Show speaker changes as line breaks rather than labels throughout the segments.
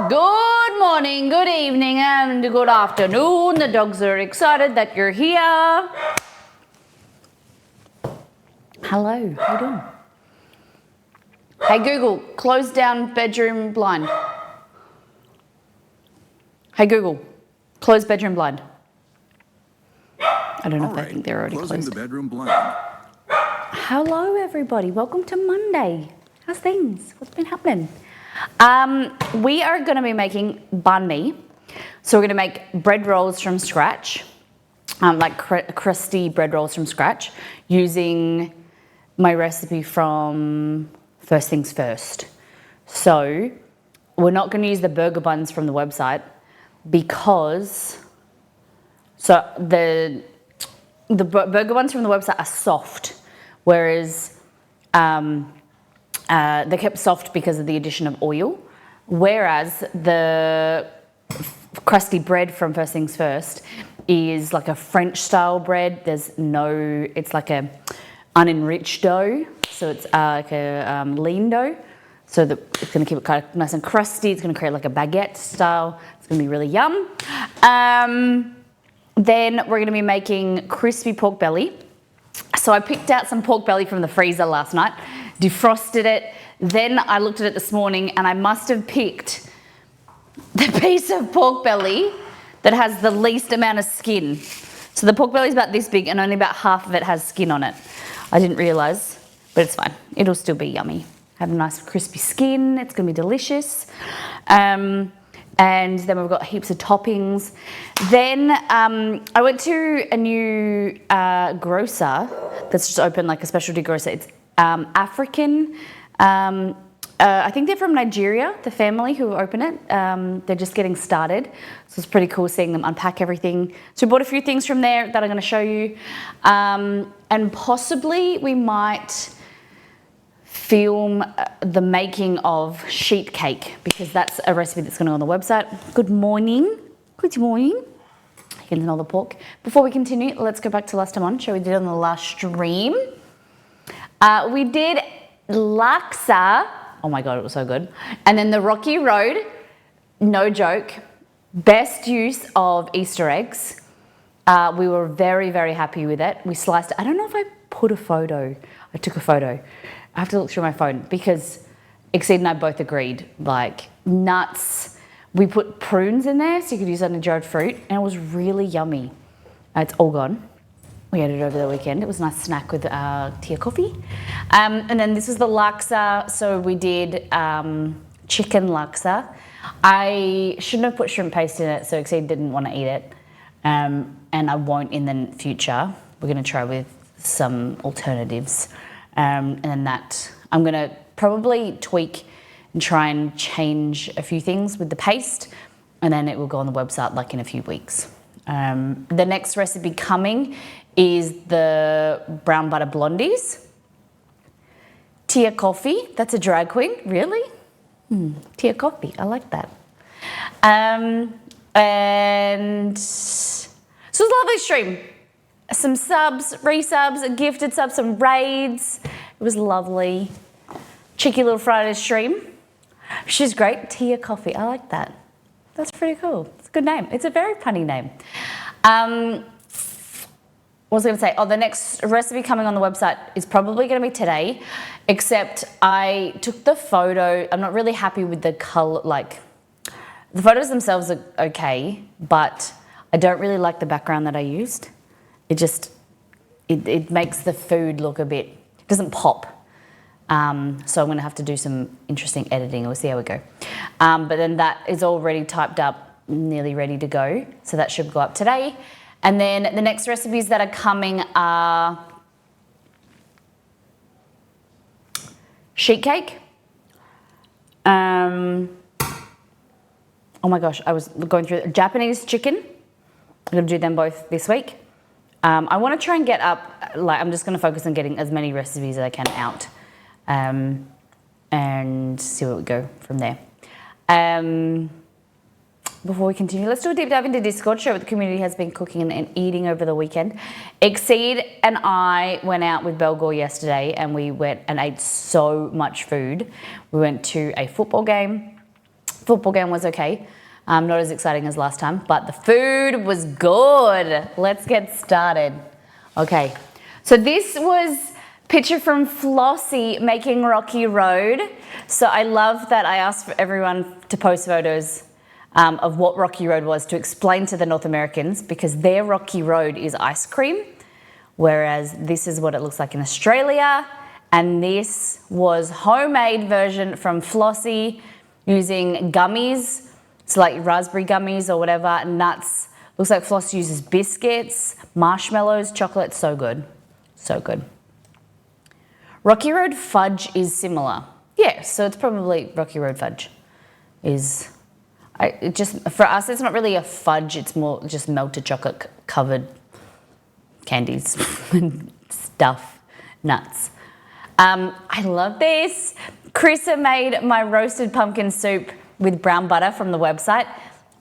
Good morning, good evening, and good afternoon. The dogs are excited that you're here. Hello, how you doing? Hey Google, close down bedroom blind. Hey Google, close bedroom blind. I don't know if they think they're already
closing
closed.
the bedroom blind.
Hello everybody, welcome to Monday. How's things? What's been happening? We are going to be making banh mi. So we're going to make bread rolls from scratch, like crusty bread rolls from scratch, using my recipe from First Things First. So we're not going to use the burger buns from the website because the burger buns from the website are soft, whereas they're kept soft because of the addition of oil, whereas the crusty bread from First Things First is like a French style bread. It's like a unenriched dough, so it's like a lean dough. So it's going to keep it kind of nice and crusty. It's going to create like a baguette style. It's going to be really yum. Then we're going to be making crispy pork belly. So I picked out some pork belly from the freezer last night, defrosted it. Then I looked at it this morning and I must have picked the piece of pork belly that has the least amount of skin. So the pork belly is about this big and only about half of it has skin on it. I didn't realise, but it's fine. It'll still be yummy. Have a nice crispy skin. It's going to be delicious. And then we've got heaps of toppings. Then I went to a new grocer that's just opened, like a specialty grocer. It's African. I think they're from Nigeria, the family who open it. They're just getting started. So it's pretty cool seeing them unpack everything. So we bought a few things from there that I'm going to show you. And possibly we might film the making of sheet cake, because that's a recipe that's going to go on the website. Good morning. Good morning. You can smell the pork. Before we continue, let's go back to last time on. Show we did on the last stream. We did laksa. Oh my God, it was so good. And then the Rocky Road, no joke, best use of Easter eggs. We were very, very happy with it. We sliced it. I don't know if I put a photo. I took a photo. I have to look through my phone because Exceed and I both agreed, like nuts. We put prunes in there so you could use that in jarred fruit, and it was really yummy. It's all gone. We had it over the weekend. It was a nice snack with tea coffee. And then this is the laksa. So we did chicken laksa. I shouldn't have put shrimp paste in it, so Exceed didn't want to eat it. And I won't in the future. We're going to try with some alternatives. And then that, I'm going to probably tweak and try and change a few things with the paste, and then it will go on the website like in a few weeks. The next recipe coming is the brown butter blondies. Tia Coffee, that's a drag queen, really? Tia Coffee, I like that. And so it was a lovely stream. Some subs, resubs, gifted subs, some raids. It was lovely. Cheeky little Friday stream. She's great. Tia Coffee. I like that. That's pretty cool. It's a good name. It's a very punny name. What was I going to say? Oh, the next recipe coming on the website is probably going to be today, except I took the photo. I'm not really happy with the color. Like, the photos themselves are okay, but I don't really like the background that I used. It makes the food look a bit, it doesn't pop. So I'm going to have to do some interesting editing. We'll see how we go. But then that is already typed up, nearly ready to go. So that should go up today. And then the next recipes that are coming are sheet cake, oh my gosh, I was going through Japanese chicken. I'm going to do them both this week. I want to try and get up, like I'm just going to focus on getting as many recipes as I can out and see where we go from there. Before we continue, let's do a deep dive into Discord, show what the community has been cooking and eating over the weekend. Exceed and I went out with Belgor yesterday and we went and ate so much food. We went to a football game. Football game was okay. Not as exciting as last time, but the food was good. Let's get started. Okay, so this was picture from Flossie making Rocky Road. So I love that I asked for everyone to post photos of what Rocky Road was to explain to the North Americans, because their Rocky Road is ice cream, whereas this is what it looks like in Australia. And this was homemade version from Flossie using gummies, so like raspberry gummies or whatever, nuts. Looks like Floss uses biscuits, marshmallows, chocolate. So good, so good. Rocky Road fudge is similar. Yeah, so it's probably Rocky Road fudge is... for us, it's not really a fudge, it's more just melted chocolate covered candies and stuff, nuts. I love this. Chrissa made my roasted pumpkin soup with brown butter from the website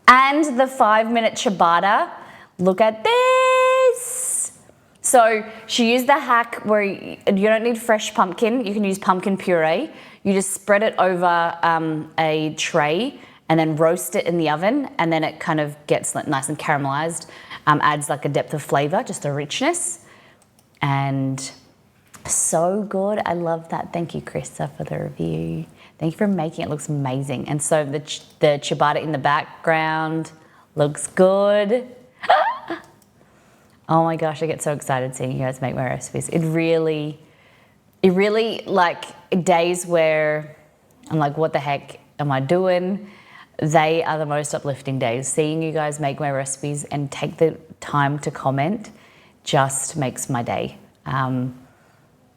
and the 5-minute ciabatta. Look at this. So she used the hack where you don't need fresh pumpkin, you can use pumpkin puree. You just spread it over a tray and then roast it in the oven, and then it kind of gets nice and caramelized, adds like a depth of flavor, just a richness, and so good. I love that. Thank you, Krista, for the review. Thank you for making it. It looks amazing. And so the ciabatta in the background looks good. Oh my gosh, I get so excited seeing you guys make my recipes. It really like days where I'm like, what the heck am I doing? They are the most uplifting days. Seeing you guys make my recipes and take the time to comment just makes my day.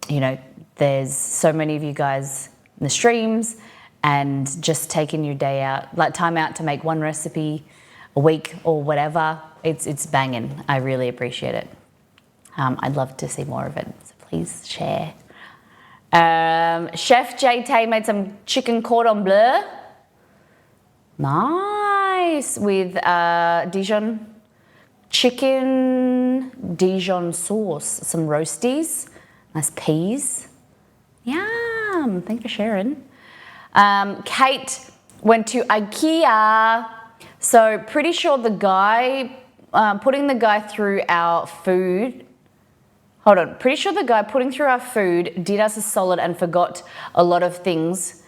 You know, there's so many of you guys in the streams, and just taking your day out, like time out to make one recipe a week or whatever, it's banging. I really appreciate it. I'd love to see more of it, so please share. Chef JT made some chicken cordon bleu. Nice, with Dijon chicken, Dijon sauce, some roasties, nice peas. Yum, thanks for sharing. Kate went to IKEA. So pretty sure the guy, putting the guy through our food, pretty sure the guy putting through our food did us a solid and forgot a lot of things.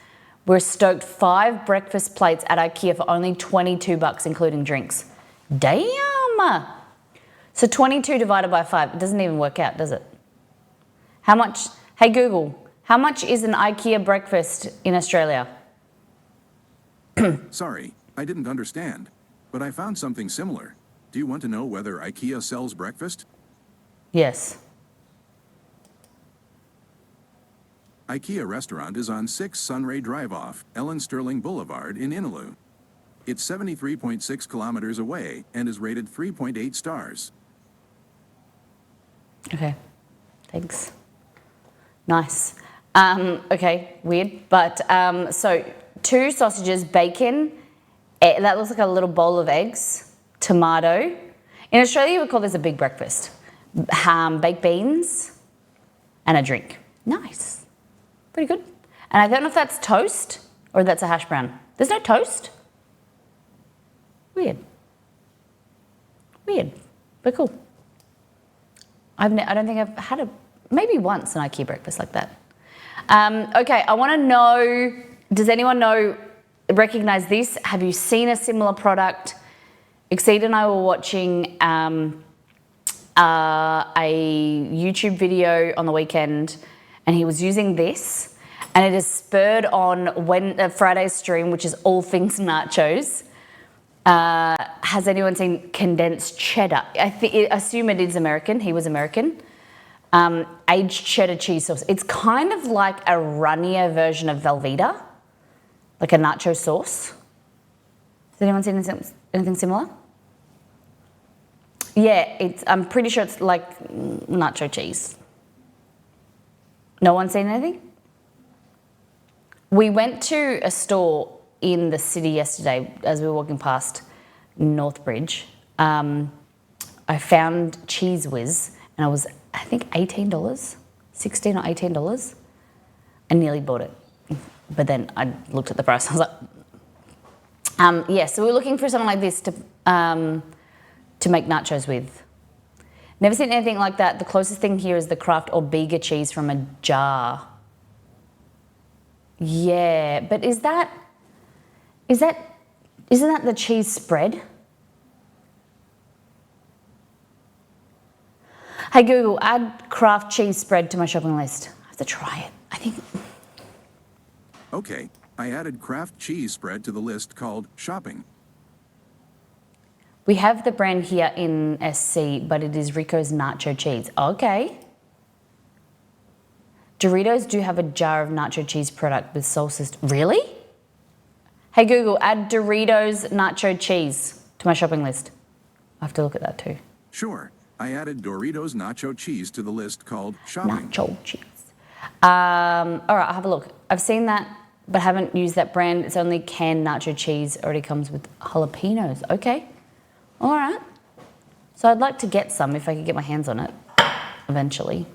We're stoked 5 breakfast plates at IKEA for only $22, including drinks. Damn! So 22 divided by 5, it doesn't even work out, does it? How much, hey Google, how much is an IKEA breakfast in Australia?
Sorry, I didn't understand, but I found something similar. Do you want to know whether IKEA sells breakfast?
Yes.
IKEA restaurant is on 6 Sunray Drive off Ellen Sterling Boulevard in Innaloo. It's 73.6 kilometers away and is rated 3.8 stars.
Okay, thanks. Nice. Okay, weird, but so 2 sausages, bacon, that looks like a little bowl of eggs, tomato. In Australia, we call this a big breakfast. Baked beans and a drink. Nice. Pretty good. And I don't know if that's toast or that's a hash brown. There's no toast. Weird. Weird, but cool. I don't think I've had maybe once an IKEA breakfast like that. Okay, I want to know, does anyone recognize this? Have you seen a similar product? Exceed and I were watching a YouTube video on the weekend, and he was using this, and it is spurred on Friday's stream, which is all things nachos. Has anyone seen condensed cheddar? I assume it is American. He was American. Aged cheddar cheese sauce. It's kind of like a runnier version of Velveeta, like a nacho sauce. anyone seen anything similar? Yeah, I'm pretty sure it's like nacho cheese. No one seen anything? We went to a store in the city yesterday as we were walking past Northbridge. I found Cheese Whiz and it was, I think, $18, $16 or $18. I nearly bought it, but then I looked at the price and I was like, yeah, so we're looking for something like this to make nachos with. Never seen anything like that. The closest thing here is the Kraft or Bega cheese from a jar. Yeah, but isn't that the cheese spread? Hey Google, add Kraft cheese spread to my shopping list. I have to try it. I think.
Okay, I added Kraft cheese spread to the list called shopping.
We have the brand here in SC, but it is Rico's nacho cheese. Okay. Doritos do have a jar of nacho cheese product with salsas. Really? Hey Google, add Doritos nacho cheese to my shopping list. I have to look at that too.
Sure, I added Doritos nacho cheese to the list called shopping.
Nacho cheese. All right, I'll have a look. I've seen that, but haven't used that brand. It's only canned nacho cheese. Already comes with jalapenos. Okay. All right. So I'd like to get some if I could get my hands on it eventually.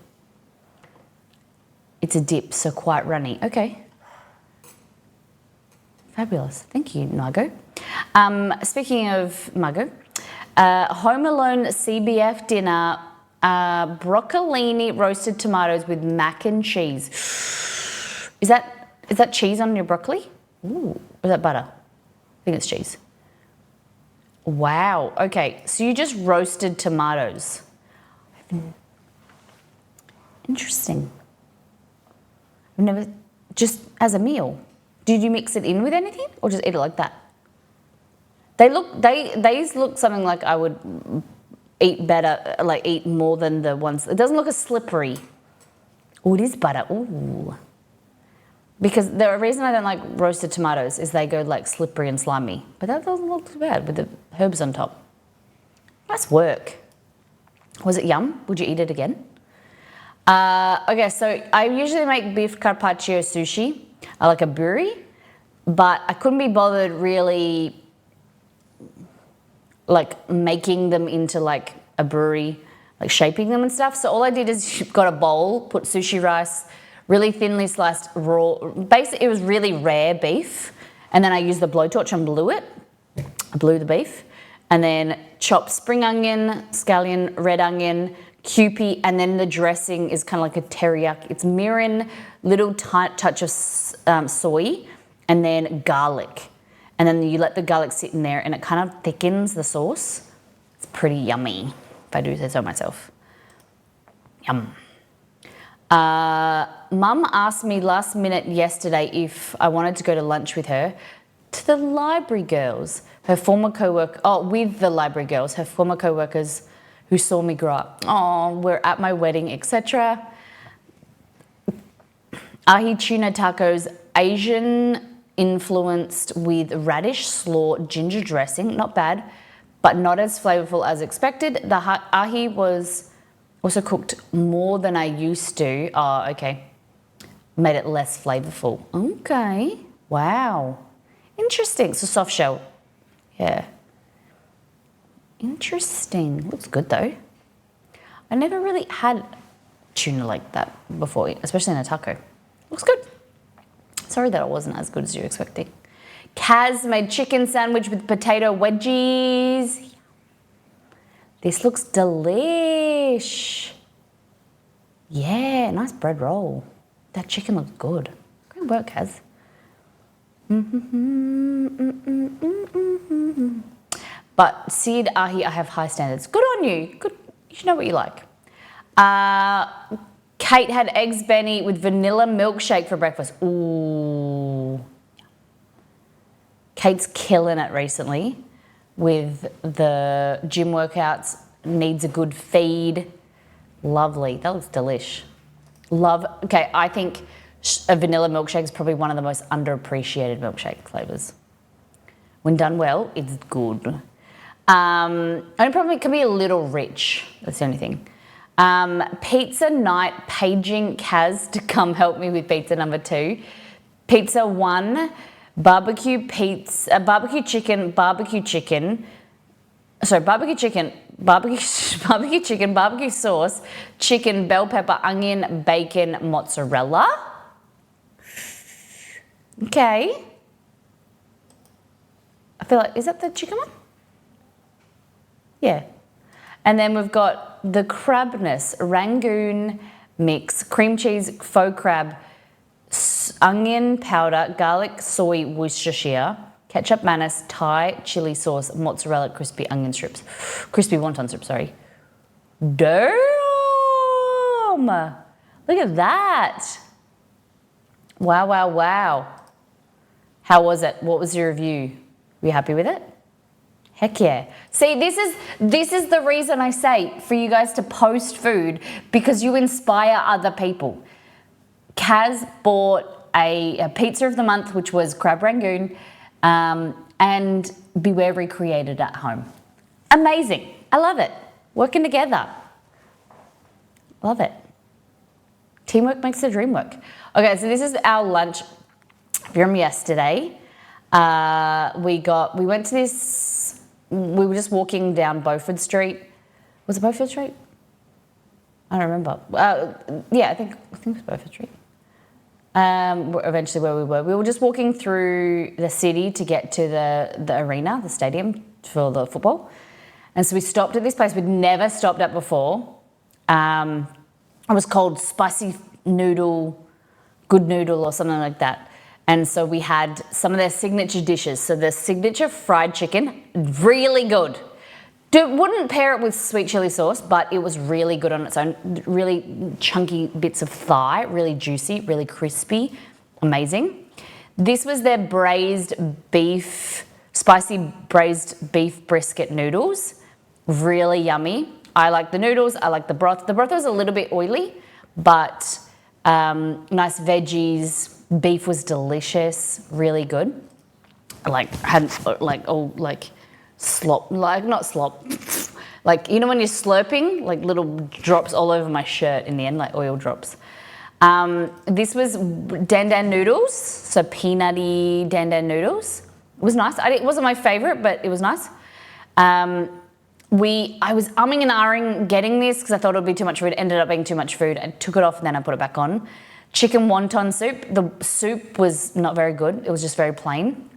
It's a dip, so quite runny. Okay. Fabulous. Thank you, Margot. Speaking of Margot, Home Alone CBF dinner, broccolini roasted tomatoes with mac and cheese. Is that cheese on your broccoli? Ooh, or is that butter? I think it's cheese. Wow. Okay, so you just roasted tomatoes. Interesting. I've never, just as a meal. Did you mix it in with anything or just eat it like that? These look something like I would eat better, like eat more than the ones. It doesn't look as slippery. Oh, it is butter. Ooh. Because the reason I don't like roasted tomatoes is they go like slippery and slimy. But that doesn't look too bad with the herbs on top. Nice work. Was it yum? Would you eat it again? Okay, so I usually make beef carpaccio sushi. I like a buri, but I couldn't be bothered really like making them into like a buri, like shaping them and stuff. So all I did is got a bowl, put sushi rice, really thinly sliced raw, basically it was really rare beef, and then I used the blowtorch and blew it. I blew the beef, and then chopped spring onion, scallion, red onion, Kewpie, and then the dressing is kind of like a teriyaki. It's mirin, little touch of soy, and then garlic. And then you let the garlic sit in there and it kind of thickens the sauce. It's pretty yummy, if I do say so myself. Yum. Mum asked me last minute yesterday if I wanted to go to lunch with her to the library girls, her former co-worker, with the library girls, her former co-workers who saw me grow up. Oh, we're at my wedding, etc. Ahi tuna tacos, Asian influenced with radish, slaw, ginger dressing, not bad, but not as flavorful as expected. The ahi was also cooked more than I used to. Oh, okay. Made it less flavorful. Okay. Wow. Interesting. So soft shell. Yeah. Interesting. Looks good though. I never really had tuna like that before, especially in a taco. Looks good. Sorry that it wasn't as good as you were expecting. Kaz made chicken sandwich with potato wedgies. This looks delish. Yeah, nice bread roll. That chicken looks good. Great work, Kaz. But seared ahi, I have high standards. Good on you. Good. You should know what you like. Kate had eggs Benny with vanilla milkshake for breakfast. Ooh. Kate's killing it recently with the gym workouts. Needs a good feed. Lovely. That looks delish. Okay, I think a vanilla milkshake is probably one of the most underappreciated milkshake flavors. When done well, it's good. Only problem, it can be a little rich. That's the only thing. Pizza night, paging Kaz to come help me with pizza number 2. Pizza 1, barbecue chicken, barbecue chicken, barbecue chicken, barbecue sauce, chicken, bell pepper, onion, bacon, mozzarella. Okay. I feel like, is that the chicken one? Yeah. And then we've got the crabness, Rangoon mix, cream cheese, faux crab, onion powder, garlic, soy, Worcestershire, ketchup, mayonnaise, Thai, chili sauce, mozzarella, crispy onion strips. Crispy wonton strips, sorry. Damn! Look at that. Wow, wow, wow. How was it? What was your review? Were you happy with it? Heck yeah. See, this is the reason I say for you guys to post food, because you inspire other people. Kaz bought a pizza of the month, which was crab rangoon, and Beware recreated at home. Amazing. I love it. Working together. Love it. Teamwork makes the dream work. Okay, so this is our lunch from yesterday. We went to this. We were just walking down Beaufort Street. Was it Beaufort Street? I don't remember. Yeah, I think it was Beaufort Street. Eventually where we were just walking through the city to get to the arena, the stadium for the football. And so we stopped at this place we'd never stopped at before. It was called Spicy Noodle, Good Noodle or something like that. And so we had some of their signature dishes. So the signature fried chicken, really good. Wouldn't pair it with sweet chili sauce, but it was really good on its own. Really chunky bits of thigh, really juicy, really crispy, amazing. This was their spicy braised beef brisket noodles, really yummy. I like the noodles, I like the broth. The broth was a little bit oily, but nice veggies. Beef was delicious, really good. Slop, not slop, like, you know when you're slurping, like little drops all over my shirt in the end, like oil drops. This was dan dan noodles, so peanutty dan dan noodles. It was nice. It wasn't my favorite, but it was nice. I was umming and ahhing getting this because I thought it would be too much food. It ended up being too much food. I took it off and then I put it back on. Chicken wonton soup. The soup was not very good. It was just very plain.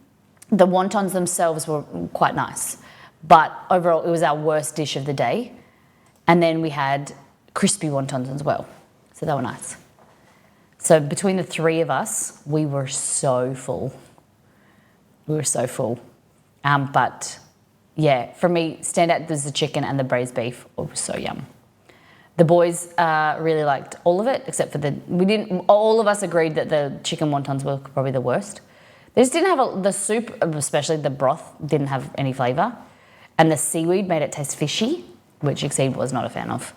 The wontons themselves were quite nice, but overall it was our worst dish of the day. And then we had crispy wontons as well, so they were nice. So between the three of us, we were so full. But yeah, for me, standout was the chicken and the braised beef. It was so yum. The boys really liked all of it, except for all of us agreed that the chicken wontons were probably the worst. They just didn't have the soup, especially the broth, didn't have any flavour. And the seaweed made it taste fishy, which Exceed was not a fan of.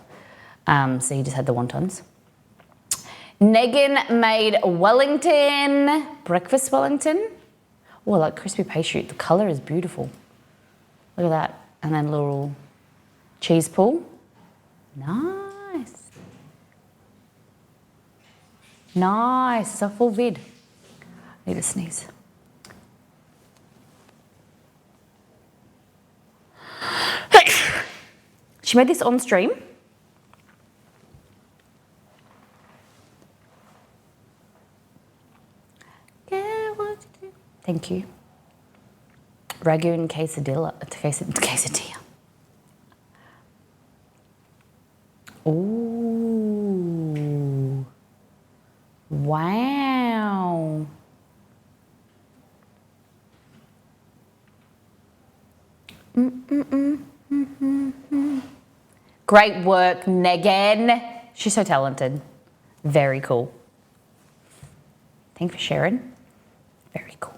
So he just had the wontons. Negan made Wellington, breakfast Wellington. Oh, like crispy pastry. The colour is beautiful. Look at that. And then a little cheese pool. Nice. Nice. It's a full vid. Need to sneeze. She made this on stream. Thank you. Ragoon quesadilla. Ooh. Wow. Great work, Negan. She's so talented. Very cool. Thanks for sharing. Very cool.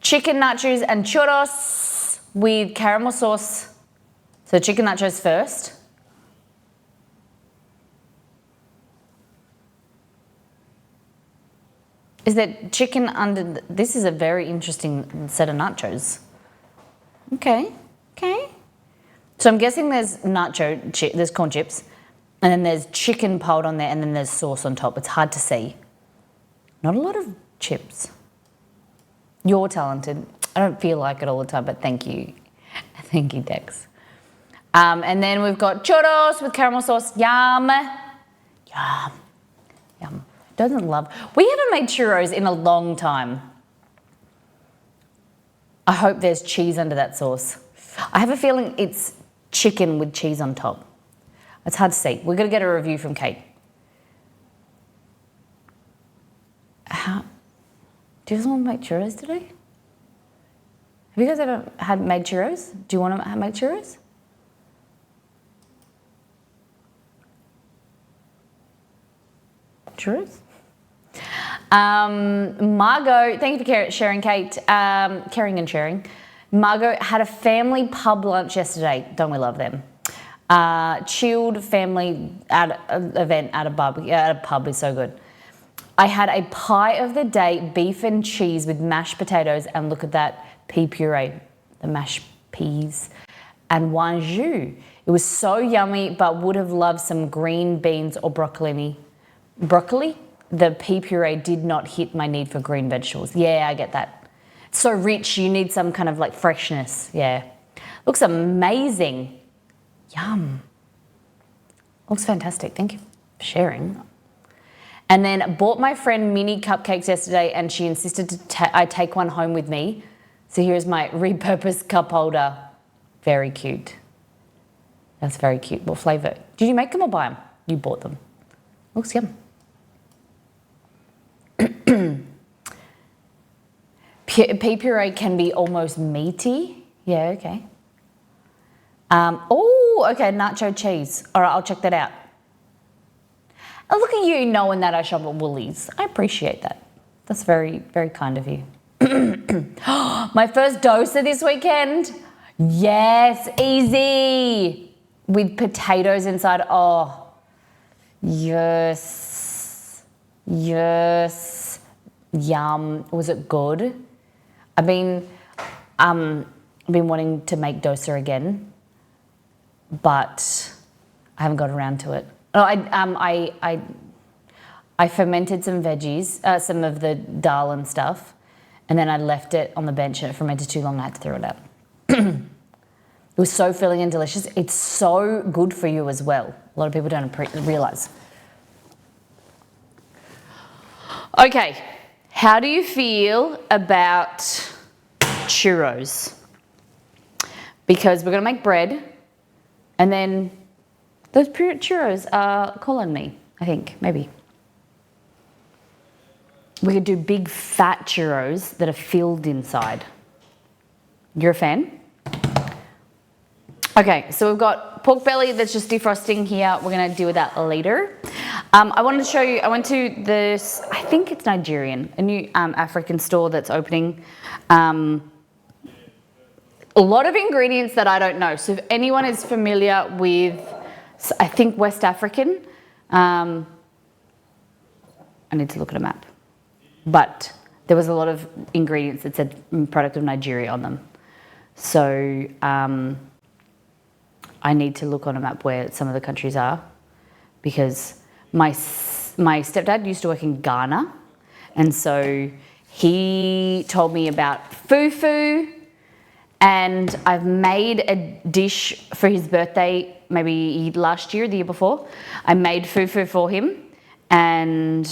Chicken nachos and churros with caramel sauce. So chicken nachos first. Is there chicken under? This is a very interesting set of nachos. Okay, okay. So I'm guessing there's there's corn chips, and then there's chicken piled on there, and then there's sauce on top. It's hard to see. Not a lot of chips. You're talented. I don't feel like it all the time, but thank you. Thank you, Dex. And then we've got churros with caramel sauce. Yum. Yum. Yum. Doesn't love. We haven't made churros in a long time. I hope there's cheese under that sauce. I have a feeling it's chicken with cheese on top. It's hard to see. We're going to get a review from Kate. Do you guys want to make churros today? Have you guys ever made churros? Do you want to make churros? Churros? Margot, thank you for sharing, Kate. Caring and sharing. Margot had a family pub lunch yesterday. Don't we love them? Chilled family event at a pub is so good. I had a pie of the day, beef and cheese with mashed potatoes, and look at that pea puree, the mashed peas, and wine jus. It was so yummy, but would have loved some green beans or broccoli. The pea puree did not hit my need for green vegetables. Yeah, I get that. It's so rich, you need some kind of like freshness. Yeah. Looks amazing. Yum. Looks fantastic. Thank you for sharing. And then bought my friend mini cupcakes yesterday, and she insisted I take one home with me. So here's my repurposed cup holder. Very cute. That's very cute. What flavour? Did you make them or buy them? You bought them. Looks yum. Pea puree can be almost meaty. Yeah, okay. Okay, nacho cheese. All right, I'll check that out. Oh, look at you knowing that I shop at Woolies. I appreciate that. That's very, very kind of you. My first dosa this weekend. Yes, easy. With potatoes inside. Oh, yes. Yes. Yum. Was it good? I've been wanting to make dosa again, but I haven't got around to it. Oh, I fermented some veggies, some of the dal and stuff, and then I left it on the bench and it fermented too long. I had to throw it out. It was so filling and delicious. It's so good for you as well. A lot of people don't realise. Okay, how do you feel about churros? Because we're going to make bread, and then those churros are calling me, I think, maybe. We could do big fat churros that are filled inside. You're a fan? Okay, so we've got pork belly that's just defrosting here. We're going to deal with that later. I wanted to show you, I went to this, I think it's Nigerian, a new African store that's opening. A lot of ingredients that I don't know. So if anyone is familiar with, I think, West African, I need to look at a map. But there was a lot of ingredients that said product of Nigeria on them. So I need to look on a map where some of the countries are, because my stepdad used to work in Ghana, and so he told me about fufu, and I've made a dish for his birthday maybe last year, the year before. I made fufu for him, and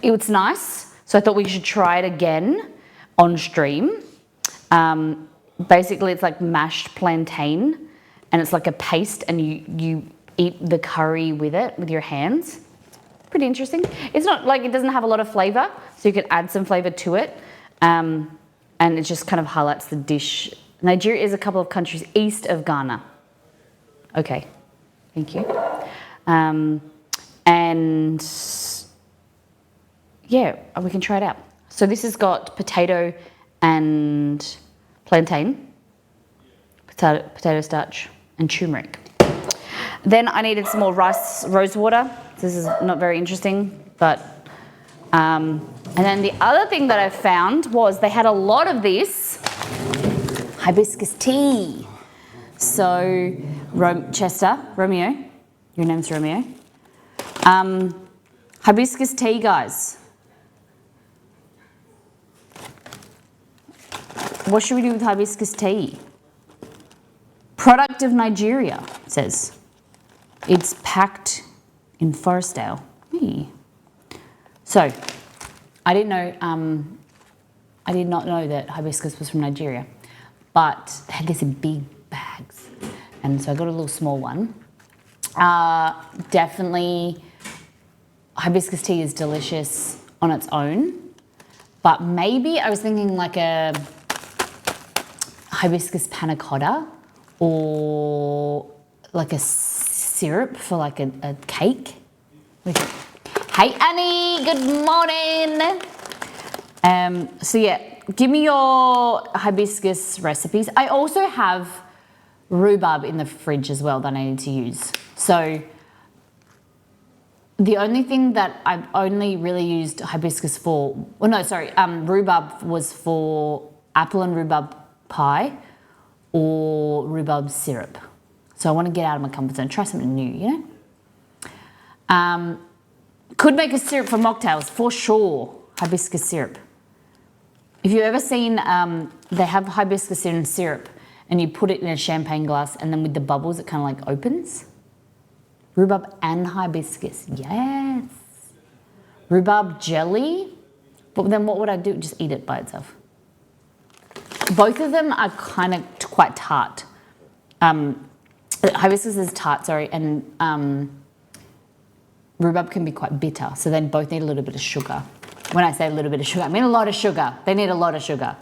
it was nice, so I thought we should try it again on stream. Basically, it's like mashed plantain, and it's like a paste, and you eat the curry with it with your hands. Pretty interesting. It's not like, it doesn't have a lot of flavour, so you could add some flavour to it, and it just kind of highlights the dish. Nigeria is a couple of countries east of Ghana. Okay, thank you. And yeah, we can try it out. So this has got potato and plantain, potato starch, and turmeric. Then I needed some more rose water. This is not very interesting, but And then the other thing that I found was they had a lot of this hibiscus tea. So, Romeo, your name's Romeo. Hibiscus tea, guys. What should we do with hibiscus tea? Product of Nigeria, it says. It's packed in Forestdale. Hey. So, I did not know that hibiscus was from Nigeria, but they had this in big bags. And so I got a little small one. Definitely, hibiscus tea is delicious on its own, but maybe I was thinking like a hibiscus panna cotta or like a syrup for like a cake. Hey Annie, good morning. So yeah, give me your hibiscus recipes. I also have rhubarb in the fridge as well that I need to use. So the only thing that I've only really used hibiscus for, rhubarb was for apple and rhubarb pie or rhubarb syrup. So I want to get out of my comfort zone, try something new, you know? Could make a syrup for mocktails, for sure, hibiscus syrup. If you've ever seen, they have hibiscus in syrup and you put it in a champagne glass and then with the bubbles it kind of like opens. Rhubarb and hibiscus, yes. Rhubarb jelly, but then what would I do? Just eat it by itself. Both of them are kind of quite tart. Hibiscus is tart, sorry, and rhubarb can be quite bitter, so they both need a little bit of sugar. When I say a little bit of sugar, I mean a lot of sugar. They need a lot of sugar.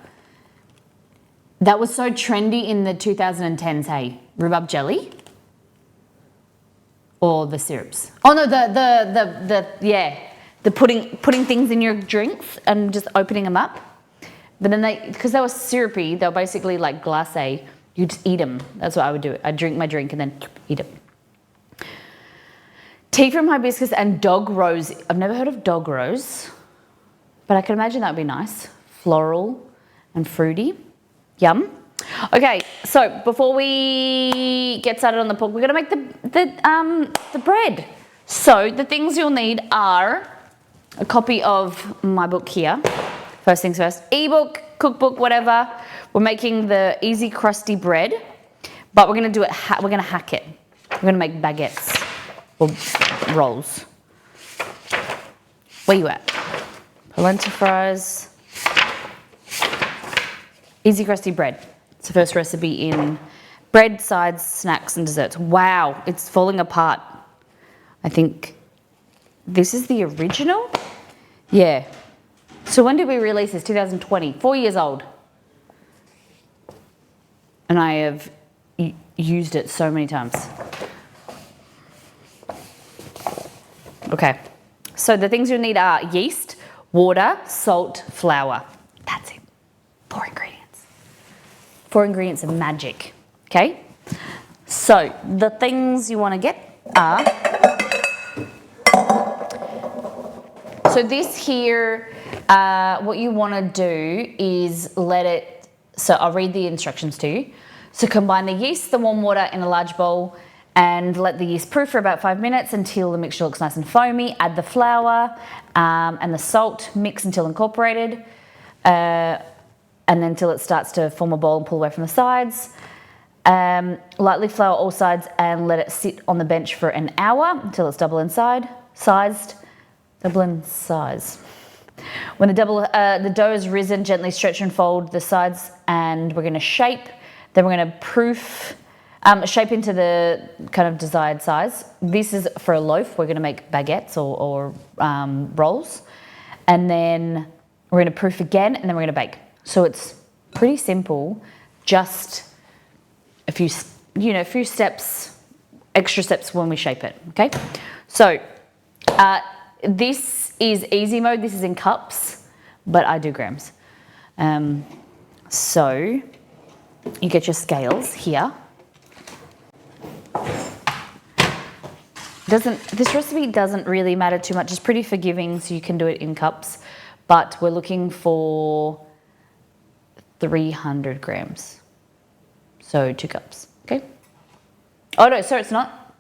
That was so trendy in the 2010s, hey? Rhubarb jelly? Or the syrups? Oh no, the putting things in your drinks and just opening them up. But then because they were syrupy, they were basically like glacé. You just eat them. That's what I would do. I'd drink my drink and then eat it. Tea from hibiscus and dog rose. I've never heard of dog rose, but I can imagine that would be nice. Floral and fruity. Yum. Okay, so before we get started on the pork, we're gonna make the bread. So the things you'll need are a copy of my book here. First things first, ebook, cookbook, whatever. We're making the easy crusty bread, but we're gonna do it. We're gonna hack it. We're gonna make baguettes or rolls. Where you at? Polenta fries. Easy crusty bread. It's the first recipe in bread, sides, snacks, and desserts. Wow, it's falling apart. I think this is the original. Yeah. So when did we release this? 2020. 4 years old. And I have used it so many times. Okay. So the things you'll need are yeast, water, salt, flour. That's it. 4 ingredients. 4 ingredients of magic. Okay? So the things you want to get are... So this here, what you want to do is let it, so I'll read the instructions to you. So combine the yeast, the warm water in a large bowl and let the yeast proof for about 5 minutes until the mixture looks nice and foamy. Add the flour and the salt, mix until incorporated and then until it starts to form a ball and pull away from the sides. Lightly flour all sides and let it sit on the bench for an hour until it's double in sized. Double in size. When the dough is risen, gently stretch and fold the sides and we're going to shape. Then we're going to proof, shape into the kind of desired size. This is for a loaf. We're going to make baguettes or rolls. And then we're going to proof again and then we're going to bake. So it's pretty simple, just a few steps, extra steps when we shape it, okay? So, this is easy mode, this is in cups, but I do grams. So you get your scales here. This recipe doesn't really matter too much. It's pretty forgiving, so you can do it in cups. But we're looking for 300 grams. So 2 cups, okay? Oh no, sorry, it's not.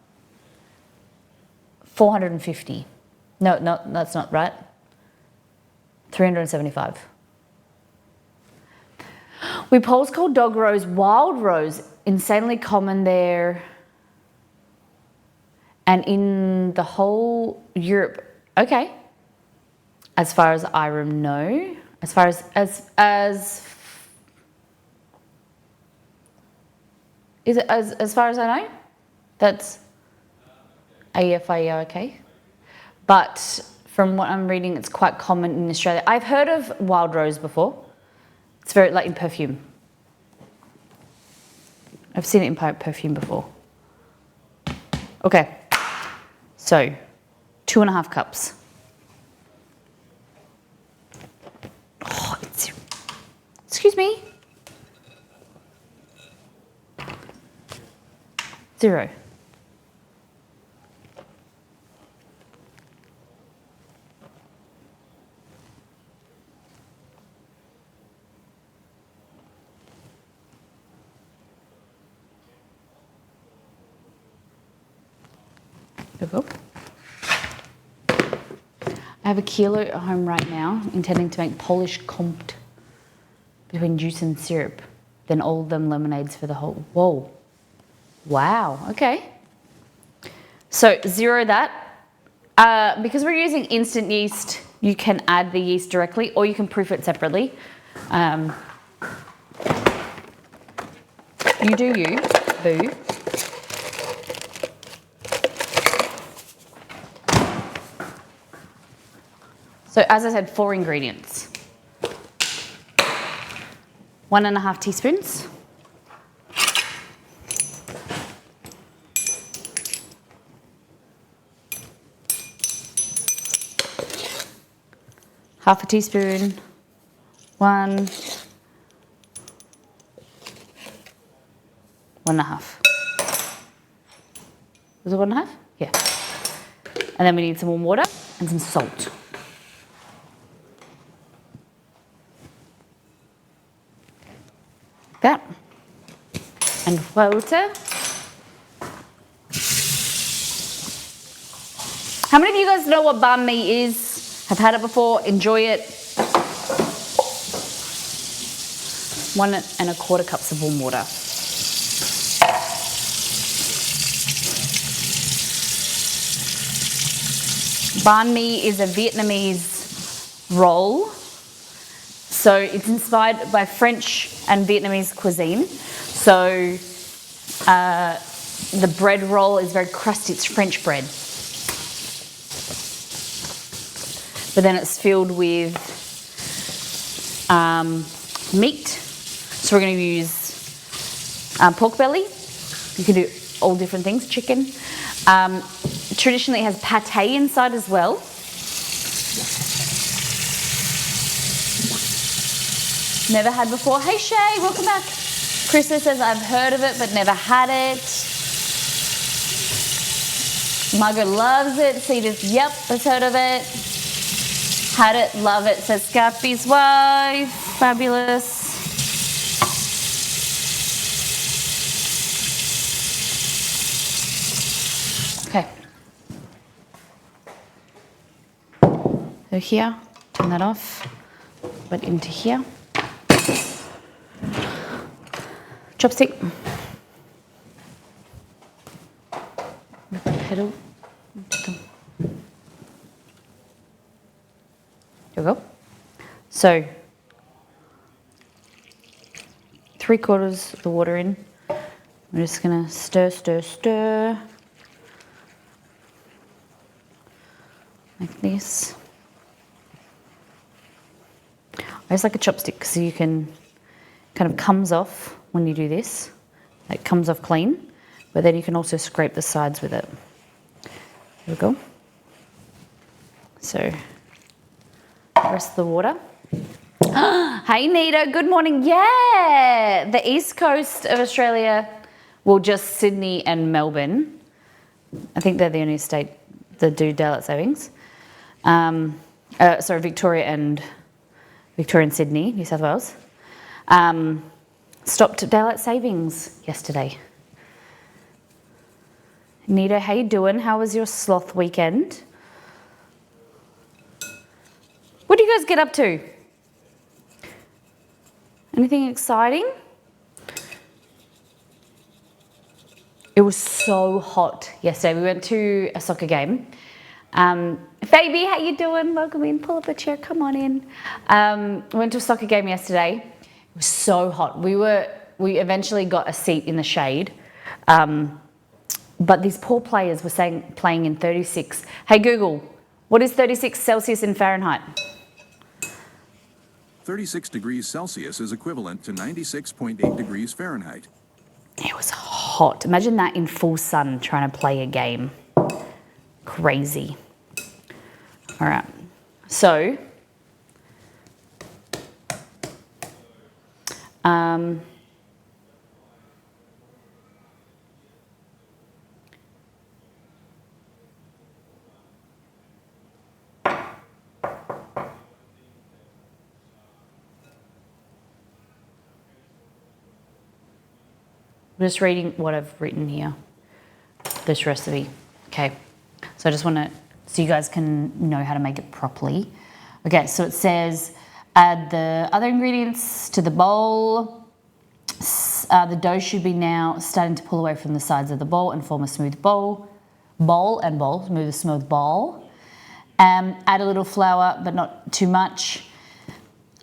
450. No, that's not right. 375. We Poles call dog rose wild rose, insanely common there and in the whole Europe. Okay. As far as I know, as far as is it as far as I know, that's okay. But from what I'm reading, it's quite common in Australia. I've heard of wild rose before. It's very like in perfume. I've seen it in perfume before. Okay, so 2.5 cups. Oh, excuse me. 0. There we go. I have a kilo at home right now, intending to make Polish compt between juice and syrup, then all of them lemonades for the whole. Whoa. Wow, okay. So 0 that. Because we're using instant yeast, you can add the yeast directly or you can proof it separately. You do you, boo. So as I said, 4 ingredients. 1.5 teaspoons. Half a teaspoon. 1. 1.5. Was it 1.5? Yeah. And then we need some warm water and some salt. That. And water. How many of you guys know what banh mi is? Have had it before? Enjoy it? 1.25 cups of warm water. Banh mi is a Vietnamese roll. So it's inspired by French and Vietnamese cuisine. So the bread roll is very crusty, it's French bread. But then it's filled with meat. So we're going to use pork belly. You can do all different things, chicken. Traditionally it has pate inside as well. Never had before. Hey Shay, welcome back. Krista says I've heard of it but never had it. Margot loves it. Cedar's, yep, has heard of it. Had it, love it, says Scarpy's wife. Fabulous. Okay. So here, turn that off, but into here. Chopstick. Pedal. There we go. So, 3/4 of the water in. I'm just gonna stir, stir, stir. Like this. I just like a chopstick so you can, kind of comes off when you do this. It comes off clean, but then you can also scrape the sides with it. There we go. So, the rest of the water. Hey Nita, good morning. Yeah, the east coast of Australia, well, just Sydney and Melbourne, I think they're the only state that do daylight savings. Victoria and Sydney, New South Wales, stopped daylight savings yesterday. Nita, how you doing? How was your sloth weekend? What do you guys get up to? Anything exciting? It was so hot yesterday. We went to a soccer game. Baby, how you doing? Welcome in. Pull up a chair. Come on in. We went to a soccer game yesterday. It was so hot. We eventually got a seat in the shade. But these poor players were playing in 36. Hey Google, what is 36 Celsius in Fahrenheit?
36 degrees Celsius is equivalent to 96.8 degrees Fahrenheit.
It was hot. Imagine that in full sun trying to play a game. Crazy. All right. So, I'm just reading what I've written here, this recipe. Okay, so I just want to, so you guys can know how to make it properly. Okay, so it says, add the other ingredients to the bowl. The dough should be now starting to pull away from the sides of the bowl and form a smooth smooth ball. Add a little flour, but not too much.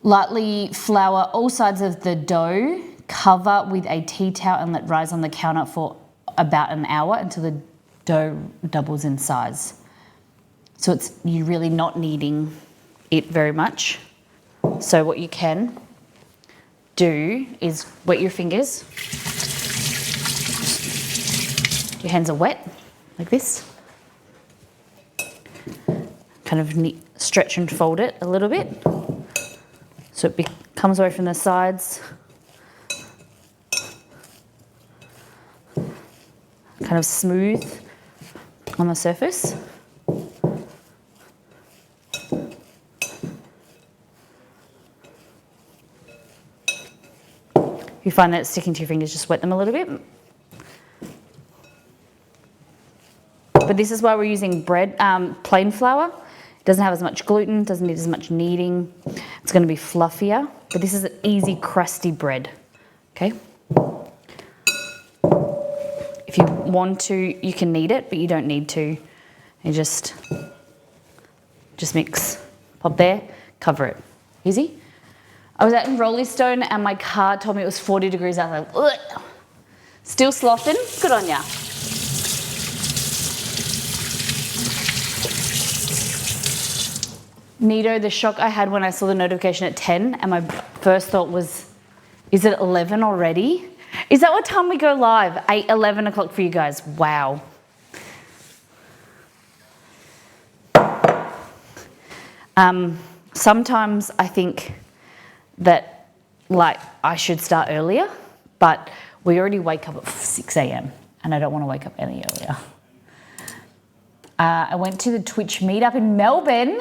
Lightly flour all sides of the dough. Cover with a tea towel and let rise on the counter for about an hour until the dough doubles in size. So you're really not kneading it very much. So what you can do is wet your fingers. Your hands are wet, like this. Kind of stretch and fold it a little bit. So it comes away from the sides. Kind of smooth on the surface. If you find that it's sticking to your fingers, just wet them a little bit. But this is why we're using plain flour. It doesn't have as much gluten, doesn't need as much kneading. It's going to be fluffier, but this is an easy, crusty bread, okay? If you want to, you can knead it, but you don't need to. You just mix. Pop there, cover it. Easy. I was out in Rolling Stone and my car told me it was 40 degrees out. I was like, ugh. Still sloughing? Good on ya. Nito, the shock I had when I saw the notification at 10 and my first thought was, is it 11 already? Is that what time we go live? 11 o'clock for you guys. Wow. Sometimes I think that I should start earlier, but we already wake up at 6 a.m. and I don't want to wake up any earlier. I went to the Twitch meetup in Melbourne.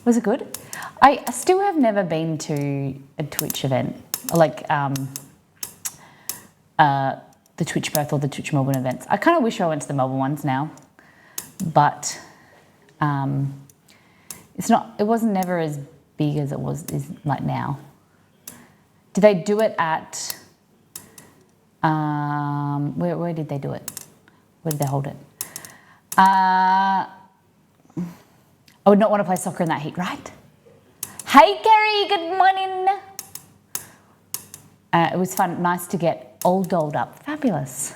Was it good? I still have never been to a Twitch event, like the Twitch Perth or the Twitch Melbourne events. I kind of wish I went to the Melbourne ones now, but it wasn't never as big as is like now. Did they do it at, where did they do it? Where did they hold it? I would not want to play soccer in that heat, right? Hey, Gary, good morning. It was fun, nice to get all dolled up. Fabulous.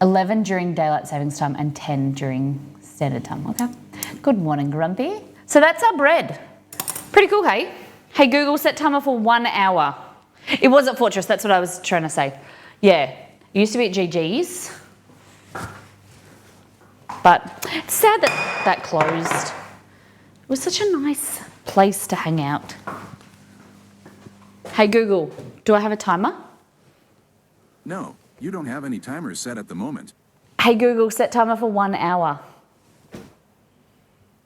11 during daylight savings time and 10 during standard time. Okay. Good morning, Grumpy. So that's our bread. Pretty cool, hey? Hey, Google, set timer for 1 hour. It was at Fortress, that's what I was trying to say. Yeah, it used to be at GG's. But it's sad that that closed. It was such a nice place to hang out. Hey Google, do I have a timer?
No, you don't have any timers set at the moment.
Hey Google, set timer for 1 hour.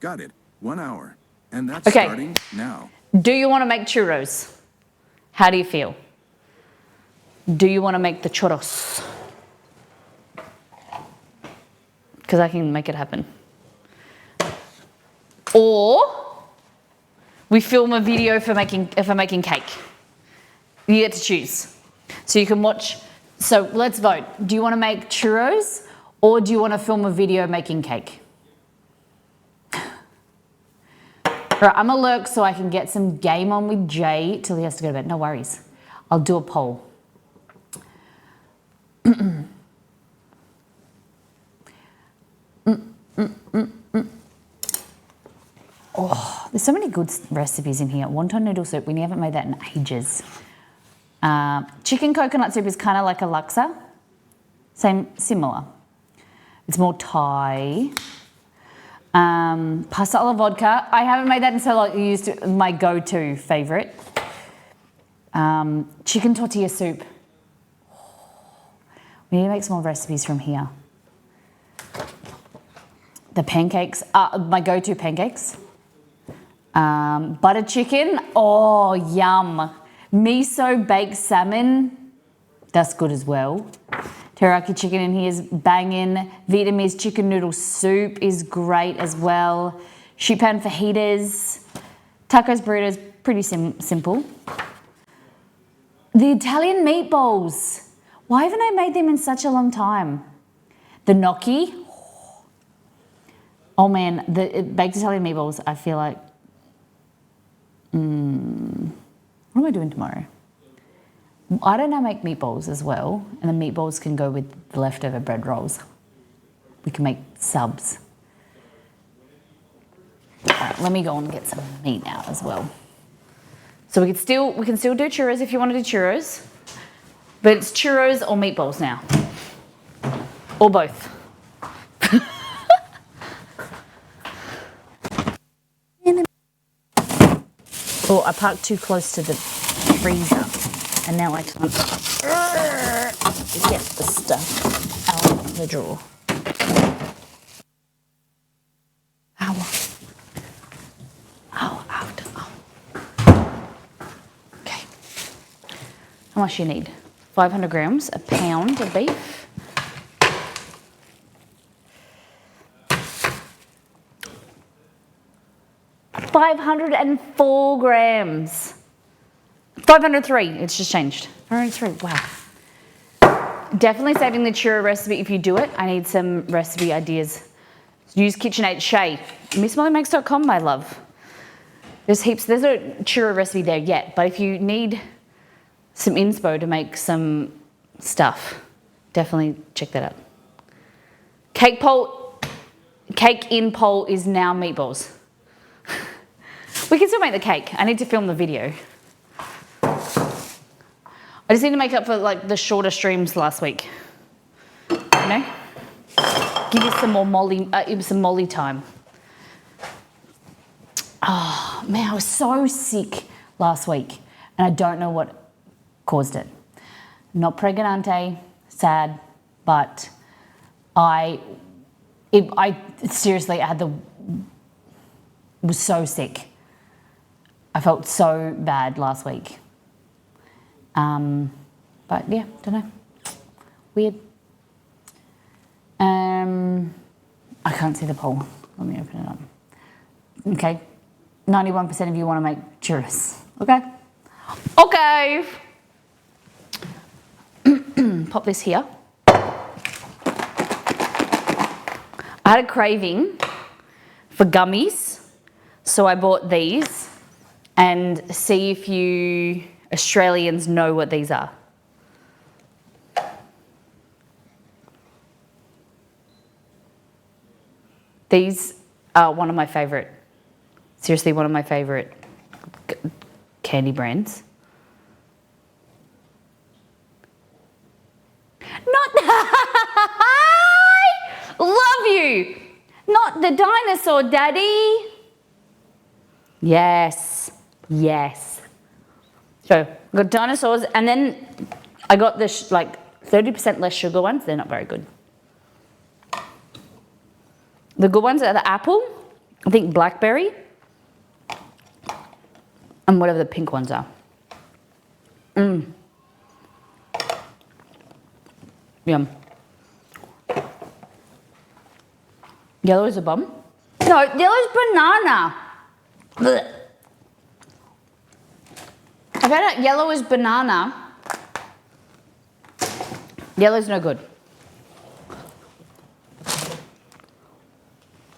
Got it. 1 hour. And that's
Okay.
starting now.
Do you want to make churros? How do you feel? Do you want to make the churros? Because I can make it happen. Or we film a video for making cake. You get to choose. So you can watch. So let's vote. Do you want to make churros or do you want to film a video making cake? Right, I'm gonna lurk so I can get some game on with Jay till he has to go to bed. No worries. I'll do a poll. Oh, there's so many good recipes in here. Wonton noodle soup, we haven't made that in ages. Chicken coconut soup is kind of like a laksa. Similar. It's more Thai. Pasta alla vodka. I haven't made that in so long. Used to, my go-to favorite. Chicken tortilla soup. We need to make some more recipes from here. The pancakes, my go-to pancakes. Butter chicken, oh yum. Miso baked salmon, that's good as well. Teriyaki chicken in here is banging. Vietnamese chicken noodle soup is great as well. Sheet pan fajitas. Tacos, burritos, pretty simple. The Italian meatballs. Why haven't I made them in such a long time? The gnocchi. Oh man, the baked Italian meatballs, I feel like, what am I doing tomorrow? I don't know make meatballs as well, and the meatballs can go with the leftover bread rolls. We can make subs. All right, let me go and get some meat out as well. So we can still do churros if you want to do churros, but it's churros or meatballs now, or both. Oh, I parked too close to the freezer, and now I can't get the stuff out of the drawer. Ow. Ow, ow, ow. Okay. How much you need? 500 grams, a pound of beef. 504 grams. 503, it's just changed. 503, wow. Definitely saving the churro recipe if you do it. I need some recipe ideas. Use KitchenAid Shay. MissMollyMakes.com, my love. There's heaps, there's a churro recipe there yet, but if you need some inspo to make some stuff, definitely check that out. Cake in poll is now meatballs. We can still make the cake. I need to film the video. I just need to make up for like the shorter streams last week. You know? Give you some more molly time. Oh man, I was so sick last week and I don't know what caused it. Not pregnante, sad, but I seriously was so sick. I felt so bad last week. But yeah, don't know. Weird. I can't see the poll. Let me open it up. Okay. 91% of you want to make churros. Okay. Okay. Pop this here. I had a craving for gummies, so I bought these. And see if you Australians know what these are. These are one of my favourite, seriously one of my favourite candy brands. Love you! Not the dinosaur, Daddy! Yes. Yes. So, I got dinosaurs, and then I got this like 30% less sugar ones. They're not very good. The good ones are the apple, I think blackberry, and whatever the pink ones are. Yum. Yellow is a bum? No, yellow is banana. Blech. I found out yellow is banana. Yellow's no good.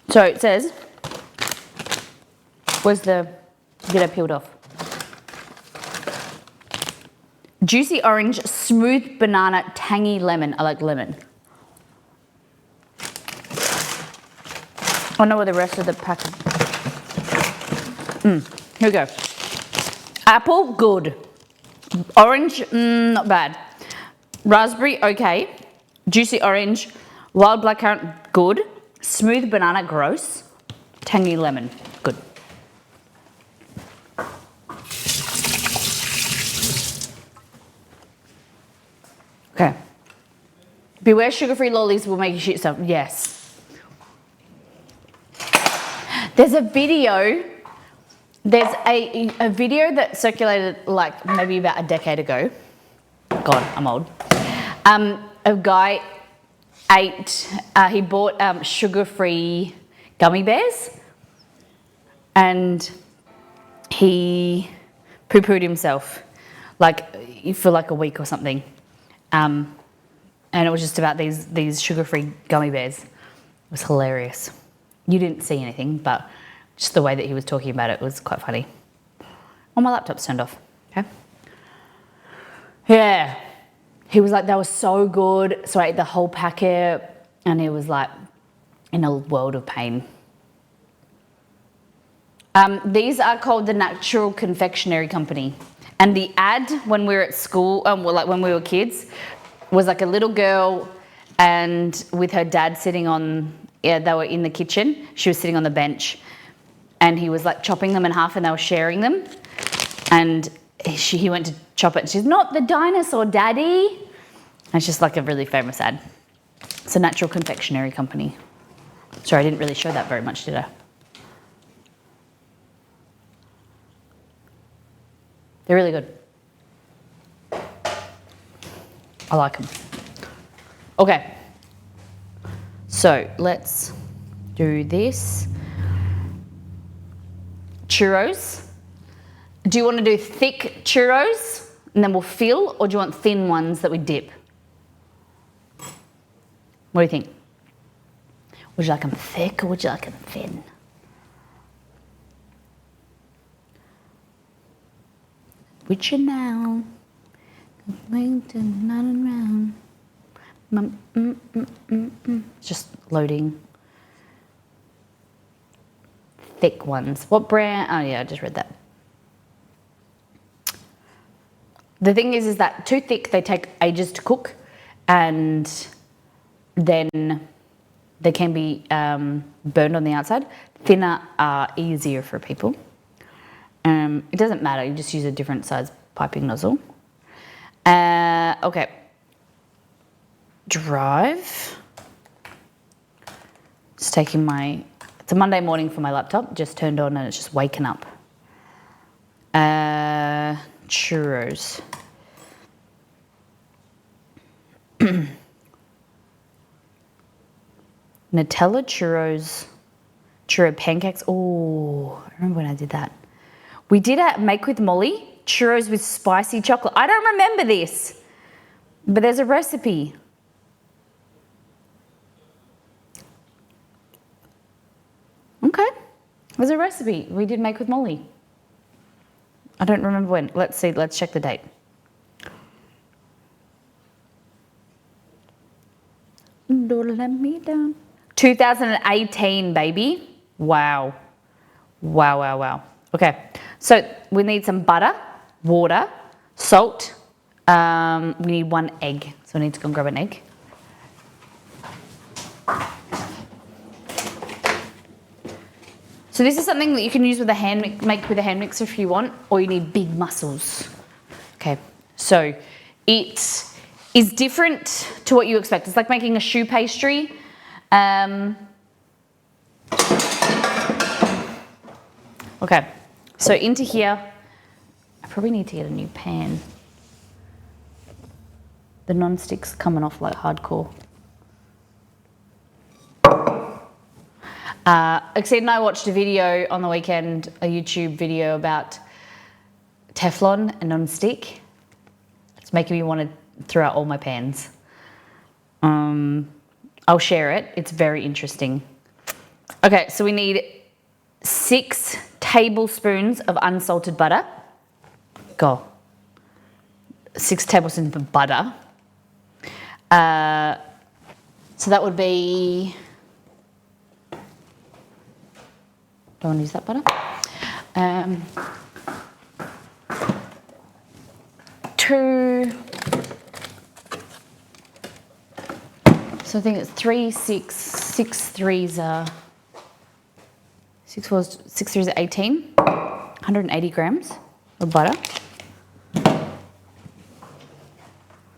So it says, where's the bit I peeled off? Juicy orange, smooth banana, tangy lemon. I like lemon. I don't know where the rest of the packet. Here we go. Apple, good. Orange, not bad. Raspberry, okay. Juicy orange, wild blackcurrant, good. Smooth banana, gross. Tangy lemon, good. Okay. Beware sugar-free lollies will make you shit yourself. Yes. There's a video. There's a video that circulated like maybe about a decade ago. God, I'm old. A guy he bought sugar-free gummy bears and he poo-pooed himself like for like a week or something. And it was just about these sugar-free gummy bears. It was hilarious. You didn't see anything, but just the way that he was talking about it was quite funny. Oh, my laptop's turned off. Okay. Yeah. He was like, that was so good. So I ate the whole packet and he was like in a world of pain. These are called the Natural Confectionery Company. And the ad when we were at school, like when we were kids, was like a little girl and with her dad sitting on, they were in the kitchen. She was sitting on the bench and he was like chopping them in half and they were sharing them. And he went to chop it and she's, not the dinosaur, daddy. And it's just like a really famous ad. It's a Natural Confectionery Company. Sorry, I didn't really show that very much, did I? They're really good. I like them. Okay. So let's do this. Churros. Do you want to do thick churros and then we'll fill, or do you want thin ones that we dip? What do you think? Would you like them thick or would you like them thin? With you now. Just loading. Thick ones. What brand? Oh yeah, I just read that. The thing is that too thick, they take ages to cook and then they can be burned on the outside. Thinner are easier for people. It doesn't matter, you just use a different size piping nozzle. Okay. Drive. Just taking it's a Monday morning for my laptop, just turned on and it's just waking up. Churros. Nutella churros, churro pancakes. Oh, I remember when I did that. We did a Make with Molly, churros with spicy chocolate. I don't remember this, but there's a recipe. Okay, there's a recipe we did Make with Molly. I don't remember when. Let's see, let's check the date. Don't let me down. 2018, baby. Wow. Wow, wow, wow. Okay, so we need some butter, water, salt. We need 1 egg. So we need to go and grab an egg. So this is something that you can use with make with a hand mixer if you want, or you need big muscles. Okay, so it is different to what you expect. It's like making a choux pastry. Okay, so into here, I probably need to get a new pan. The non-stick's coming off like hardcore. Exceed and I watched a video on the weekend, a YouTube video about Teflon and non-stick. It's making me want to throw out all my pans. I'll share it. It's very interesting. Okay, so we need 6 tablespoons of unsalted butter. Go. 6 tablespoons of butter. So that would be... Don't want to use that butter. 2... So I think it's 3, 6, 6 threes are... 6 threes are 18. 180 grams of butter.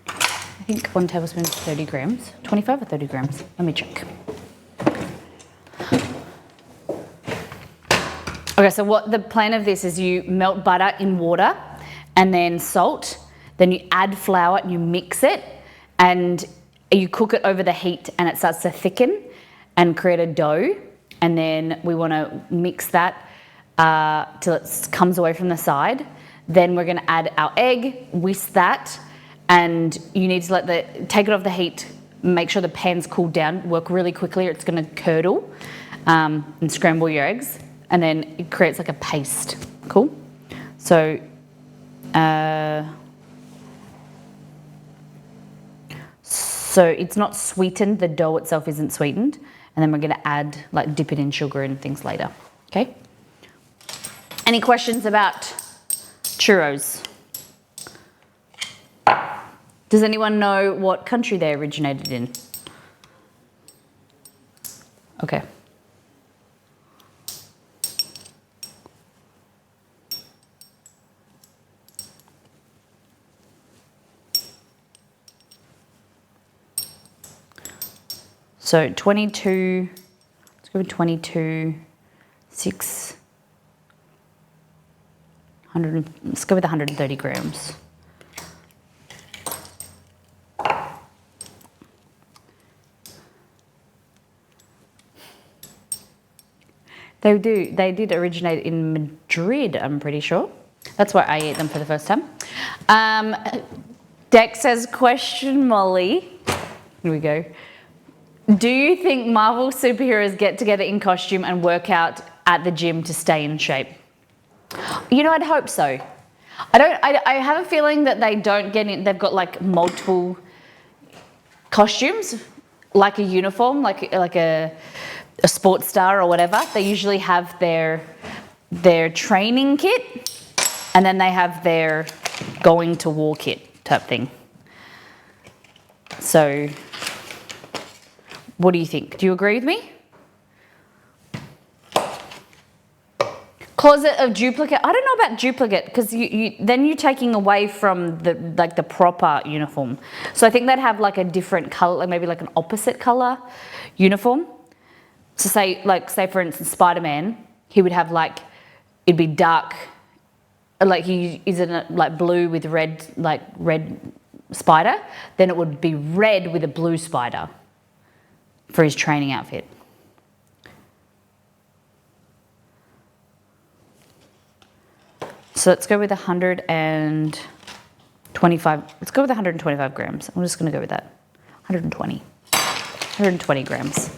I think 1 tablespoon is 30 grams. 25 or 30 grams? Let me check. Okay, so what the plan of this is you melt butter in water and then salt, then you add flour and you mix it and you cook it over the heat and it starts to thicken and create a dough. And then we want to mix that till it comes away from the side. Then we're going to add our egg, whisk that, and you need to take it off the heat, make sure the pan's cooled down, work really quickly or it's going to curdle and scramble your eggs. And then it creates like a paste. Cool? So, so it's not sweetened, the dough itself isn't sweetened. And then we're going to add, like dip it in sugar and things later. Okay? Any questions about churros? Does anyone know what country they originated in? Okay. So 22, let's go with 22, 6, 100, let's go with 130 grams. They did originate in Madrid, I'm pretty sure. That's where I ate them for the first time. Dex says, question Molly, here we go. Do you think Marvel superheroes get together in costume and work out at the gym to stay in shape? You know, I'd hope so. I have a feeling that they don't get in, they've got like multiple costumes, like a uniform, like a sports star or whatever. They usually have their training kit and then they have their going to war kit type thing. So, what do you think? Do you agree with me? Closet of duplicate. I don't know about duplicate because then you're taking away from the proper uniform. So I think they'd have like a different color, like maybe like an opposite color uniform. So say for instance Spider-Man, he would have like, it'd be dark, like he is in a, like blue with red, like red spider. Then it would be red with a blue spider for his training outfit. So let's go with 125. Let's go with 125 grams. I'm just going to go with that. 120 grams.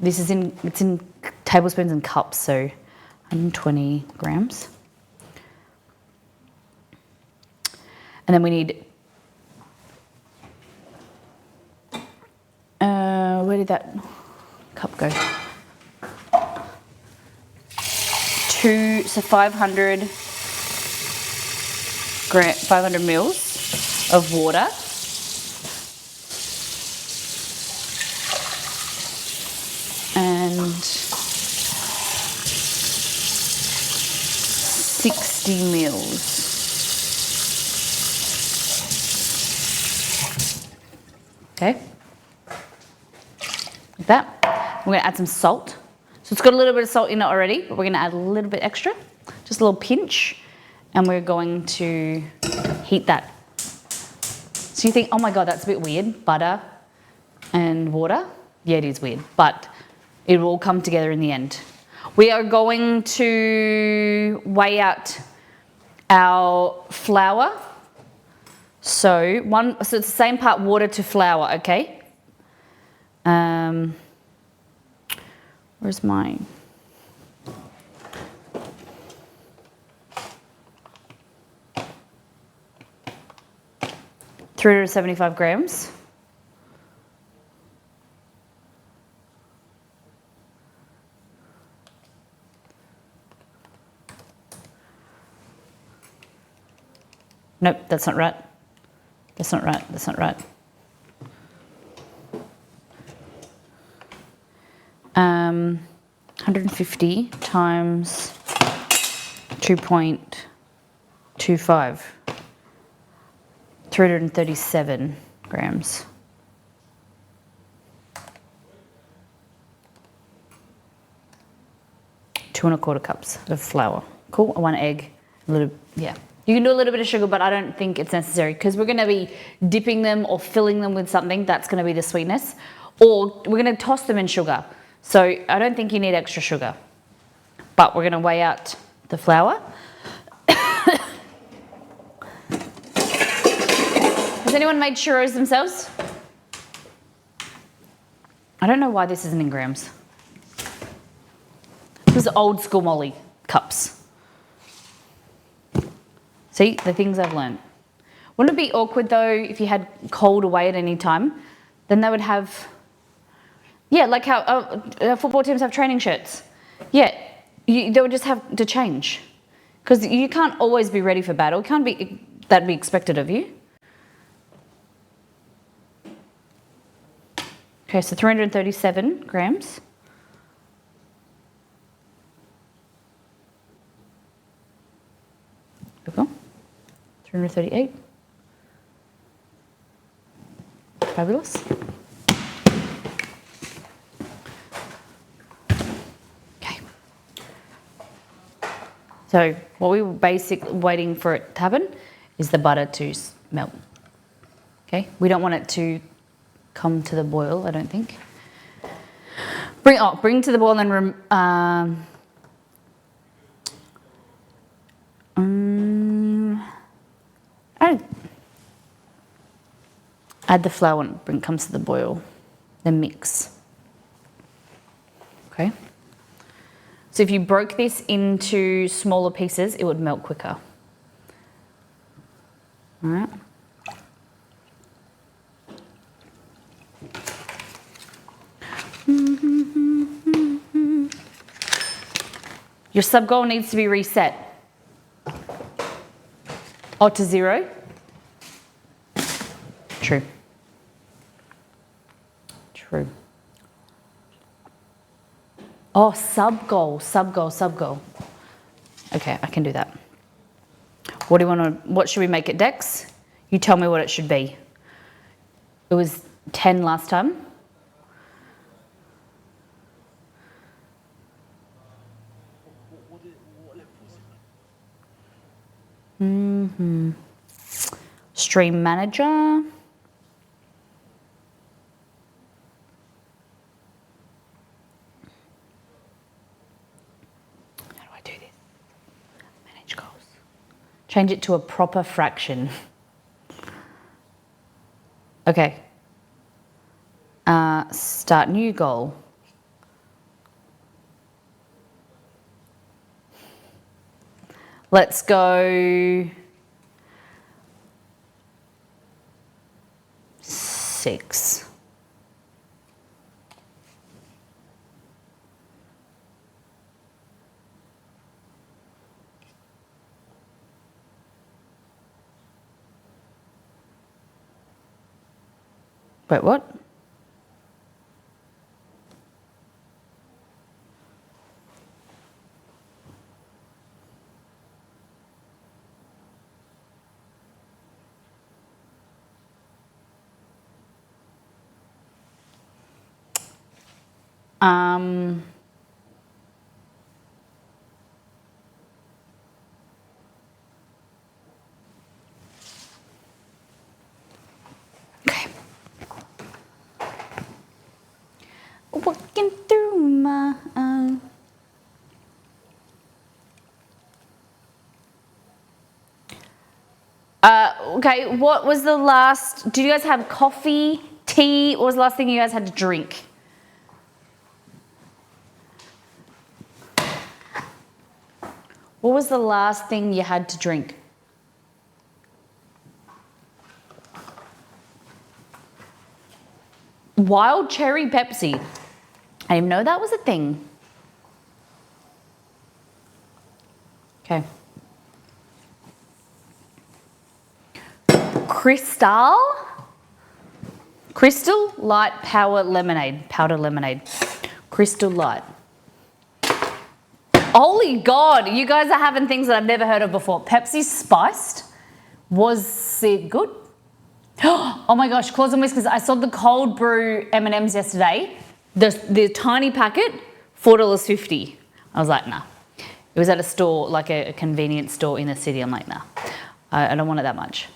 This is it's in tablespoons and cups, so 120 grams. And then we need, where did that cup go? 500 mils of water. And 60 mils. Okay. Like that. We're going to add some salt. So it's got a little bit of salt in it already, but we're going to add a little bit extra, just a little pinch, and we're going to heat that. So you think, oh my God, that's a bit weird, butter and water. Yeah, it is weird, but it will all come together in the end. We are going to weigh out our flour. So it's the same part water to flour, okay? Where's mine? $375 grams. Nope, that's not right. That's not right. That's not right. 150 times 2.25. 337 grams. 2¼ cups of flour. Cool, 1 egg, a little, yeah. You can do a little bit of sugar, but I don't think it's necessary because we're gonna be dipping them or filling them with something. That's gonna be the sweetness. Or we're gonna toss them in sugar. So I don't think you need extra sugar. But we're gonna weigh out the flour. Has anyone made churros themselves? I don't know why this isn't in grams. This is old school Molly cups. See, the things I've learned. Wouldn't it be awkward though if you had cold away at any time? Then they would have, yeah, like how football teams have training shirts. Yeah, they would just have to change. Because you can't always be ready for battle. Can't be that be expected of you. Okay, so 337 grams. There we go. 338. Fabulous. Okay. So what we were basically waiting for it to happen is the butter to melt. Okay, we don't want it to come to the boil, I don't think. Bring to the boil and add the flour when it comes to the boil, then mix. Okay. So if you broke this into smaller pieces, it would melt quicker. All right. Your sub goal needs to be reset. Oh, to 0? True. True. Oh, sub goal. Okay, I can do that. What do you want to, what should we make it, Dex? You tell me what it should be. It was 10 last time. Stream manager. How do I do this? Manage goals. Change it to a proper fraction. Okay. Start new goal. Let's go 6. Wait, what? Walking through my okay, what was the last, did you guys have coffee, tea? What was the last thing you guys had to drink? What was the last thing you had to drink? Wild cherry Pepsi. I didn't know that was a thing. Okay. Crystal Light Powder Lemonade. Crystal Light. Holy God, you guys are having things that I've never heard of before. Pepsi spiced. Was it good? Oh my gosh, claws and whiskers. I saw the cold brew M&Ms yesterday. The tiny packet, $4.50. I was like, nah. It was at a store, like a convenience store in the city. I'm like, nah, I don't want it that much.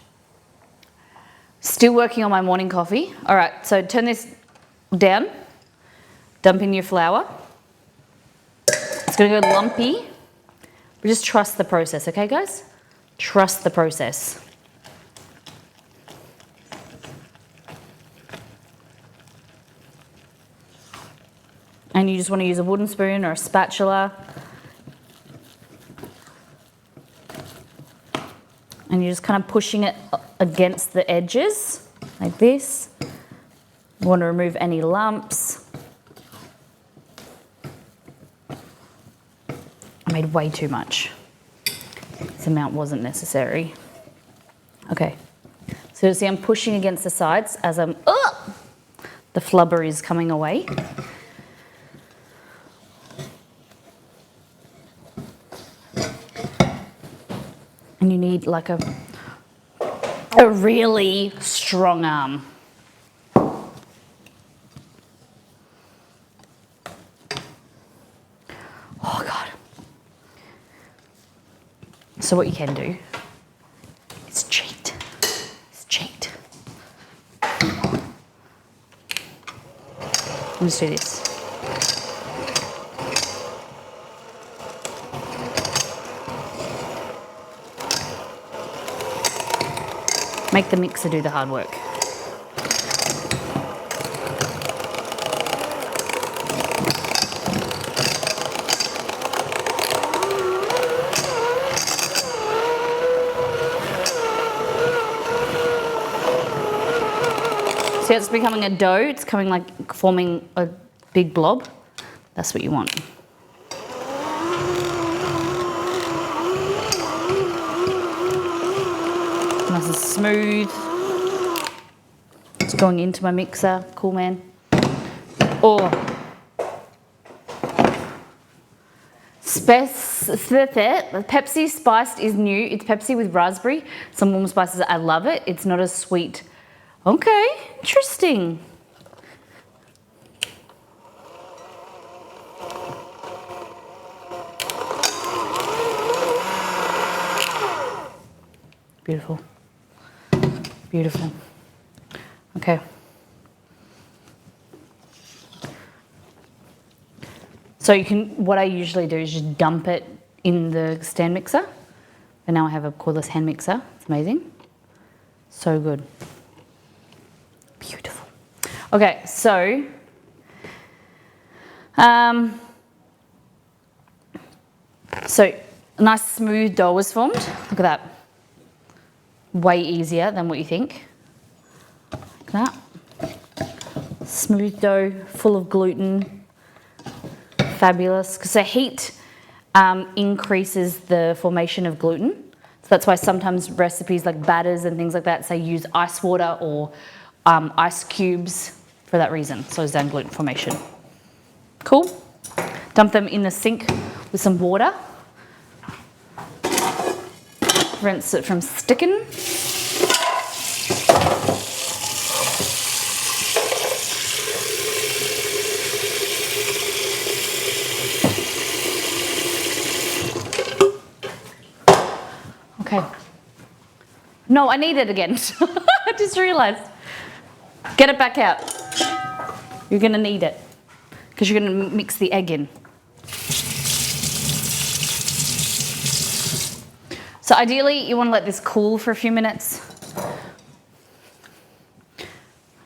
Still working on my morning coffee. All right, so turn this down. Dump in your flour. It's gonna go lumpy. But just trust the process, okay guys? Trust the process. And you just want to use a wooden spoon or a spatula. And you're just kind of pushing it against the edges, like this. You want to remove any lumps. I made way too much. This amount wasn't necessary. Okay, so you see I'm pushing against the sides as the flubber is coming away. And you need like a really strong arm. Oh God. So what you can do is cheat. Let's do this. Make the mixer do the hard work. See, it's becoming a dough. It's coming like forming a big blob. That's what you want. Nice and smooth. It's going into my mixer. Cool, man. Oh. Pepsi spiced is new. It's Pepsi with raspberry. Some warm spices. I love it. It's not as sweet. Okay, interesting. Beautiful. Beautiful. Okay. So you can, what I usually do is just dump it in the stand mixer. And now I have a cordless hand mixer. It's amazing. So good. Beautiful. Okay, so a nice smooth dough was formed. Look at that. Way easier than what you think. Look at that. Smooth dough, full of gluten. Fabulous. Because the heat increases the formation of gluten. So that's why sometimes recipes like batters and things like that say use ice water or ice cubes for that reason. Slows down gluten formation. Cool. Dump them in the sink with some water. Rinse it from sticking. Okay. No, I need it again. I just realized. Get it back out. You're gonna need it. because you're going to mix the egg in. So ideally, you want to let this cool for a few minutes.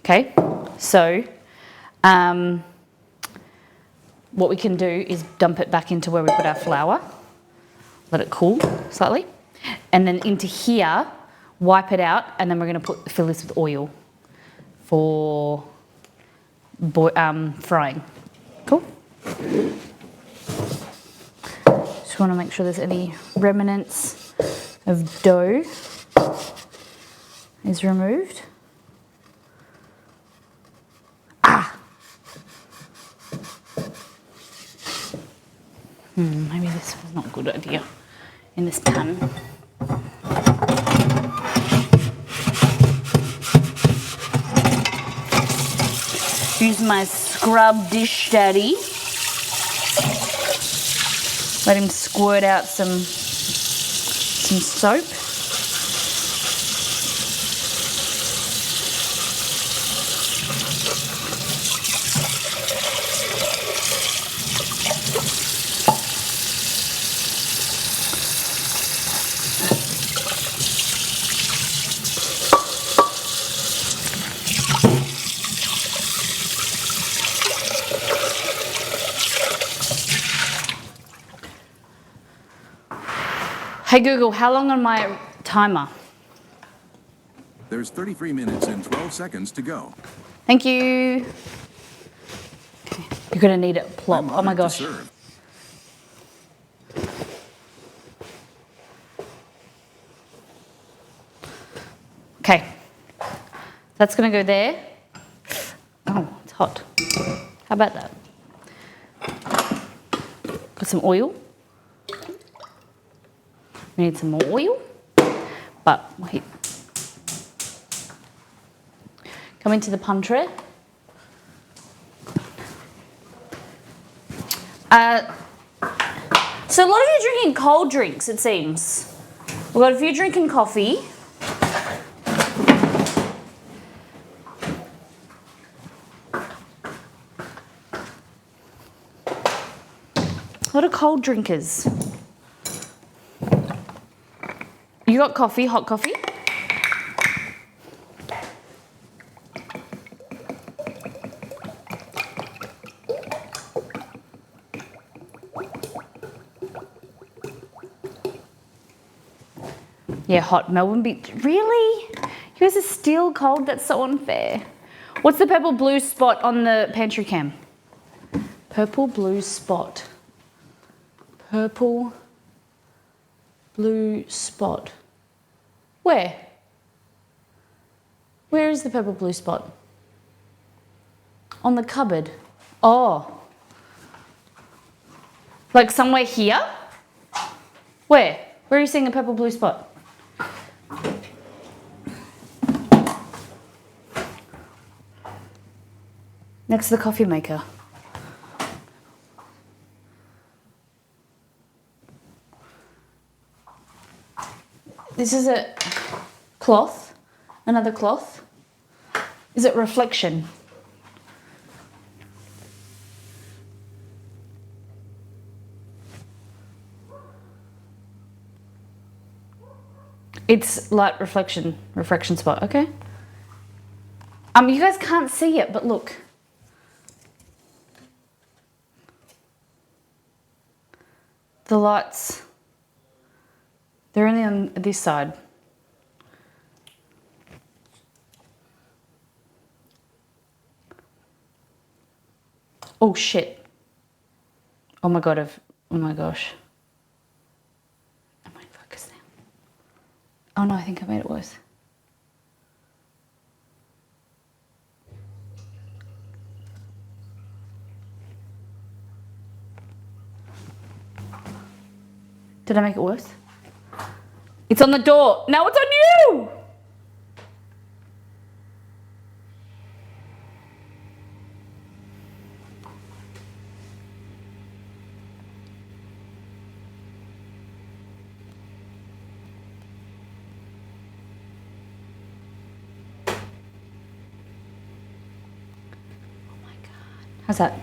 Okay, so what we can do is dump it back into where we put our flour, let it cool slightly, and then into here, wipe it out, and then we're going to fill this with oil for frying. Cool? Just want to make sure there's any remnants of dough is removed. Maybe this was not a good idea in this pan. Use my scrub dish daddy. Let him squirt out some soap. Hey Google, how long on my timer?
There's 33 minutes and 12 seconds to go.
Thank you. Okay. You're gonna need it plop.
I'm
Oh my
honored to
gosh.
serve.
Okay. That's gonna go there. Oh, it's hot. How about that? Put some oil. We need some more oil, but wait. Come into the pan tray. So a lot of you are drinking cold drinks, it seems. We've got a few drinking coffee. A lot of cold drinkers. You got coffee, hot coffee? Yeah, hot Melbourne Beach. Really? You guys are still cold? That's so unfair. What's the purple blue spot on the pantry cam? Purple blue spot. Purple blue spot. Where? Where is the purple blue spot? On the cupboard. Oh. Like somewhere here? Where? Where are you seeing a purple blue spot? Next to the coffee maker. This is a cloth, another cloth. Is it reflection? It's light reflection spot, okay? You guys can't see it, but look. The lights, they're only on this side. Oh shit. Oh my god, oh my gosh. Am I in focus now? Oh no, I think I made it worse. Did I make it worse? It's on the door. Now it's on you! Oh my god. How's that?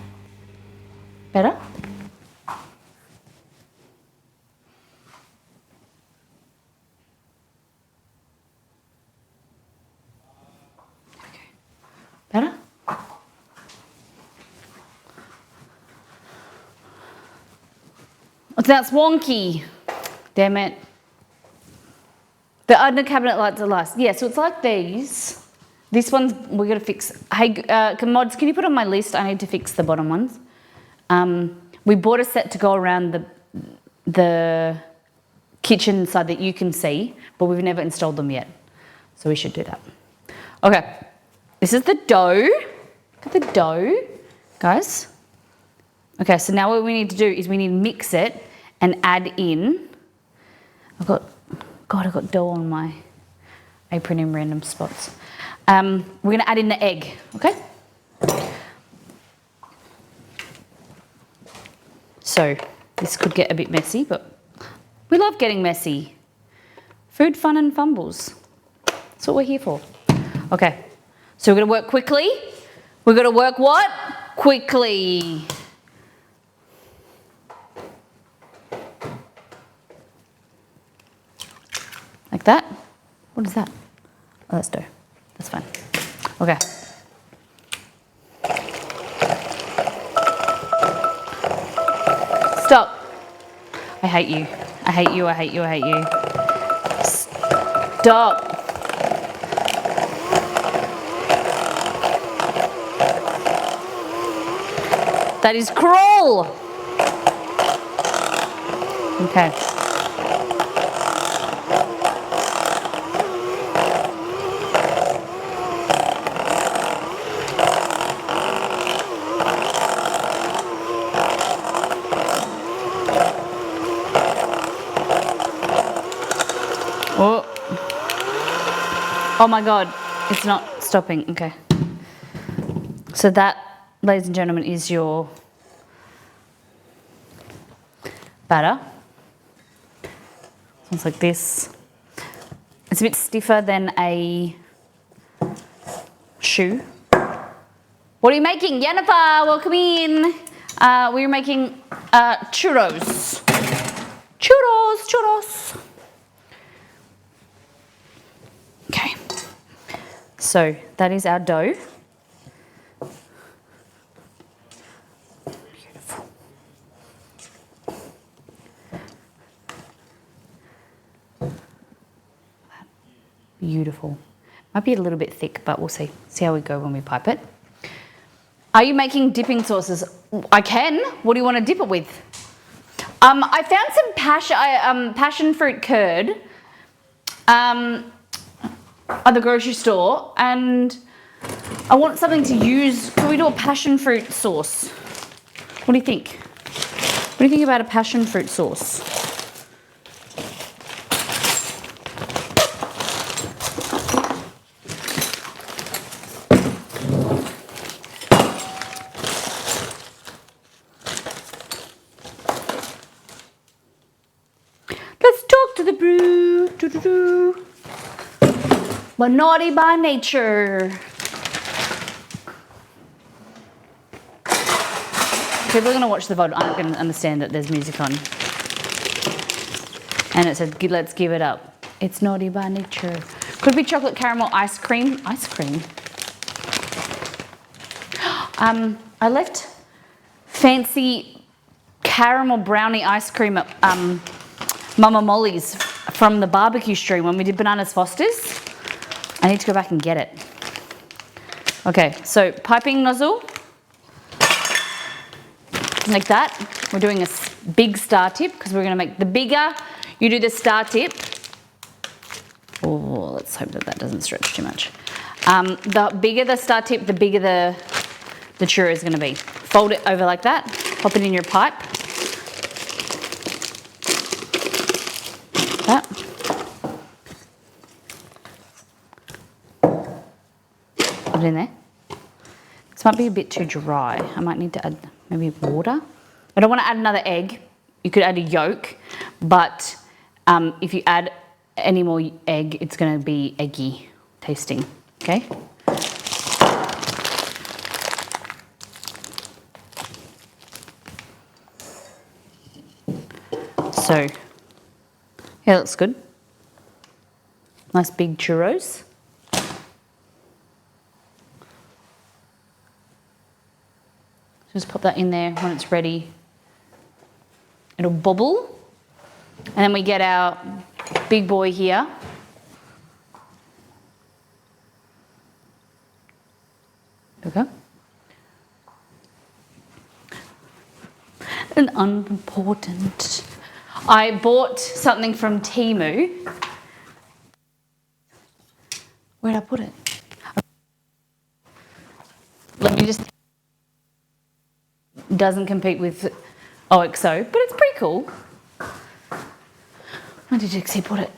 that's wonky. Damn it. The under cabinet lights are last. Yeah, so it's like these. This one's, we're going to fix. Hey, mods, can you put on my list? I need to fix the bottom ones. We bought a set to go around the kitchen side that you can see, but we've never installed them yet. So we should do that. Okay, this is the dough. Look at the dough, guys. Okay, so now what we need to do is we need to mix it and add in. I've got dough on my apron in random spots. We're gonna add in the egg, okay? So this could get a bit messy, but we love getting messy. Food, fun and fumbles. That's what we're here for. Okay, so we're gonna work quickly. We're gonna work what? Quickly. Like that? What is that? Oh, that's dough. That's fine. Okay. Stop. I hate you. I hate you, I hate you, I hate you. Stop. That is cruel. Okay. Oh. Oh my God, it's not stopping. Okay. So that, ladies and gentlemen, is your batter. Sounds like this. It's a bit stiffer than a shoe. What are you making? Jennifer, welcome in. We're making churros. Churros. Okay. So that is our dough. Beautiful. Beautiful. Might be a little bit thick, but we'll see. See how we go when we pipe it. Are you making dipping sauces? I can. What do you want to dip it with? I found some passion fruit curd at the grocery store, and I want something to use. Can we do a passion fruit sauce? What do you think? What do you think about a passion fruit sauce? Let's talk to the brew. Doo-doo-doo. We're naughty by nature. People are going to watch the VOD aren't going to understand that there's music on. And it says, let's give it up. It's naughty by nature. Could be chocolate caramel ice cream. Ice cream. I left fancy caramel brownie ice cream at Mama Molly's from the barbecue stream when we did Bananas Foster's. I need to go back and get it. Okay, so piping nozzle. Like that. We're doing a big star tip because we're going to make the bigger you do the star tip. Oh, let's hope that doesn't stretch too much. The bigger the star tip, the bigger the churro is going to be. Fold it over like that. Pop it in your pipe. That. Put it in there. This might be a bit too dry. I might need to add maybe water. I don't want to add another egg. You could add a yolk, but if you add any more egg, it's going to be eggy tasting. Okay. So, yeah, looks good. Nice big churros. Just pop that in there when it's ready. it'll bubble. And then we get our big boy here. There we go. And unimportant. I bought something from Temu. Where'd I put it? Let me just... Doesn't compete with OXO, but it's pretty cool. Where did Dixie put it?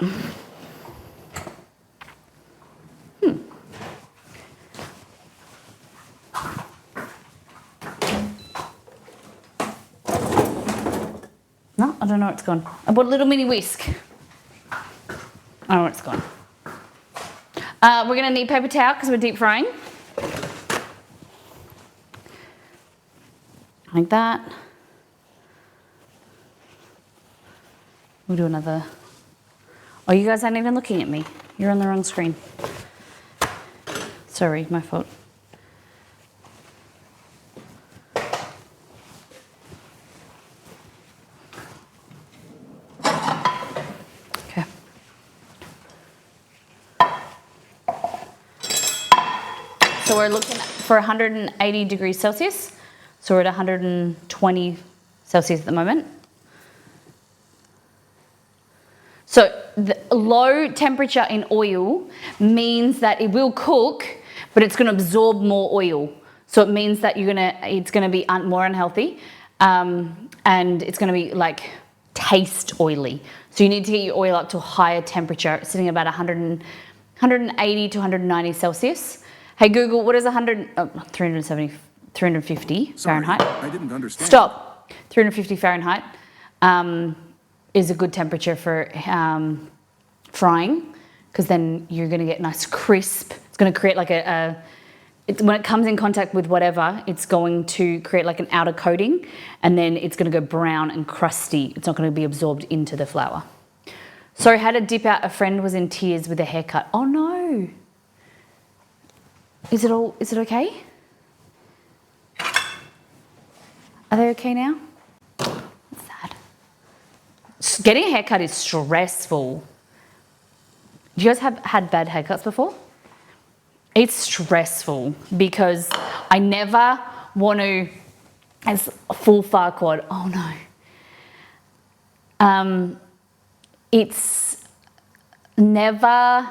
No, I don't know where it's gone. I bought a little mini whisk. I don't know where it's gone. We're going to need paper towel because we're deep frying. Like that. We'll do another. Oh, you guys aren't even looking at me. You're on the wrong screen. Sorry, my fault. Okay. So we're looking for 180 degrees Celsius. So we're at 120 Celsius at the moment. So the low temperature in oil means that it will cook, but it's going to absorb more oil. So it means that it's going to be more unhealthy, and it's going to be like taste oily. So you need to get your oil up to a higher temperature, sitting about 180 to 190 Celsius. Hey Google, what is 350 Fahrenheit?
I didn't understand.
Stop. 350 Fahrenheit is a good temperature for frying, because then you're going to get nice crisp. It's going to create like when it comes in contact with whatever, it's going to create like an outer coating, and then it's going to go brown and crusty. It's not going to be absorbed into the flour. So had to dip out. A friend was in tears with a haircut. Oh no. Is it okay? Are they okay now? What's that? Getting a haircut is stressful. You guys have had bad haircuts before? It's stressful because I never want to, as a full far quad, oh no. It's never,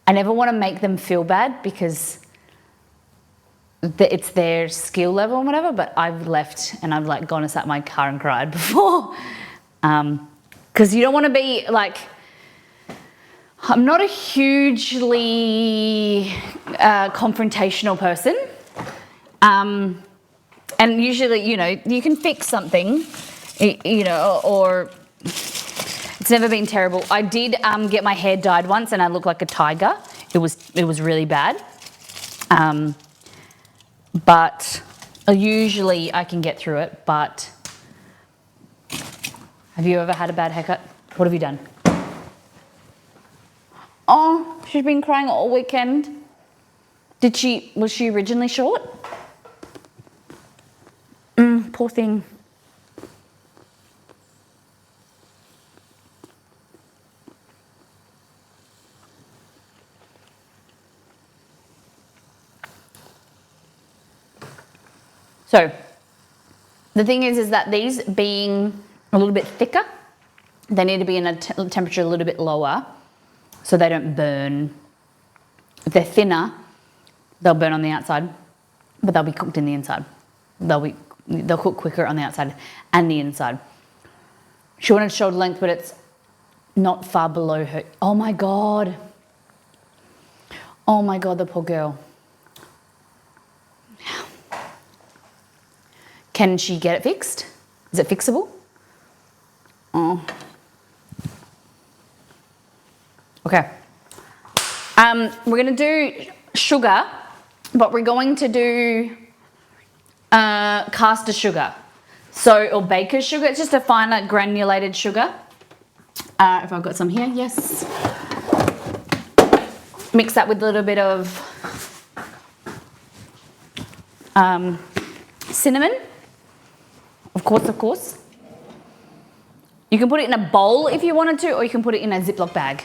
I never want to make them feel bad because it's their skill level and whatever, but I've left and I've like gone and sat in my car and cried before. Because you don't want to be like, I'm not a hugely confrontational person. And usually, you can fix something, or it's never been terrible. I did get my hair dyed once and I looked like a tiger. It was really bad. But usually I can get through it. But have you ever had a bad haircut? What have you done? Oh, she's been crying all weekend. Was she originally short? Poor thing. So the thing is that these being a little bit thicker, they need to be in a temperature a little bit lower so they don't burn. If they're thinner, they'll burn on the outside, but they'll be cooked in the inside. They'll cook quicker on the outside and the inside. She wanted shoulder length, but it's not far below her. Oh my God. Oh my God, the poor girl. Can she get it fixed? Is it fixable? Oh. Okay. We're going to do sugar, but we're going to do caster sugar. Or baker's sugar. It's just a finer granulated sugar. If I've got some here, yes. Mix that with a little bit of cinnamon. Of course. You can put it in a bowl if you wanted to, or you can put it in a Ziploc bag.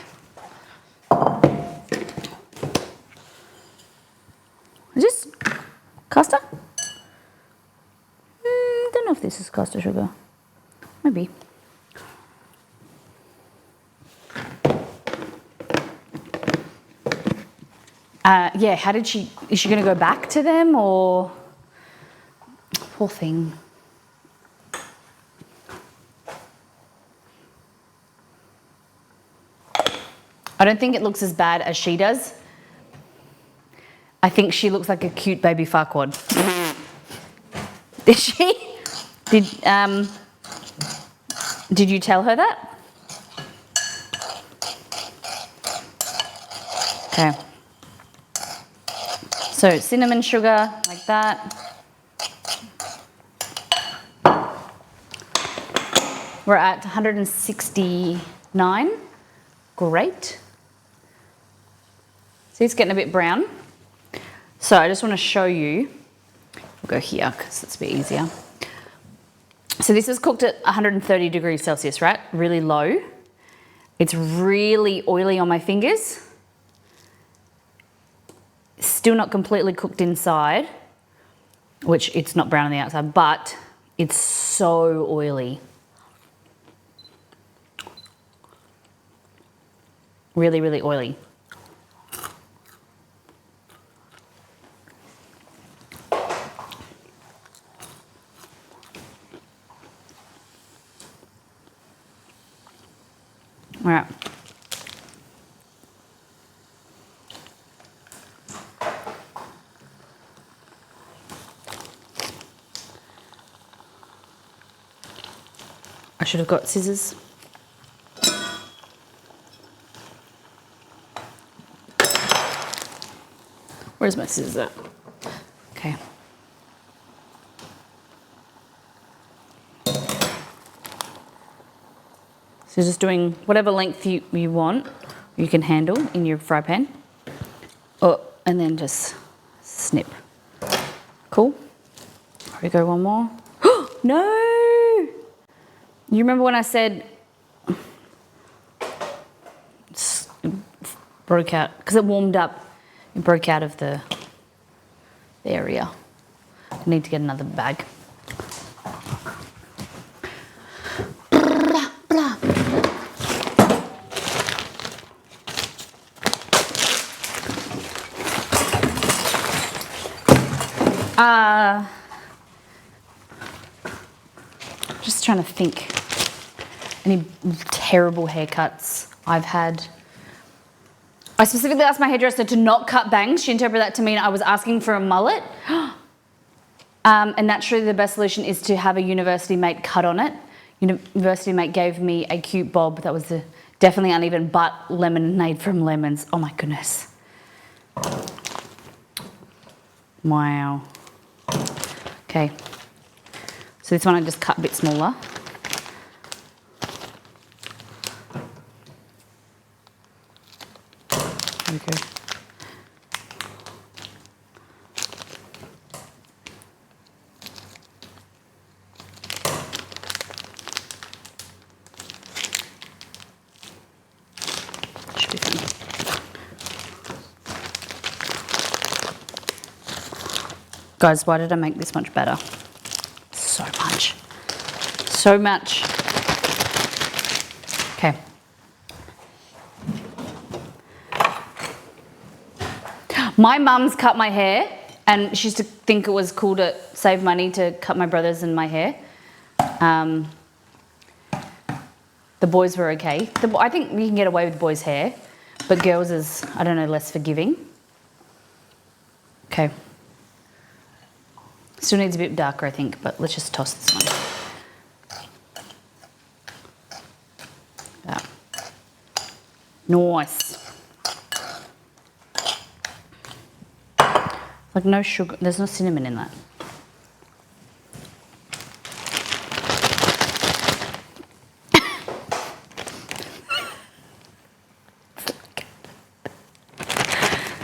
Is this caster? Don't know if this is caster sugar. Maybe. Yeah, how did she, is she going to go back to them or? Poor thing. I don't think it looks as bad as she does. I think she looks like a cute baby Farquaad. Did she? Did you tell her that? Okay. So cinnamon sugar, like that. We're at 169. Great. See, it's getting a bit brown. So I just want to show you. We'll go here because it's a bit easier. So this is cooked at 130 degrees Celsius, right? Really low. It's really oily on my fingers. Still not completely cooked inside, which it's not brown on the outside, but it's so oily. Really, really oily. All right. I should have got scissors. Where's my scissors at? Okay. So just doing whatever length you want, you can handle in your fry pan. Oh, and then just snip. Cool. Here we go, one more. No! You remember when I said it broke out, because it warmed up, it broke out of the area. I need to get another bag. Just trying to think. Any terrible haircuts I've had. I specifically asked my hairdresser to not cut bangs. She interpreted that to mean I was asking for a mullet. And naturally the best solution is to have a university mate cut on it. University mate gave me a cute bob that was definitely uneven, but lemonade from Lemons. Oh my goodness. Wow. Okay. So this one I just cut a bit smaller. There we go. Should be fine. Guys, why did I make this much better? So much. So much. Okay. My mum's cut my hair, and she used to think it was cool to save money to cut my brothers and my hair. The boys were okay. I think you can get away with boys' hair, but girls is, I don't know, less forgiving. Okay. Still needs a bit darker, I think, but let's just toss this one. Yeah. Nice. Like no sugar, there's no cinnamon in that.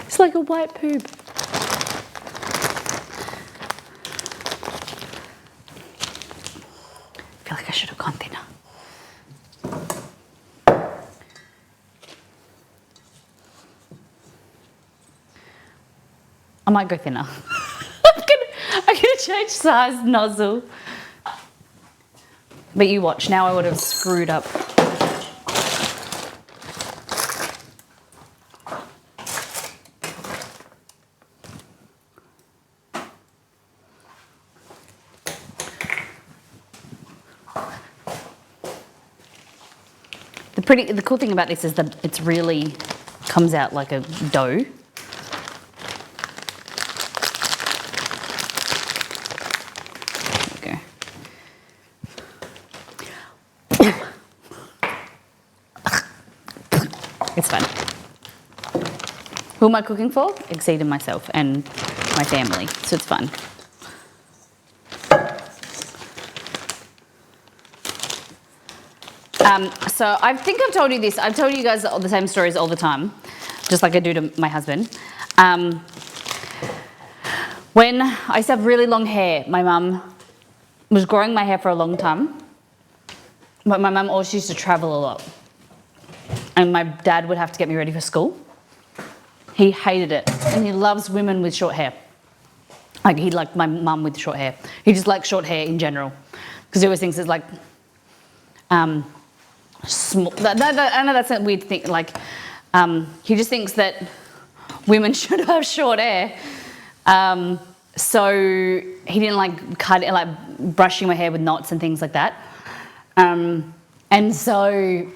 It's like a white poop. I feel like I should have gone thinner. I might go thinner. I'm gonna change size nozzle. But you watch, now I would have screwed up. The cool thing about this is that it's really comes out like a dough. There we go. It's fun. Who am I cooking for? Exceeding myself and my family, so it's fun. So I think I've told you this. I've told you guys the same stories all the time, just like I do to my husband. When I used to have really long hair, my mum was growing my hair for a long time, but my mum always used to travel a lot. And my dad would have to get me ready for school. He hated it, and he loves women with short hair. Like, he liked my mum with short hair. He just likes short hair in general, because he always thinks it's like, small. I know that's a weird thing. Like, he just thinks that women should have short hair. So he didn't like brushing my hair with knots and things like that. And so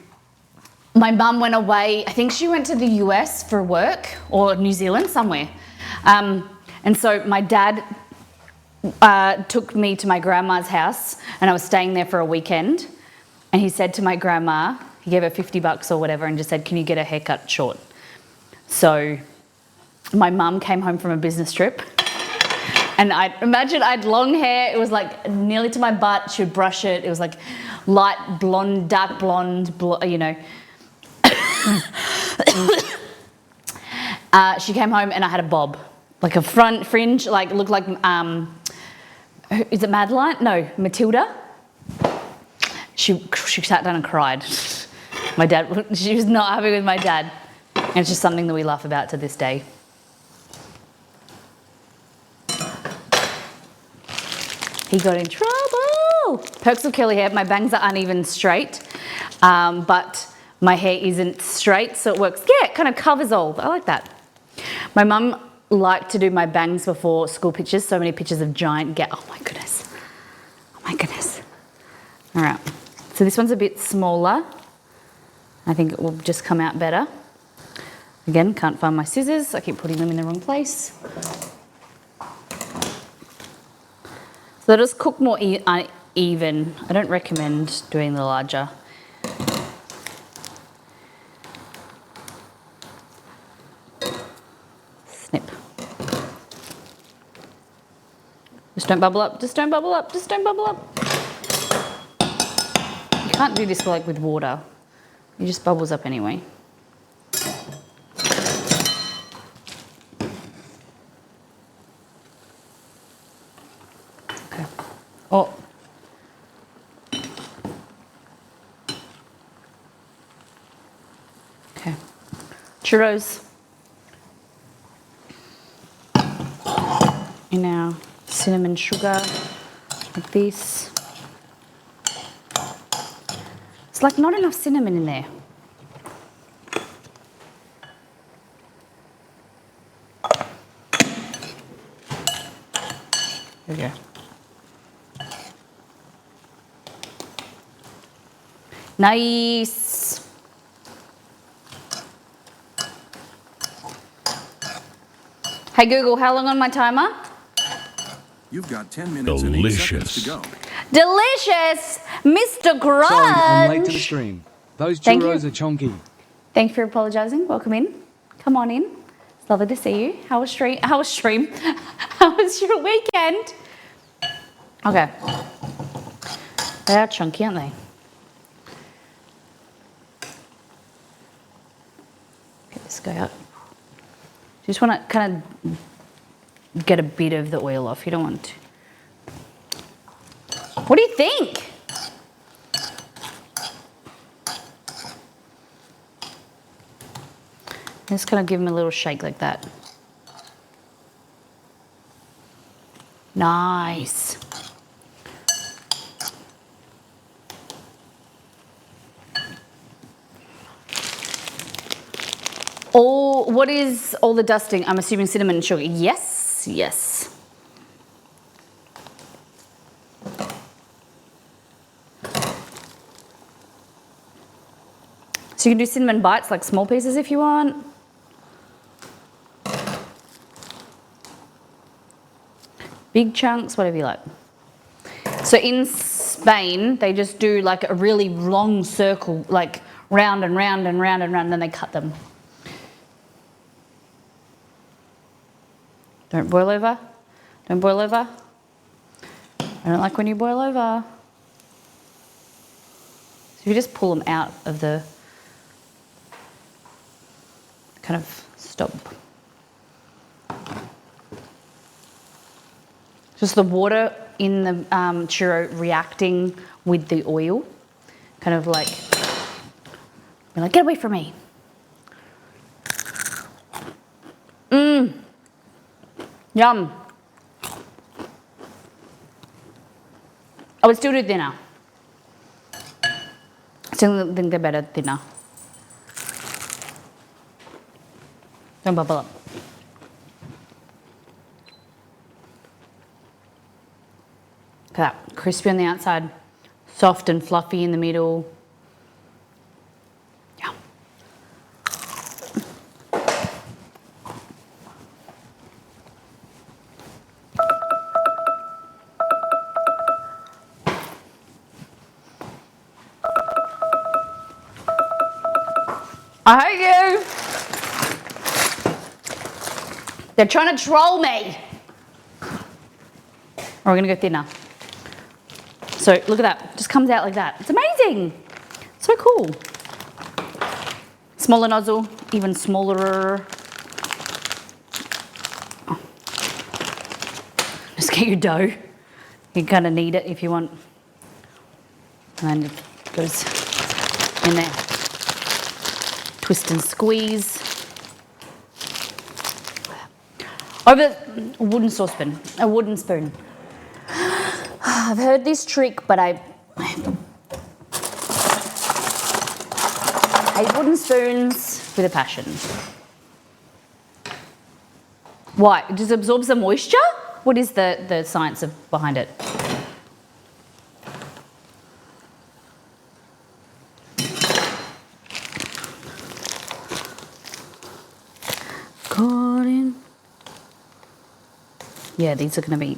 my mum went away. I think she went to the US for work, or New Zealand, somewhere. And so my dad took me to my grandma's house, and I was staying there for a weekend. And he said to my grandma, he gave her $50 or whatever, and just said, "Can you get a haircut short?" So my mum came home from a business trip, and I had long hair. It was like nearly to my butt. She would brush it. It was like light blonde, dark blonde, you know. She came home and I had a bob, like a front fringe, like it looked like, is it Madeline? No, Matilda. She sat down and cried. My dad, she was not happy with my dad. And it's just something that we laugh about to this day. He got in trouble. Perks of curly hair. My bangs are uneven straight, but my hair isn't straight, so it works. Yeah, it kind of covers all. I like that. My mum liked to do my bangs before school pictures. So many pictures of giant oh my goodness. Oh my goodness. All right. So this one's a bit smaller. I think it will just come out better. Again, can't find my scissors. I keep putting them in the wrong place. So they'll just cook more even. I don't recommend doing the larger. Snip. Just don't bubble up, just don't bubble up, just don't bubble up. You can't do this like with water. It just bubbles up anyway. Okay. Oh. Okay. Churros. And now cinnamon sugar, like this. It's like not enough cinnamon in there. There we go. Nice. Hey Google, how long on my timer?
You've got 10 minutes and 8 seconds to go.
Delicious, Mr. Grunge.
Sorry, I'm late to the stream. Those churros are chonky.
Thank you for apologising. Welcome in. Come on in. It's lovely to see you. How was stream? How was your weekend? Okay. They are chunky, aren't they? Get this guy out. You just want to kind of get a bit of the oil off. You don't want to. What do you think? Just kind of give him a little shake like that. Nice. What is all the dusting? I'm assuming cinnamon and sugar. Yes, yes. So you can do cinnamon bites, like small pieces if you want. Big chunks, whatever you like. So in Spain, they just do like a really long circle, like round and round and round and round, and then they cut them. Don't boil over. Don't boil over. I don't like when you boil over. So you just pull them out of the, kind of stop. Just the water in the churro reacting with the oil. Kind of like, be like, get away from me. Mmm. Yum. I would still do thinner. I still think they're better thinner. Don't bubble up. Look at that, crispy on the outside, soft and fluffy in the middle. Yeah. I hate you. They're trying to troll me. Or we're gonna go thinner. So look at that, just comes out like that. It's amazing, so cool. Smaller nozzle, even smaller. Just get your dough. You kind of need it if you want. And then it goes in there. Twist and squeeze. Over a wooden saucepan, a wooden spoon. I've heard this trick, but I hate wooden spoons with a passion. Why? It just absorbs the moisture? What is the science behind it? Caught in. Yeah, these are going to be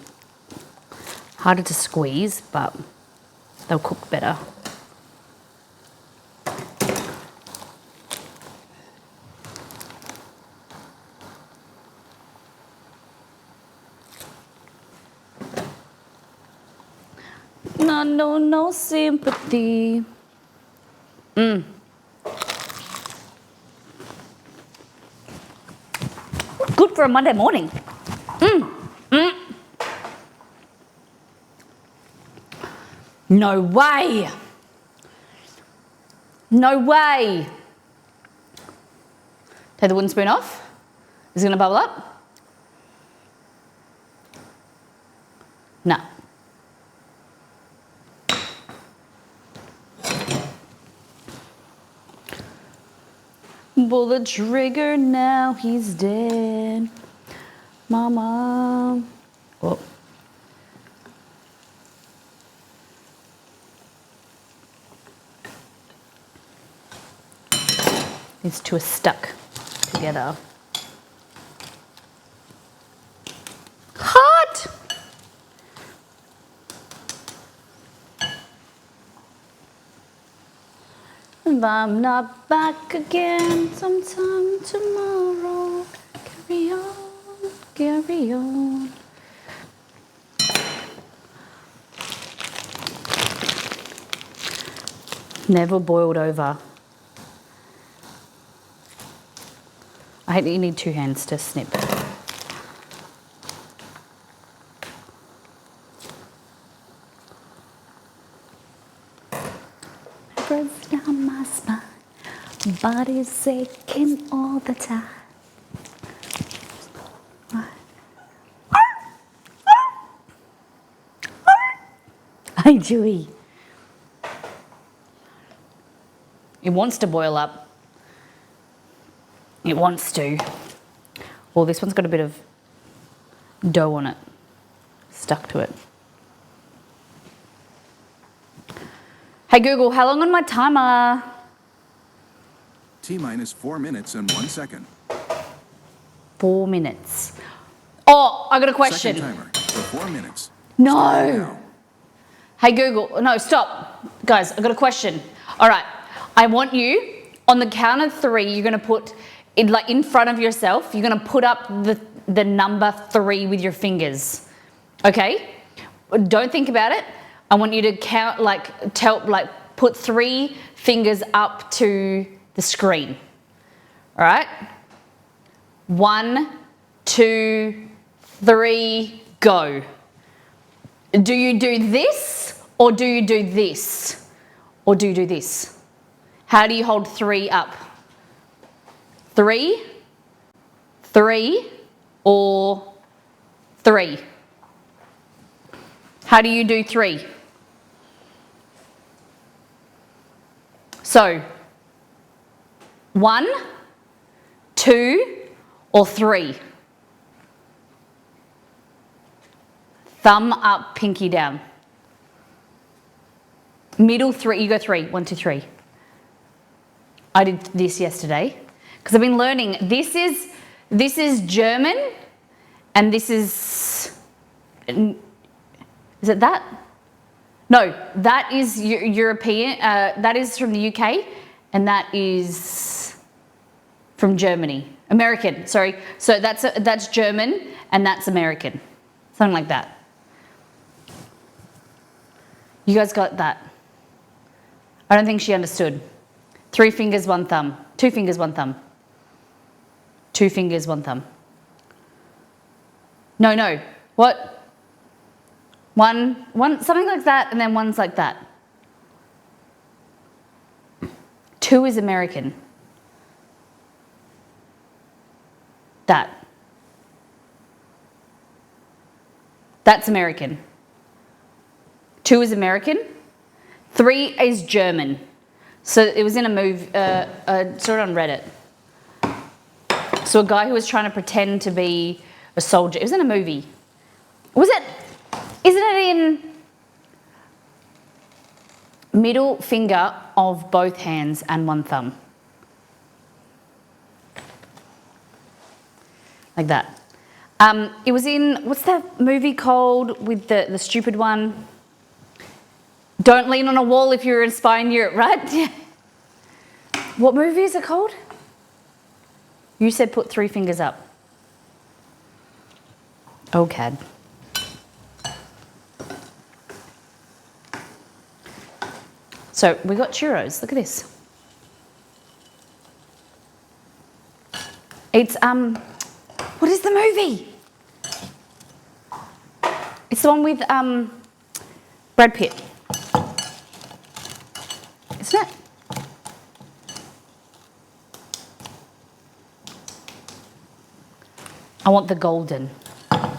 harder to squeeze, but they'll cook better. No sympathy. Good for a Monday morning. No way. No way. Take the wooden spoon off. Is it going to bubble up? No. Pull the trigger, now he's dead. Mama. Whoa. These two are stuck together. Hot! If I'm not back again sometime tomorrow, carry on, carry on. Never boiled over. I hate that you need two hands to snip. Press down my spine, body's aching all the time. Hey, Chewy. It wants to boil up. It wants to. Well, this one's got a bit of dough on it, stuck to it. Hey Google, how long on my timer?
T-minus 4 minutes and 1 second.
4 minutes. Oh, I got a question.
Second timer for 4 minutes.
No.
Starting now.
Hey Google, no, stop. Guys, I got a question. All right, I want you, on the count of 3, you're gonna put, it like in front of yourself, you're gonna put up the number 3 with your fingers, okay? Don't think about it. I want you to count, put 3 fingers up to the screen, all right? 1, 2, 3, go. Do you do this, or do you do this? Or do you do this? How do you hold 3 up? 3, 3, or 3? How do you do 3? So, 1, 2, or 3? Thumb up, pinky down. Middle 3, you go 3, 1, 2, 3. I did this yesterday because I've been learning. This is German, and this is it that? No, that is European. That is from the UK, and that is from Germany. American, sorry. So that's German, and that's American. Something like that. You guys got that? I don't think she understood. 3 fingers, 1 thumb. 2 fingers, 1 thumb. 2 fingers, 1 thumb. No. What? One, something like that, and then one's like that. 2 is American. That. That's American. 2 is American. 3 is German. So it was in a movie, I saw it on Reddit. So a guy who was trying to pretend to be a soldier. It was in a movie. Was it? Isn't it in middle finger of both hands and 1 thumb? Like that. It was in, what's that movie called with the stupid one? Don't lean on a wall if you're in Spine Europe, right? What movie is it called? You said put 3 fingers up. Oh, cad. So we got churros. Look at this. It's what is the movie? It's the one with Brad Pitt. Isn't it? I want the golden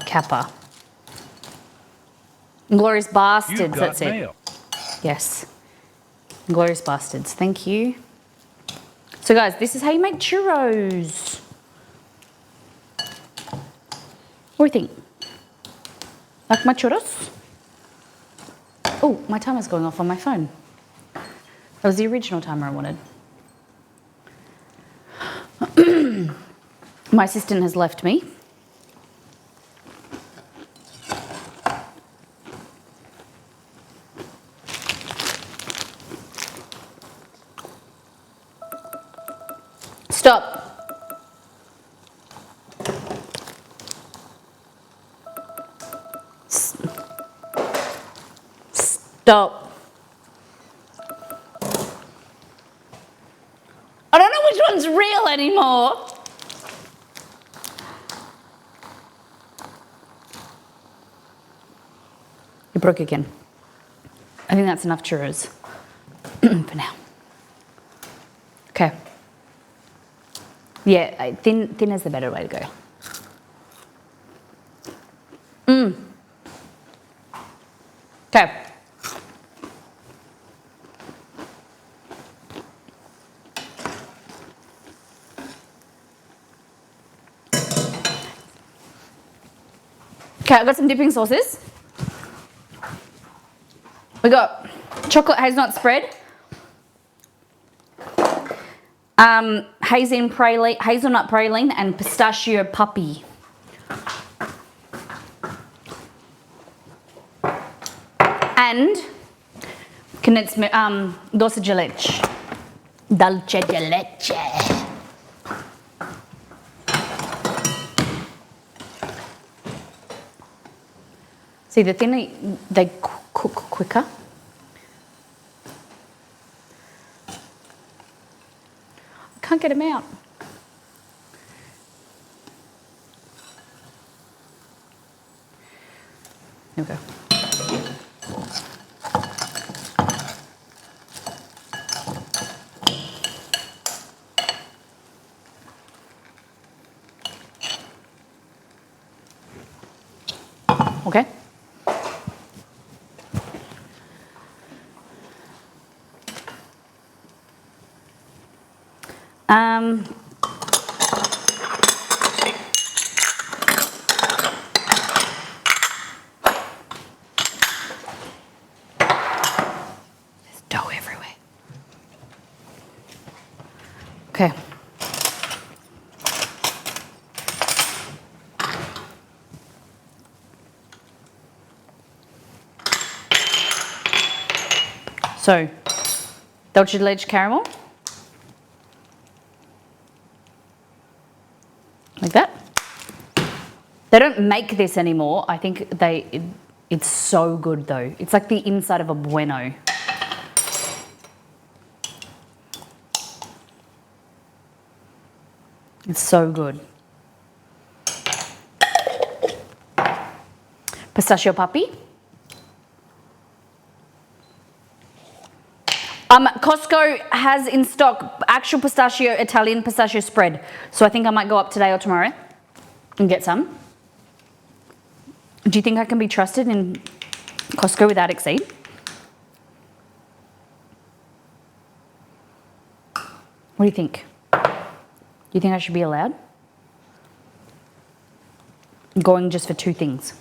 kappa. Glorious Bastards, that's it. Yes. Glorious Bastards, thank you. So guys, this is how you make churros. What do you think? Like my churros? Oh, my timer's going off on my phone. That was the original timer I wanted. My assistant has left me. Stop. Stop. I don't know which one's real anymore. You broke again. I think that's enough churros for now. Okay. Yeah, thin is the better way to go. Okay. Okay, I've got some dipping sauces. We got chocolate hazelnut spread, hazelnut praline, and pistachio puppy. And condensed dulce de leche. Dulce de leche. See, the thing they cook quicker. I can't get them out. Here we go. Okay. There's dough everywhere. Okay. So, dulce de leche caramel. Like that. They don't make this anymore. I think it's so good though. It's like the inside of a bueno. It's so good. Pistachio puppy. Costco has in stock actual pistachio, Italian pistachio spread. So I think I might go up today or tomorrow and get some. Do you think I can be trusted in Costco without Exceed? What do you think? Do you think I should be allowed? I'm going just for 2 things.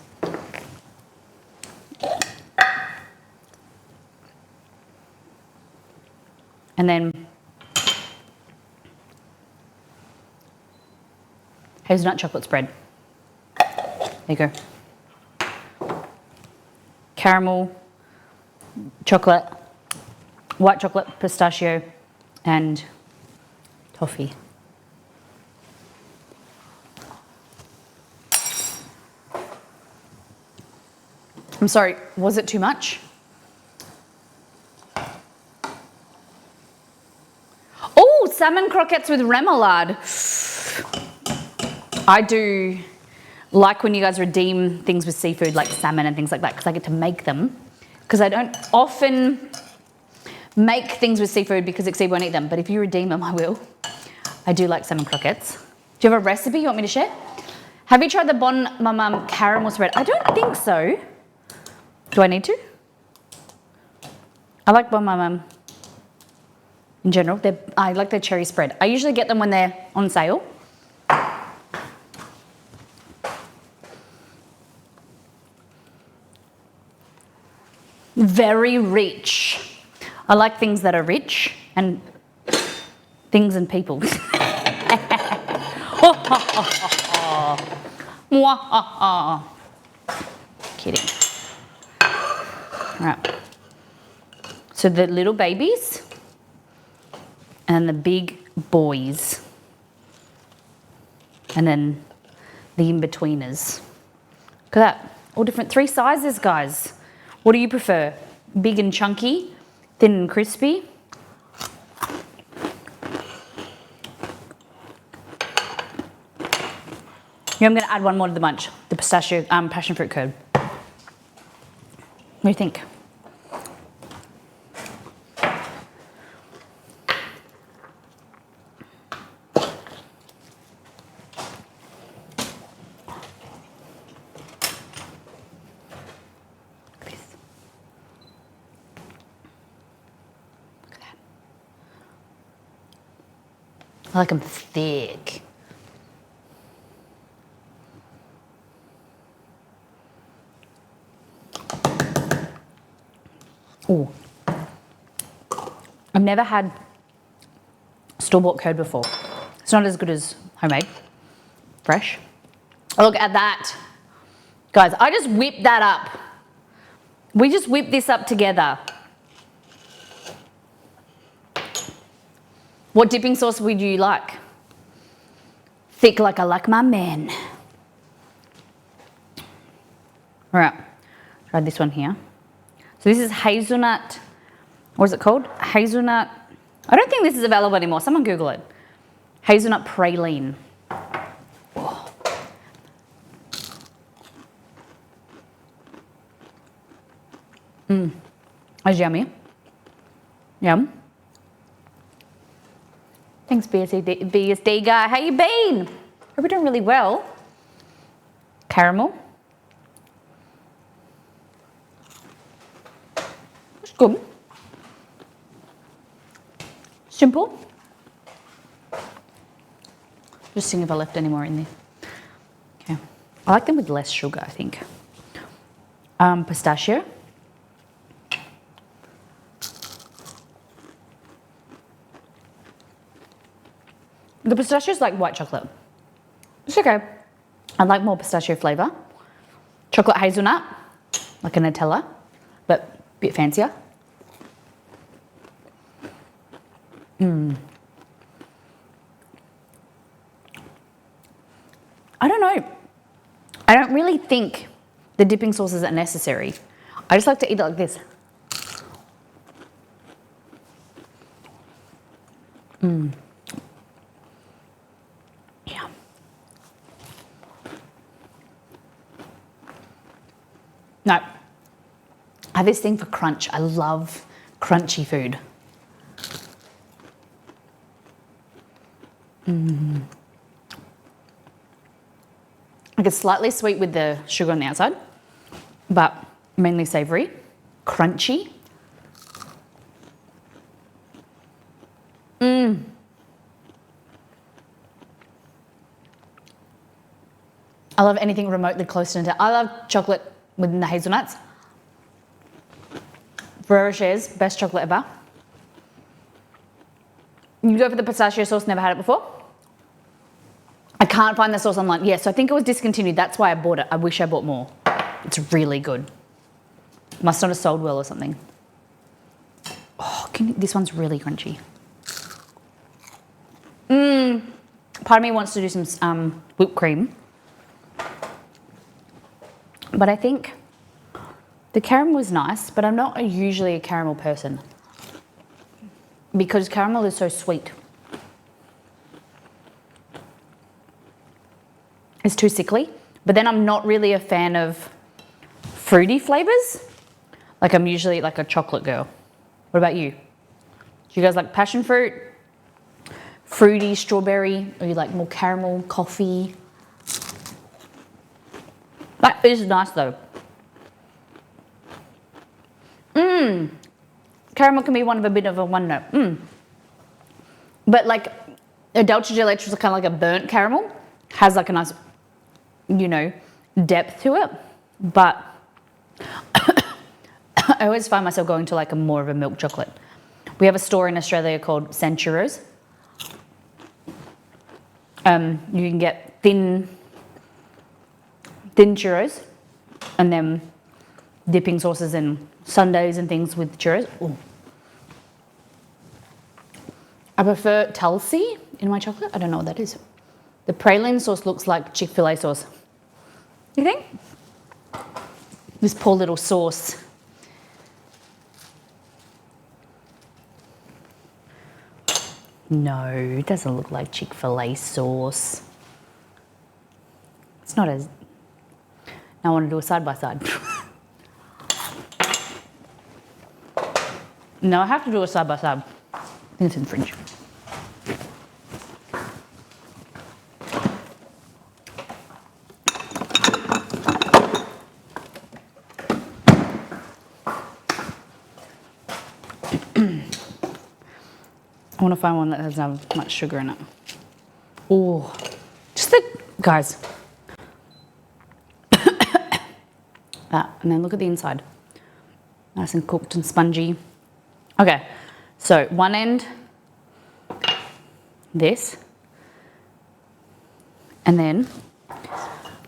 And then hazelnut chocolate spread. There you go. Caramel, chocolate, white chocolate, pistachio, and toffee. I'm sorry, was it too much? Oh, salmon croquettes with remoulade. I do like when you guys redeem things with seafood like salmon and things like that because I get to make them. Because I don't often make things with seafood because Exceed won't eat them, but if you redeem them, I will. I do like salmon croquettes. Do you have a recipe you want me to share? Have you tried the Bon Maman caramel spread? I don't think so. Do I need to? I like Bon Maman in general. I like their cherry spread. I usually get them when they're on sale. Very rich. I like things that are rich and things and people. Kidding. All right. So the little babies and the big boys. And then the in-betweeners. Look at that. All different 3 sizes, guys. What do you prefer? Big and chunky, thin and crispy? Yeah, I'm going to add one more to the bunch, the pistachio, passion fruit curd. What do you think? I like them thick. Ooh. I've never had store-bought curd before. It's not as good as homemade, fresh. Look at that. Guys, I just whipped that up. We just whipped this up together. What dipping sauce would you like? Thick like I like my man. All right, try this one here. So this is hazelnut, what is it called? Hazelnut, I don't think this is available anymore. Someone Google it. Hazelnut praline. Oh. That's yummy. Yum. Thanks, BSD guy. How you been? Hope you're doing really well. Caramel. It's good. Simple. Just seeing if I left any more in there. Okay. I like them with less sugar, I think. Pistachio. The pistachio is like white chocolate. It's okay. I like more pistachio flavour. Chocolate hazelnut, like a Nutella, but a bit fancier. I don't know. I don't really think the dipping sauces are necessary. I just like to eat it like this. Yeah. No. I have this thing for crunch. I love crunchy food. Like it's slightly sweet with the sugar on the outside, but mainly savoury, crunchy. I love anything remotely close to Nutella. I love chocolate with the hazelnuts. Ferrero Rocher's best chocolate ever. You go for the pistachio sauce, never had it before? I can't find the sauce online. Yes, I think it was discontinued. That's why I bought it. I wish I bought more. It's really good. Must not have sold well or something. Oh, this one's really crunchy. Part of me wants to do some whipped cream. But I think the caramel was nice, but I'm not usually a caramel person because caramel is so sweet. It's too sickly, but then I'm not really a fan of fruity flavours. Like I'm usually like a chocolate girl. What about you? Do you guys like passion fruit, fruity, strawberry, or you like more caramel, coffee? That is nice though. Caramel can be one of a bit of a one note. But like a dulce de leche is kind of like a burnt caramel. Has like a nice, you know, depth to it. But I always find myself going to like a more of a milk chocolate. We have a store in Australia called Churros. You can get thin churros and then dipping sauces and sundaes and things with churros. Ooh. I prefer Tulsi in my chocolate. I don't know what that is. The praline sauce looks like Chick-fil-A sauce. You think? This poor little sauce. No, it doesn't look like Chick-fil-A sauce. It's not as... Now I want to do a side by side. No, I have to do a side by side. I think it's in the fridge. I want to find one that doesn't have much sugar in it. Oh, just the, guys. That, and then look at the inside. Nice and cooked and spongy. Okay, so one end, this, and then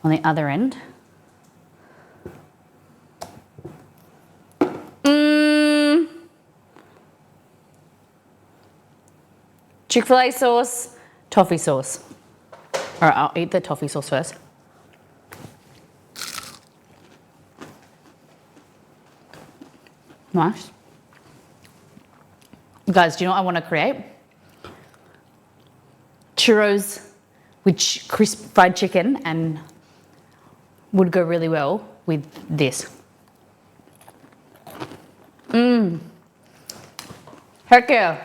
on the other end, Chick-fil-A sauce, toffee sauce. All right, I'll eat the toffee sauce first. Nice. Guys, do you know what I want to create? Churros with crisp fried chicken and would go really well with this. Heck yeah.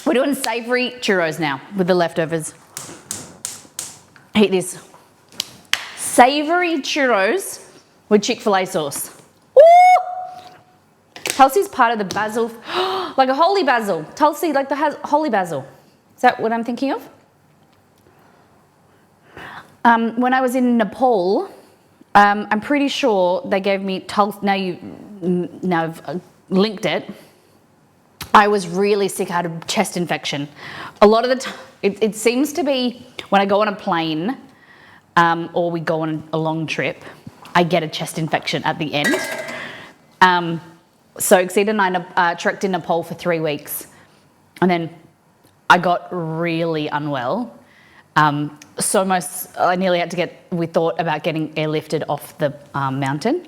We're doing savory churros now with the leftovers. Eat this. Savory churros with Chick-fil-A sauce. Woo! Tulsi's part of the basil, like a holy basil. Tulsi, like the holy basil. Is that what I'm thinking of? When I was in Nepal, I'm pretty sure they gave me Tulsi. Now I've linked it. I was really sick. I had a chest infection. A lot of the time, it seems to be when I go on a plane or we go on a long trip, I get a chest infection at the end. So Exceed and I trekked in Nepal for 3 weeks, and then I got really unwell. I nearly had to we thought about getting airlifted off the mountain,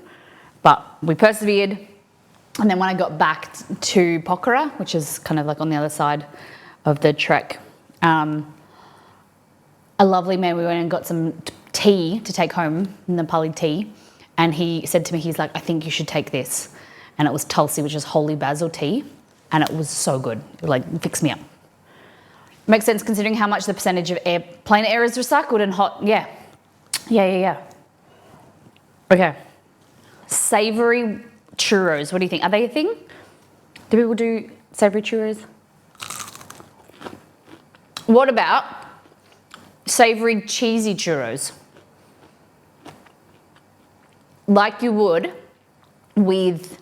but we persevered. And then when I got back to Pokhara, which is kind of like on the other side of the trek, a lovely man, we went and got some tea to take home, Nepali tea, and he said to me, he's like, I think you should take this. And it was Tulsi, which is holy basil tea, and it was so good. It like fixed me up. Makes sense considering how much the percentage of plane air is recycled and hot. Yeah. Okay. Savory churros, what do you think? Are they a thing? Do people do savory churros? What about savory cheesy churros? Like you would with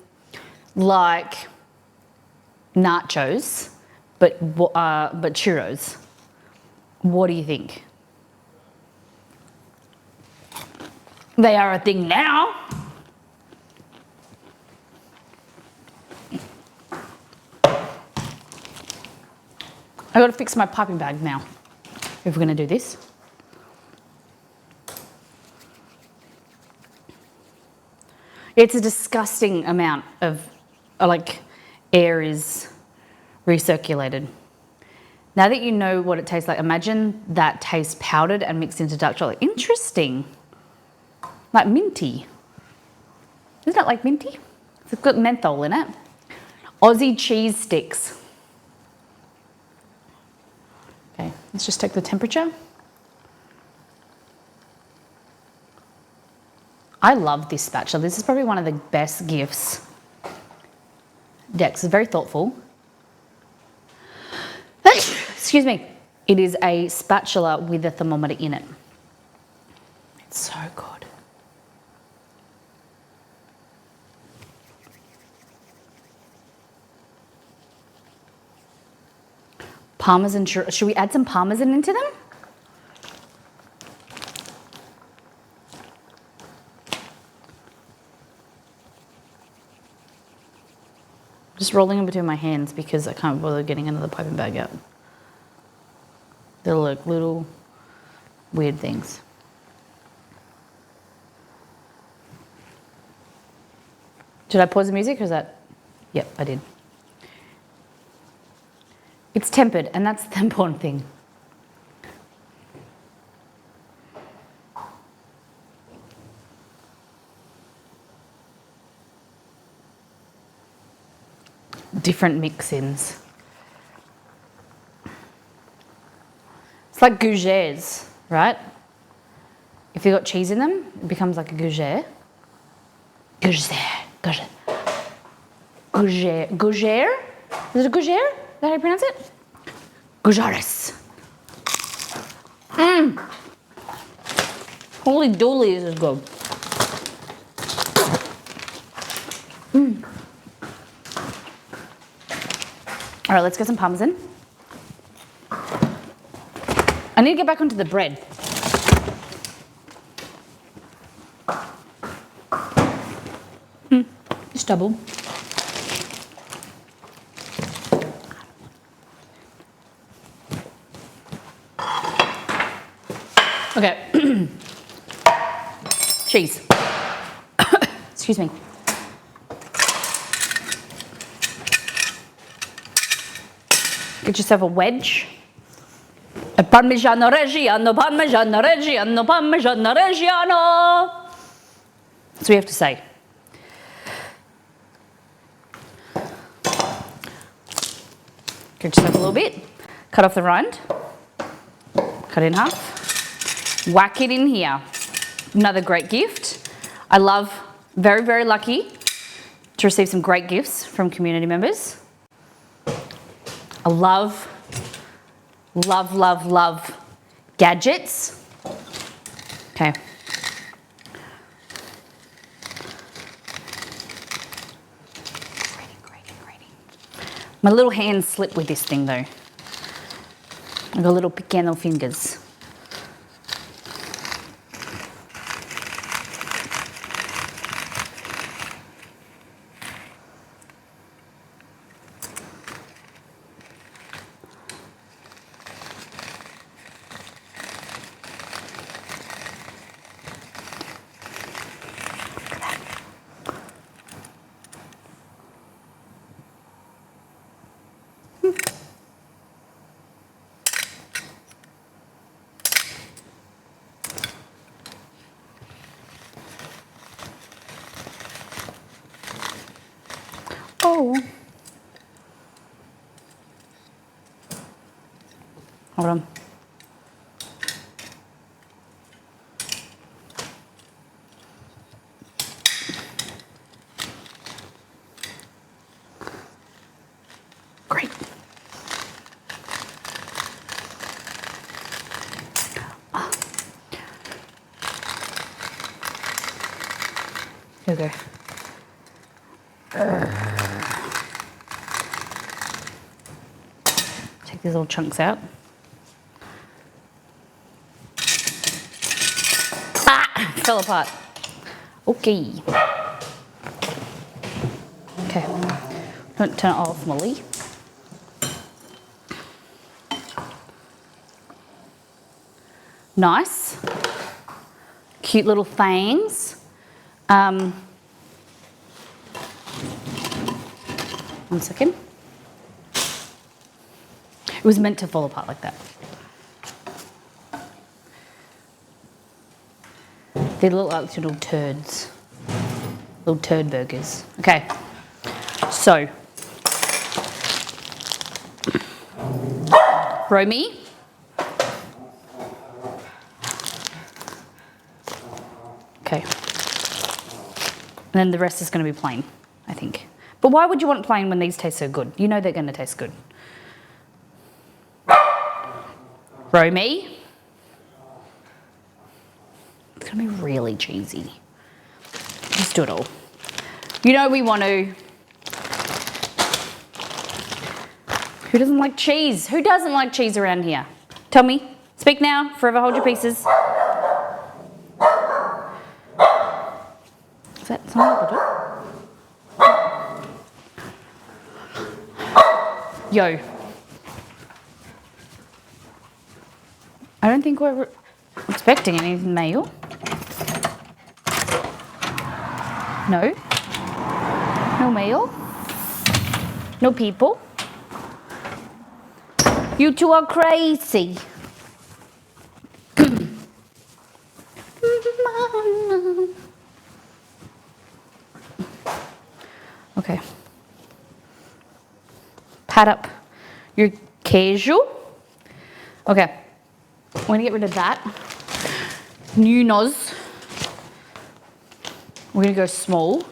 like nachos, but churros. What do you think? They are a thing now. I gotta fix my piping bag now, if we're gonna do this. It's a disgusting amount of, air is recirculated. Now that you know what it tastes like, imagine that tastes powdered and mixed into dark chocolate. Interesting. Like minty. Isn't it like minty? It's got menthol in it. Aussie cheese sticks. Okay, let's just take the temperature. I love this spatula. This is probably one of the best gifts. Dex is very thoughtful. Excuse me. It is a spatula with a thermometer in it. It's so good. Parmesan, should we add some parmesan into them? Just rolling them between my hands because I can't bother getting another piping bag out. They're like little weird things. Did I pause the music or is that? Yep, I did. It's tempered, and that's the important thing. Different mix-ins. It's like gougères, right? If you've got cheese in them, it becomes like a gougère. Gougère. Is it a gougère? Is that how you pronounce it? Goujaris. Holy dooly, this is good. All right, let's get some parmesan. I need to get back onto the bread. Just double. Okay. Cheese. Excuse me. Get yourself a wedge. A Parmigiano Reggiano, Parmigiano Reggiano, Parmigiano Reggiano. That's what we have to say. Get yourself a little bit. Cut off the rind. Cut it in half. Whack it in here. Another great gift. I love, very, very lucky to receive some great gifts from community members. I love gadgets. Okay. Grating. My little hands slip with this thing though. I've got little pequeno fingers. Oh. Hold on. Great. Here we go. Take these little chunks out. Ah! Fell apart. Okay. Okay. Don't turn it off, Molly. Nice. Cute little fangs. One second. It was meant to fall apart like that. They look like little turds. Little turd burgers. Okay. So. Romy. Okay. And then the rest is going to be plain, I think. But why would you want plain when these taste so good? You know they're going to taste good. Romy. It's going to be really cheesy. Just do it all. You know we want to. Who doesn't like cheese? Who doesn't like cheese around here? Tell me. Speak now. Forever hold your pieces. Is that someone at the door? Yo. I don't think we're expecting any mail. No. No mail. No people. You two are crazy. Okay. Pat up your casual. Okay. I'm going to get rid of that. New nos. We're going to go small.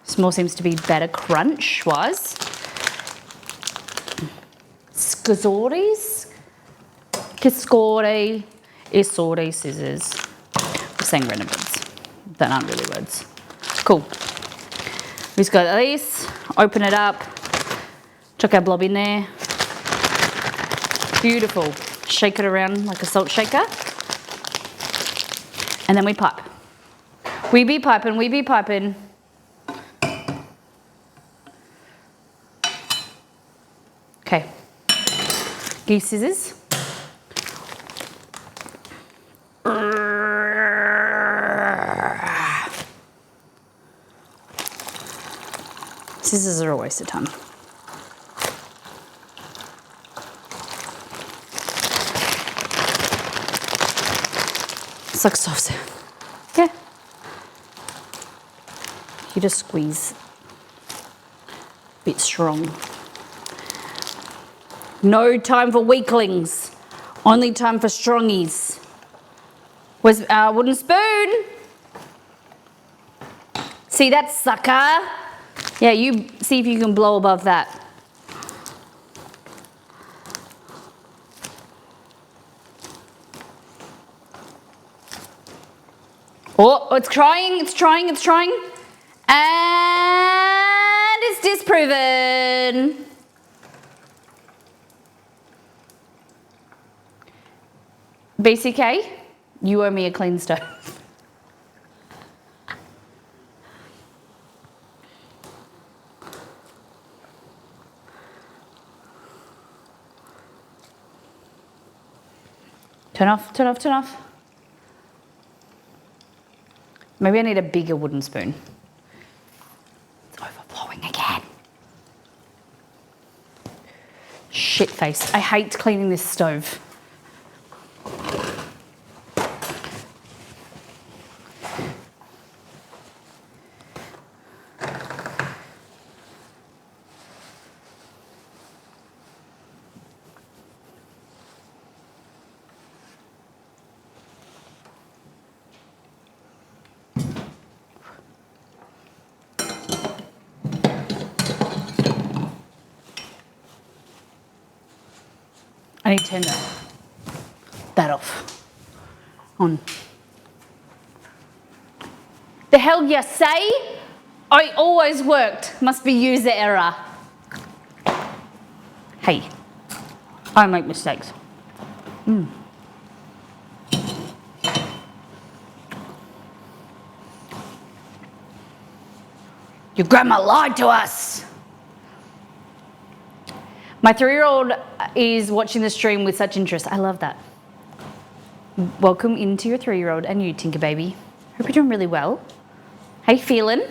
Small seems to be better crunch-wise. Scazzores. Cascore. Isore scissors. I'm saying random words. That aren't really words. Cool. We just got this. Open it up. Chuck our blob in there. Beautiful. Shake it around like a salt shaker. And then we pipe. We be piping, we be piping. Okay. Give scissors. Scissors are a waste of time. It's like soft. Yeah. You just squeeze. A bit strong. No time for weaklings. Only time for strongies. Where's our wooden spoon? See that sucker? Yeah, you see if you can blow above that. Oh, it's trying, it's trying, it's trying. And it's disproven. BCK, you owe me a clean stove. Turn off, turn off, turn off. Maybe I need a bigger wooden spoon. It's overflowing again. Shit face. I hate cleaning this stove. I need to turn that off. On. The hell you say? I always worked. Must be user error. Hey, I make mistakes. Your grandma lied to us. My 3-year-old is watching the stream with such interest. I love that. Welcome into your 3-year-old and you, Tinker Baby. Hope you're doing really well. How you feeling?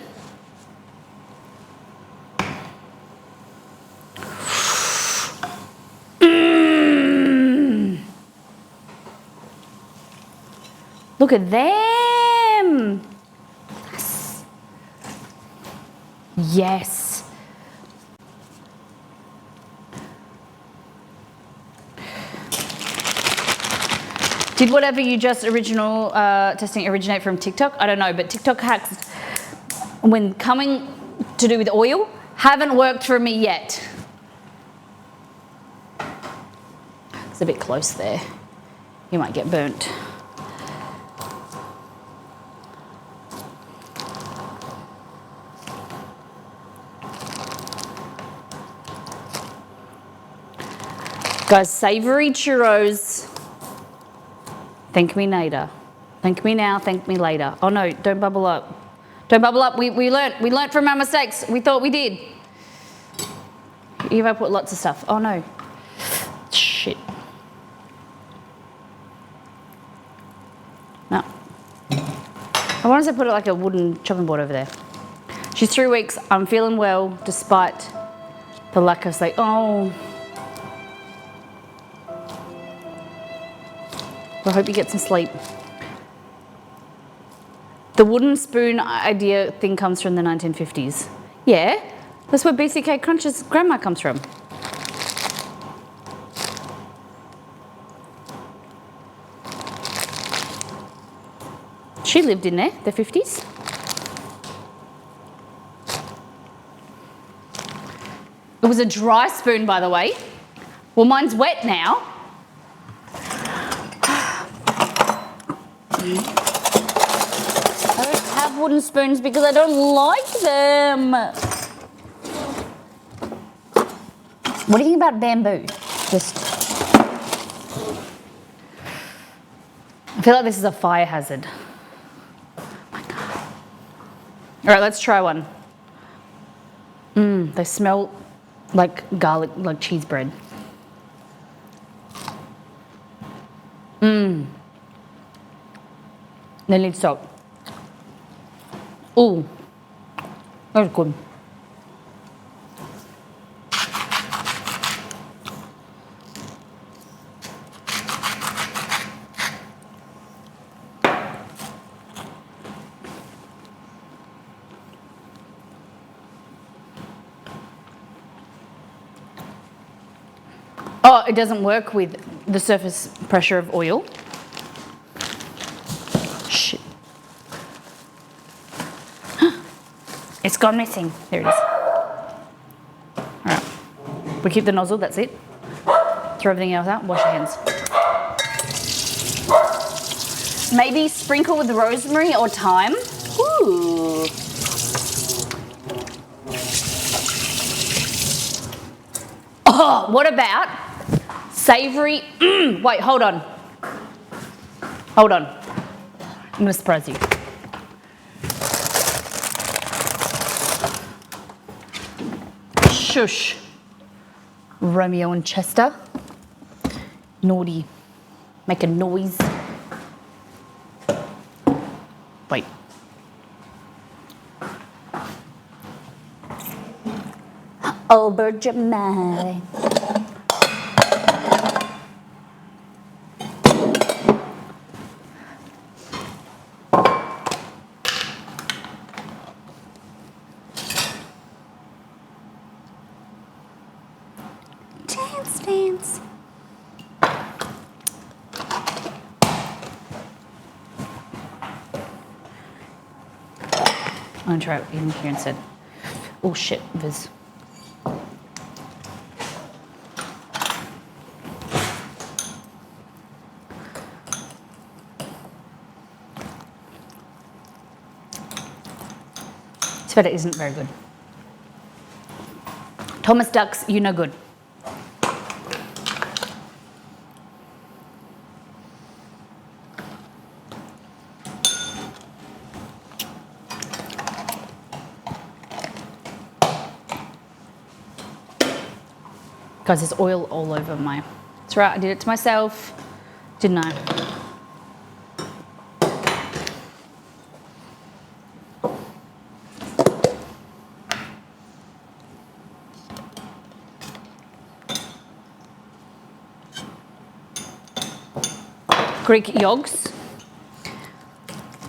Look at them. Yes. Yes. Did whatever you just testing originate from TikTok? I don't know, but TikTok hacks, when coming to do with oil, haven't worked for me yet. It's a bit close there. You might get burnt. Guys, savoury churros. Thank me later. Thank me now, thank me later. Oh no, don't bubble up. Don't bubble up. We learnt from our mistakes. We thought we did. Here I put lots of stuff. Oh no. Shit. No. I wanted to put it like a wooden chopping board over there. She's 3 weeks. I'm feeling well despite the lack of sleep. Oh. I hope you get some sleep. The wooden spoon idea thing comes from the 1950s. Yeah, that's where BCK Crunch's grandma comes from. She lived in there, the 50s. It was a dry spoon, by the way. Well, mine's wet now. I don't have wooden spoons because I don't like them. What do you think about bamboo? Just. I feel like this is a fire hazard. Oh my God. All right, let's try one. They smell like garlic, like cheese bread. They need salt. Ooh, that's good. Oh, it doesn't work with the surface pressure of oil. Shit. It's gone missing. There it is. All right. We keep the nozzle, that's it. Throw everything else out, wash your hands. Maybe sprinkle with rosemary or thyme. Ooh. Oh, what about savory? Wait, hold on. Hold on. I'm gonna surprise you. Shush. Romeo and Chester. Naughty. Make a noise. Wait. Over Jamaica. Dance, dance. I'm gonna try it in here instead. Oh shit, Viz. This feta isn't very good. Thomas Ducks, you no good. Guys, there's oil all over my... That's right, I did it to myself, didn't I? Greek yolks,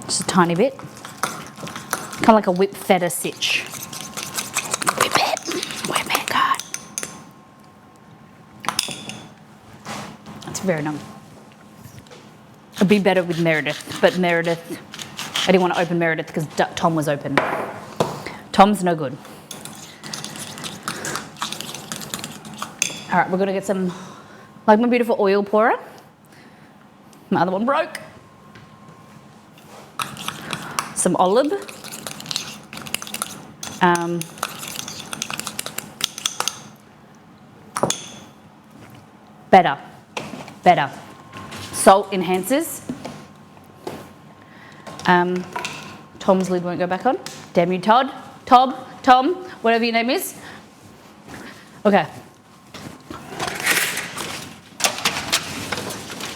just a tiny bit, kind of like a whipped feta sitch. Whip it, God. That's very numb. It'd be better with Meredith, but Meredith, I didn't want to open Meredith because Tom was open. Tom's no good. All right, we're gonna get some, like my beautiful oil pourer. My other one broke. Some olive. Better. Salt enhances. Tom's lid won't go back on. Damn you, Tom, whatever your name is. Okay.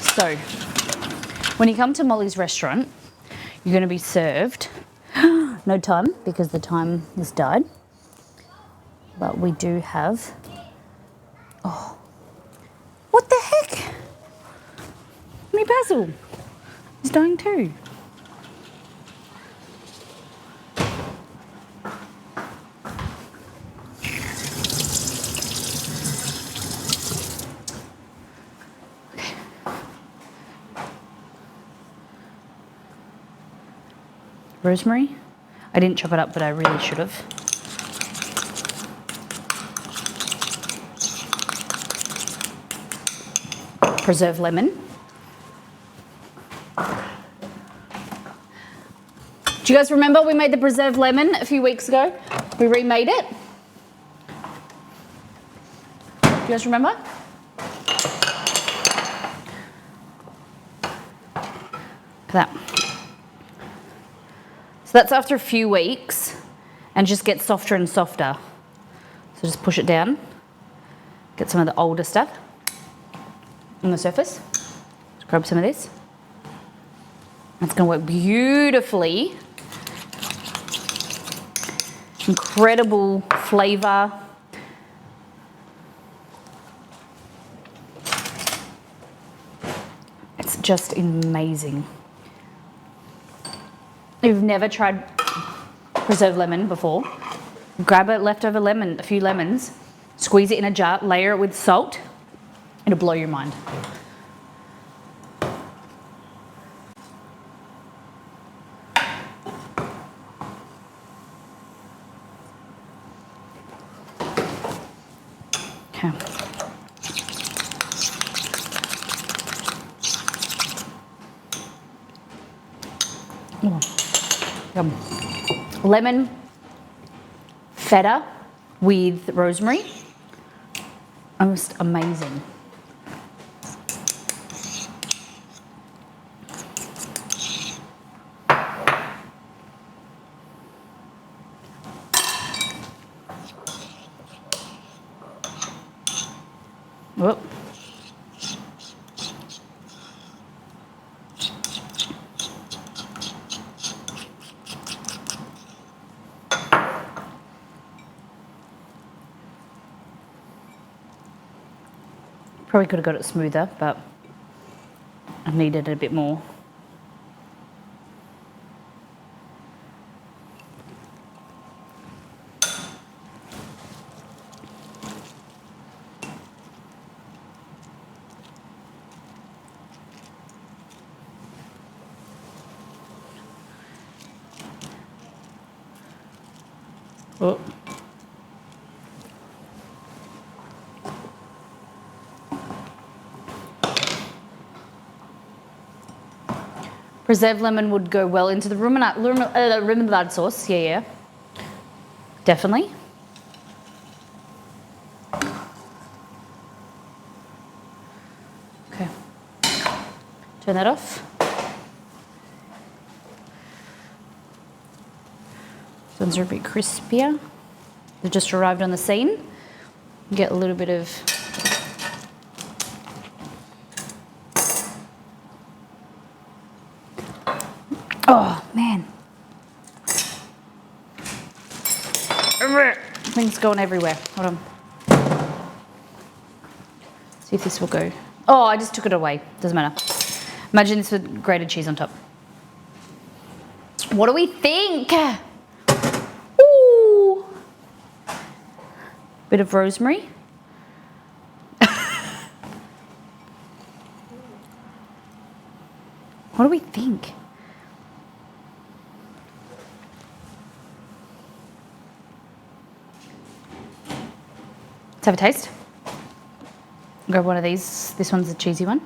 So, when you come to Molly's restaurant, you're going to be served no time because the time has died. But we do have. Oh, what the heck? Me Basil is dying too. Rosemary. I didn't chop it up, but I really should have. Preserved lemon. Do you guys remember we made the preserved lemon a few weeks ago? We remade it. guys remember? Look at that. So that's after a few weeks and just gets softer and softer. So just push it down, get some of the older stuff on the surface. Just grab some of this. That's going to work beautifully. Incredible flavour. It's just amazing. If you've never tried preserved lemon before, grab a leftover lemon, a few lemons, squeeze it in a jar, layer it with salt. It'll blow your mind. Okay. Oh, yum. Lemon feta with rosemary. Almost amazing. Whoop. Probably could have got it smoother, but I needed it a bit more. Oh. Preserved lemon would go well into the remoulade sauce. Yeah. Definitely. Okay. Turn that off. These ones are a bit crispier. They've just arrived on the scene. Get a little bit of oh man. Things going everywhere. Hold on. See if this will go. Oh, I just took it away. Doesn't matter. Imagine this with grated cheese on top. What do we think? Ooh. Bit of rosemary. What do we think? Let's have a taste. Grab one of these. This one's the cheesy one.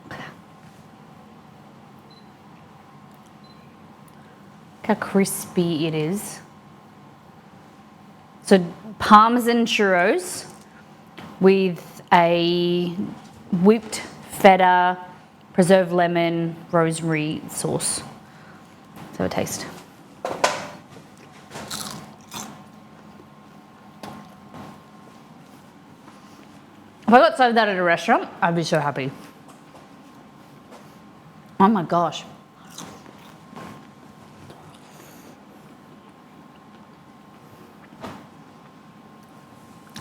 Look how crispy it is. So Parmesan churros with a whipped feta, preserved lemon, rosemary sauce. Let's have a taste. If I got served that at a restaurant, I'd be so happy. Oh my gosh.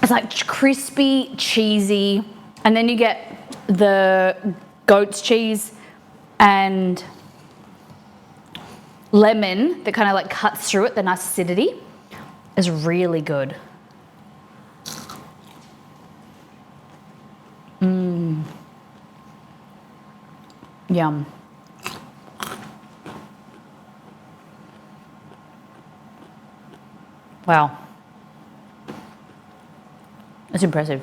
It's like crispy, cheesy, and then you get the goat's cheese and lemon that kind of like cuts through it, the nice acidity is really good. Yum. Wow. That's impressive.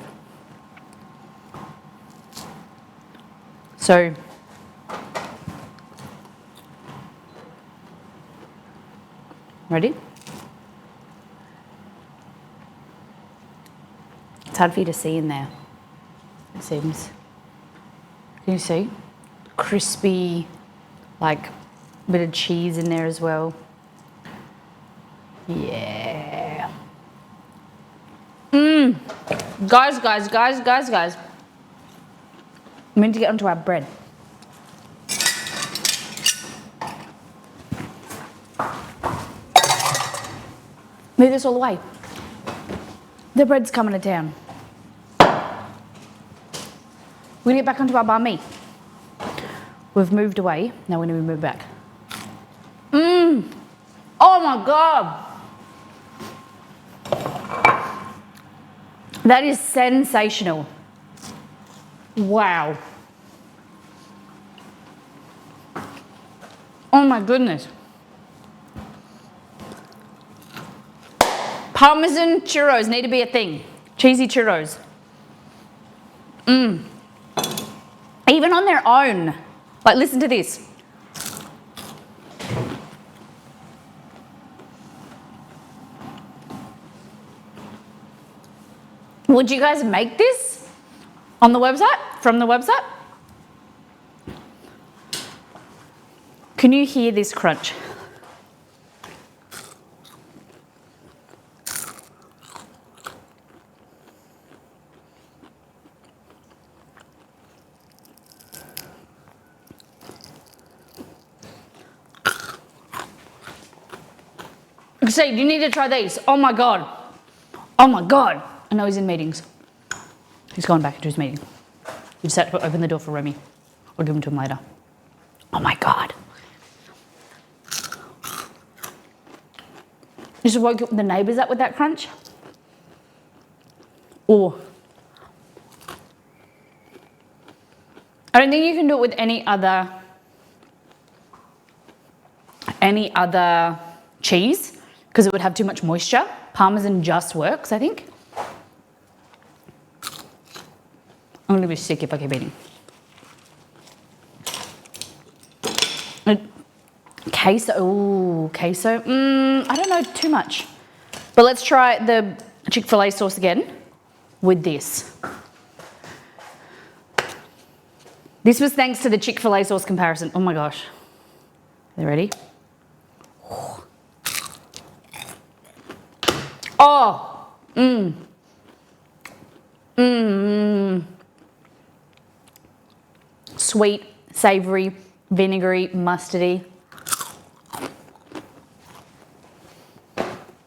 So, ready? hard for you to see in there, it seems. Can you see? Crispy, like bit of cheese in there as well. Yeah. Guys. We need to get onto our bread. Move this all the way. The bread's coming to town. We get back onto our banh mi. We've moved away. Now we need to move back. Oh my God. That is sensational. Wow. Oh my goodness. Parmesan churros need to be a thing. Cheesy churros. Even on their own. Like, listen to this. Would you guys make this on the website? From the website? Can you hear this crunch? Say, you need to try these. Oh my God. Oh my God. I know he's in meetings. He's gone back into his meeting. You just have to open the door for Remy. I'll give them to him later. Oh my God. You just woke the neighbours up with that crunch? Or I don't think you can do it with any other cheese because it would have too much moisture. Parmesan just works, I think. I'm going to be sick if I keep eating. Queso, ooh, queso. I don't know too much. But let's try the Chick-fil-A sauce again with this. This was thanks to the Chick-fil-A sauce comparison. Oh my gosh. Are you ready? Oh, Sweet, savoury, vinegary, mustardy.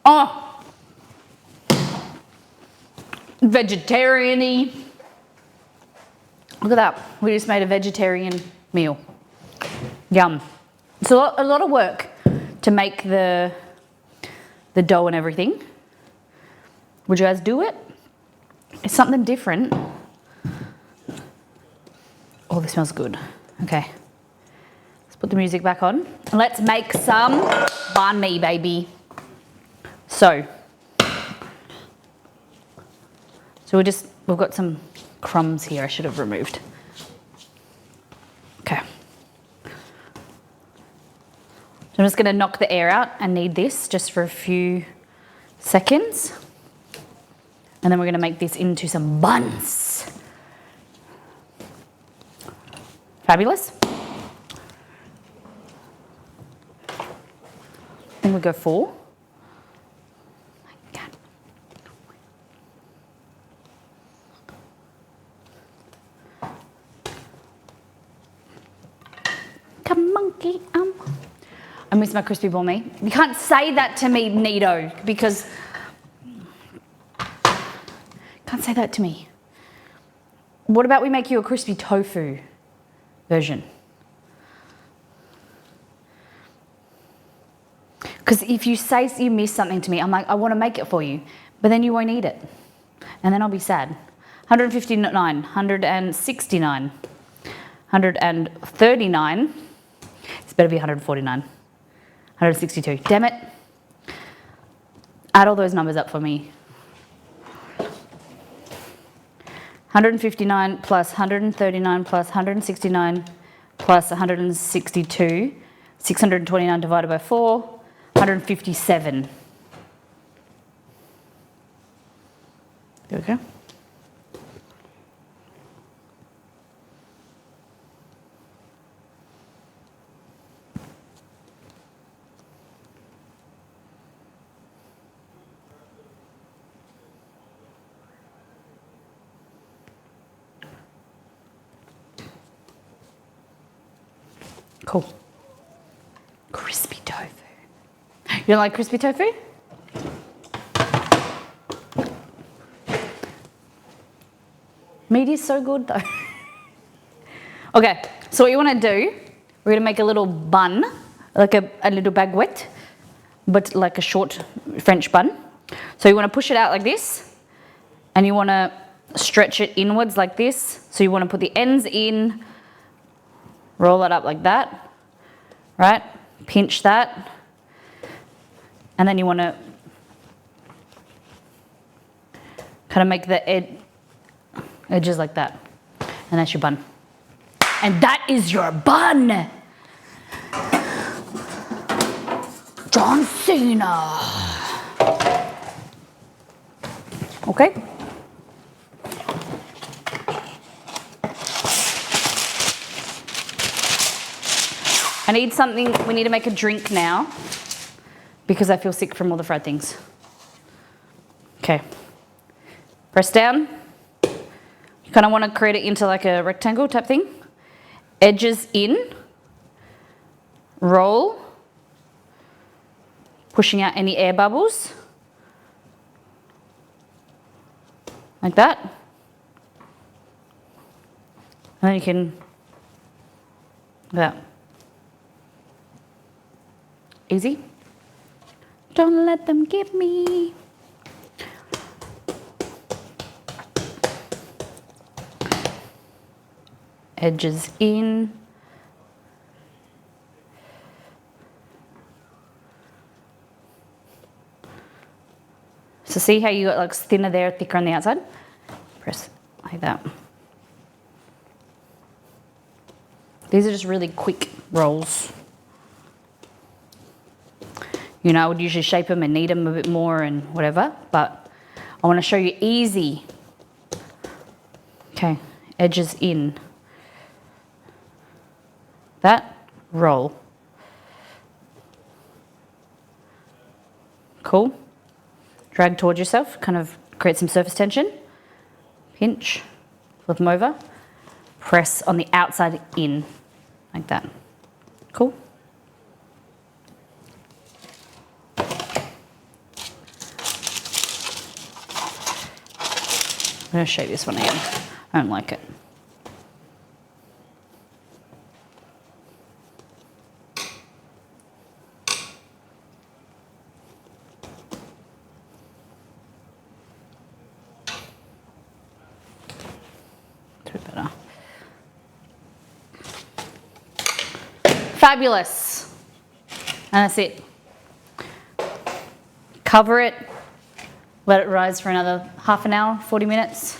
Oh, vegetarian-y. Look at that. We just made a vegetarian meal. Yum. It's a lot of work to make the dough and everything. Would you guys do it? It's something different. Oh, this smells good. Okay. Let's put the music back on. And let's make some banh mi, baby. So we've got some crumbs here I should have removed. Okay. So I'm just going to knock the air out and knead this just for a few seconds. And then we're going to make this into some buns. Fabulous. I think we go 4. Come monkey, I miss my crispy banh mi. You can't say that to me, Nito, because can't say that to me. What about we make you a crispy tofu version? Because if you say you miss something to me, I'm like, I want to make it for you, but then you won't eat it. And then I'll be sad. 159, 169, 139. It's better be 149. 162. Damn it. Add all those numbers up for me. 159 plus 139 plus 169 plus 162. 629 divided by 4. 157. There we go. Cool. Crispy tofu. You don't like crispy tofu? Meat is so good though. Okay, so what you want to do, we're going to make a little bun, like a little baguette, but like a short French bun. So you want to push it out like this, and you want to stretch it inwards like this. So you want to put the ends in, roll it up like that, right? Pinch that, and then you want to kind of make the edges like that, and that's your bun. And that is your bun. John Cena. Okay. I need something, we need to make a drink now because I feel sick from all the fried things. Okay. Press down. You kind of want to create it into like a rectangle type thing. Edges in. Roll. Pushing out any air bubbles. Like that. And then you can, like that. Easy. Don't let them get me. Edges in. So see how you got like thinner there, thicker on the outside? Press like that. These are just really quick rolls. You know, I would usually shape them and knead them a bit more and whatever, but I want to show you easy. Okay, edges in. That, roll. Cool. Drag towards yourself, kind of create some surface tension. Pinch, flip them over. Press on the outside in, like that. Cool. I'm going to shape this one again. I don't like it. It's a bit better. Fabulous. And that's it. Cover it. Let it rise for another half an hour, 40 minutes.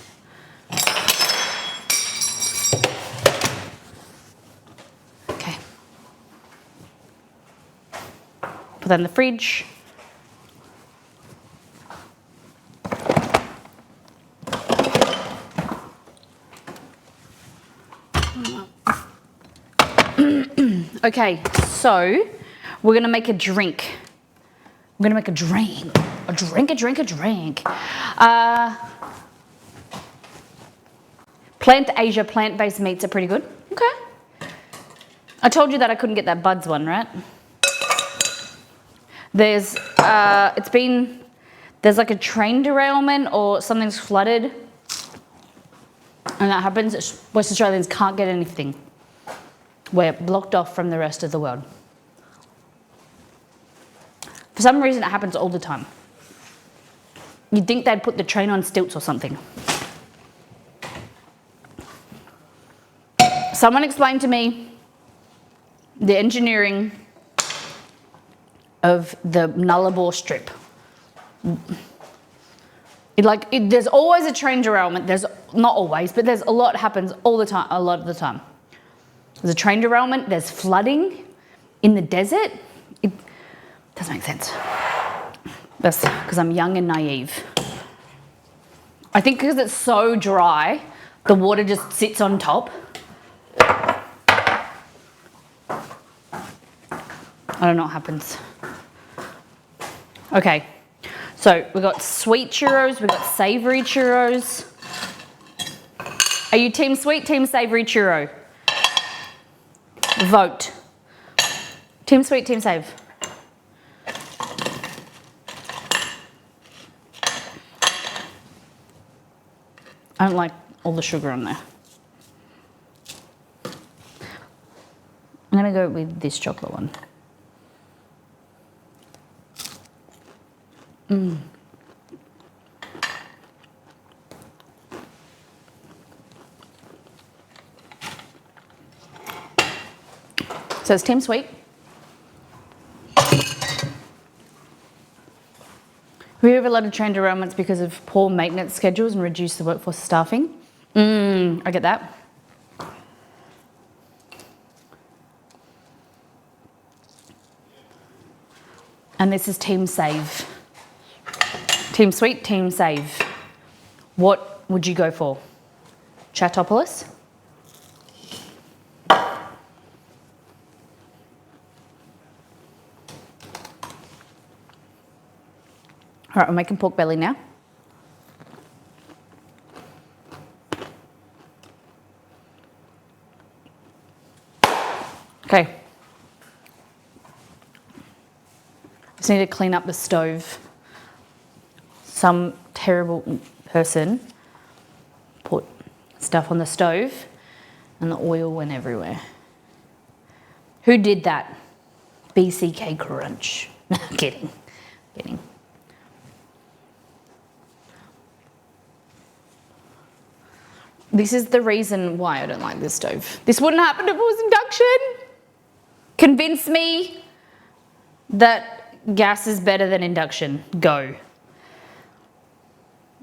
Okay. Put that in the fridge. Okay, so we're gonna make a drink. We're gonna make a drink. A drink. Plant Asia, plant-based meats are pretty good. Okay. I told you that I couldn't get that buds one, right? There's there's like a train derailment or something's flooded. And that happens, West Australians can't get anything. We're blocked off from the rest of the world. For some reason, it happens all the time. You'd think they'd put the train on stilts or something. Someone explained to me the engineering of the Nullarbor strip. There's always a train derailment. There's not always, but there's a lot happens all the time. A lot of the time, there's a train derailment. There's flooding in the desert. It doesn't make sense. That's because I'm young and naive. I think because it's so dry, the water just sits on top. I don't know what happens. Okay, so we've got sweet churros, we've got savoury churros. Are you team sweet, team savoury churro? Vote. Team sweet, team save. I don't like all the sugar on there. I'm gonna go with this chocolate one. So it's team sweet. We have a lot of trained derailments because of poor maintenance schedules and reduce the workforce staffing. I get that. And this is team save. Team sweet, team save. What would you go for? Chattopolis? All right, we're making pork belly now. Okay. Just need to clean up the stove. Some terrible person put stuff on the stove and the oil went everywhere. Who did that? BCK Crunch. Kidding. This is the reason why I don't like this stove. This wouldn't happen if it was induction. Convince me that gas is better than induction. Go.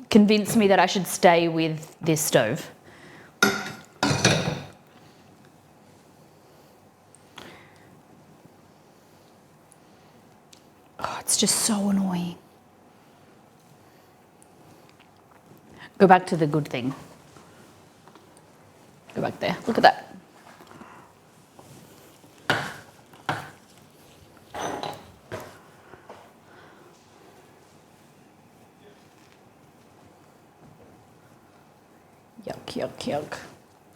Convince me that I should stay with this stove. Oh, it's just so annoying. Go back to the good thing. Go back there. Look at that. Yuck.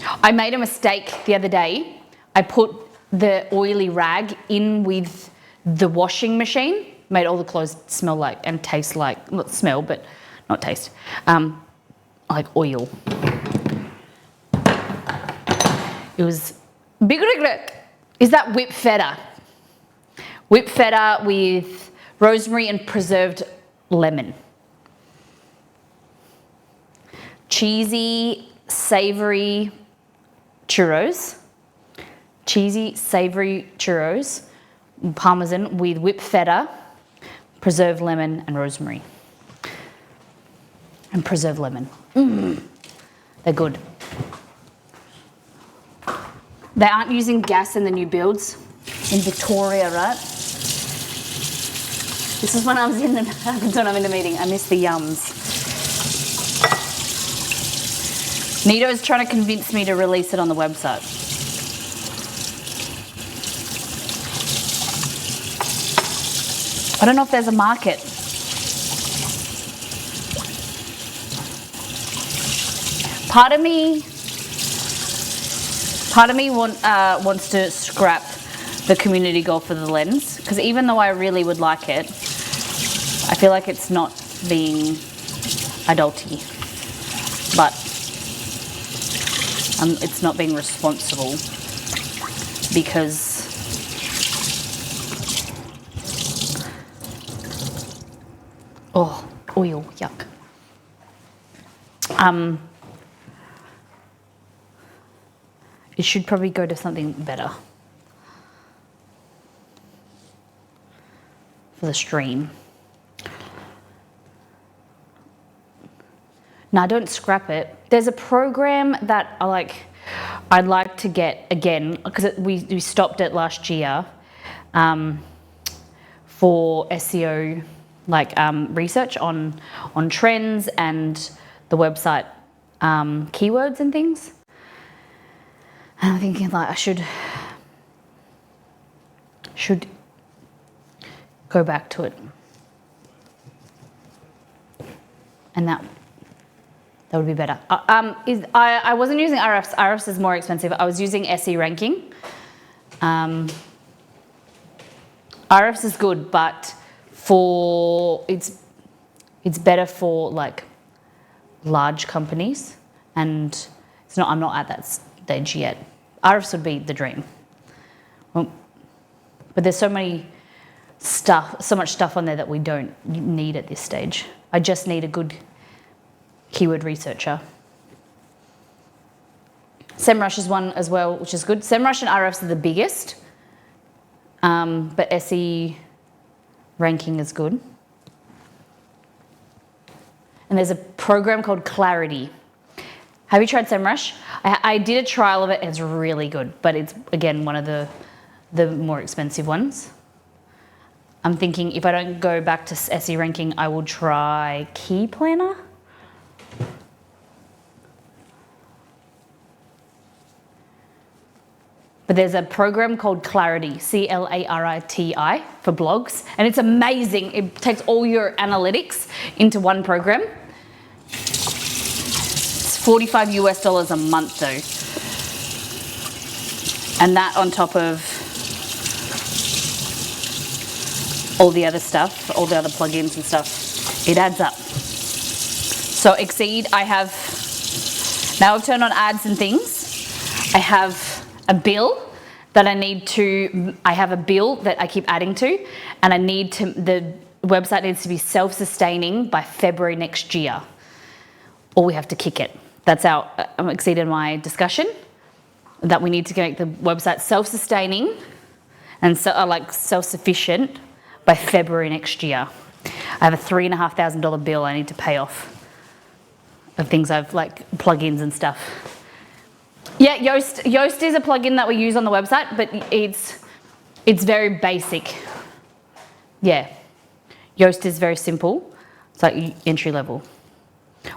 I made a mistake the other day. I put the oily rag in with the washing machine. Made all the clothes smell like and taste like, not smell, but not taste, like oil. It was big. Is that whipped feta? Whipped feta with rosemary and preserved lemon. Cheesy, savoury churros. Parmesan with whipped feta, preserved lemon and rosemary. And preserved lemon. They're good. They aren't using gas in the new builds in Victoria, right? This is when I was happens when I'm in the meeting. I miss the yums. Nito's trying to convince me to release it on the website. I don't know if there's a market. Part of me wants to scrap the community goal for the lens, because even though I really would like it, I feel like it's not being adulty, but it's not being responsible because oil, yuck. It should probably go to something better for the stream. No, don't scrap it. There's a program that I'd like to get again, because we stopped it last year for SEO, research on trends and the website keywords and things. And I'm thinking I should go back to it. And that would be better. I wasn't using RFs. RFs is more expensive. I was using SE ranking. RFs is good, but it's better for like large companies, and I'm not at that stage yet. RFs would be the dream. Well, but there's so much stuff on there that we don't need at this stage. I just need a good keyword researcher. SEMrush is one as well, which is good. SEMrush and RFs are the biggest, but SE ranking is good. And there's a program called Clarity. Have you tried SEMrush? I did a trial of it, and it's really good, but it's, again, one of the more expensive ones. I'm thinking if I don't go back to SE ranking, I will try Key Planner. But there's a program called Clarity, Clariti, for blogs, and it's amazing. It takes all your analytics into one program. It's $45 a month though. And that on top of all the other stuff, all the other plugins and stuff, it adds up. So Exceed, now I've turned on ads and things. I have a bill that I have a bill that I keep adding to, and the website needs to be self-sustaining by February next year, or we have to kick it. That's exceeded my discussion, that we need to make the website self-sustaining and self-sufficient by February next year. I have a $3,500 bill I need to pay off of things I've plugins and stuff. Yeah, Yoast is a plugin that we use on the website, but it's very basic. Yeah, Yoast is very simple. It's like entry level.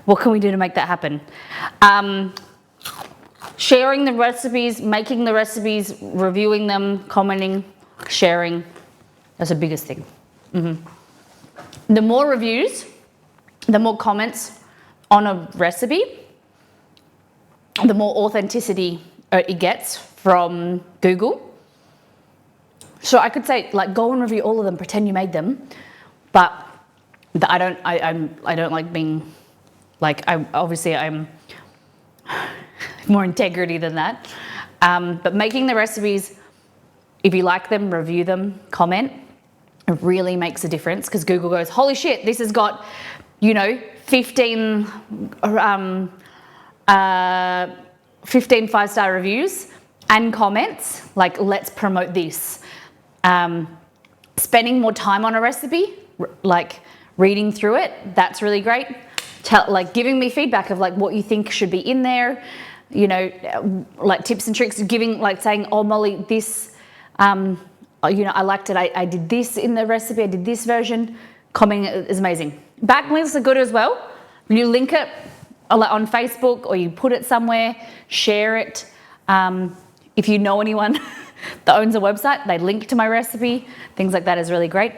What can we do to make that happen? Sharing the recipes, making the recipes, reviewing them, commenting, sharing. That's the biggest thing. The more reviews, the more comments on a recipe, the more authenticity it gets from Google. So I could say, go and review all of them, pretend you made them, but I don't like being, I'm more integrity than that. But making the recipes, if you like them, review them, comment, it really makes a difference, because Google goes, holy shit, this has got, 15 5-star reviews and comments, let's promote this. Spending more time on a recipe, reading through it, that's really great. Giving me feedback of what you think should be in there, tips and tricks, saying, oh Molly, this, I liked it, I did this in the recipe, I did this version. Commenting is amazing. Backlinks are good as well. When you link it on Facebook, or you put it somewhere, share it. If you know anyone that owns a website, they link to my recipe. Things like that is really great.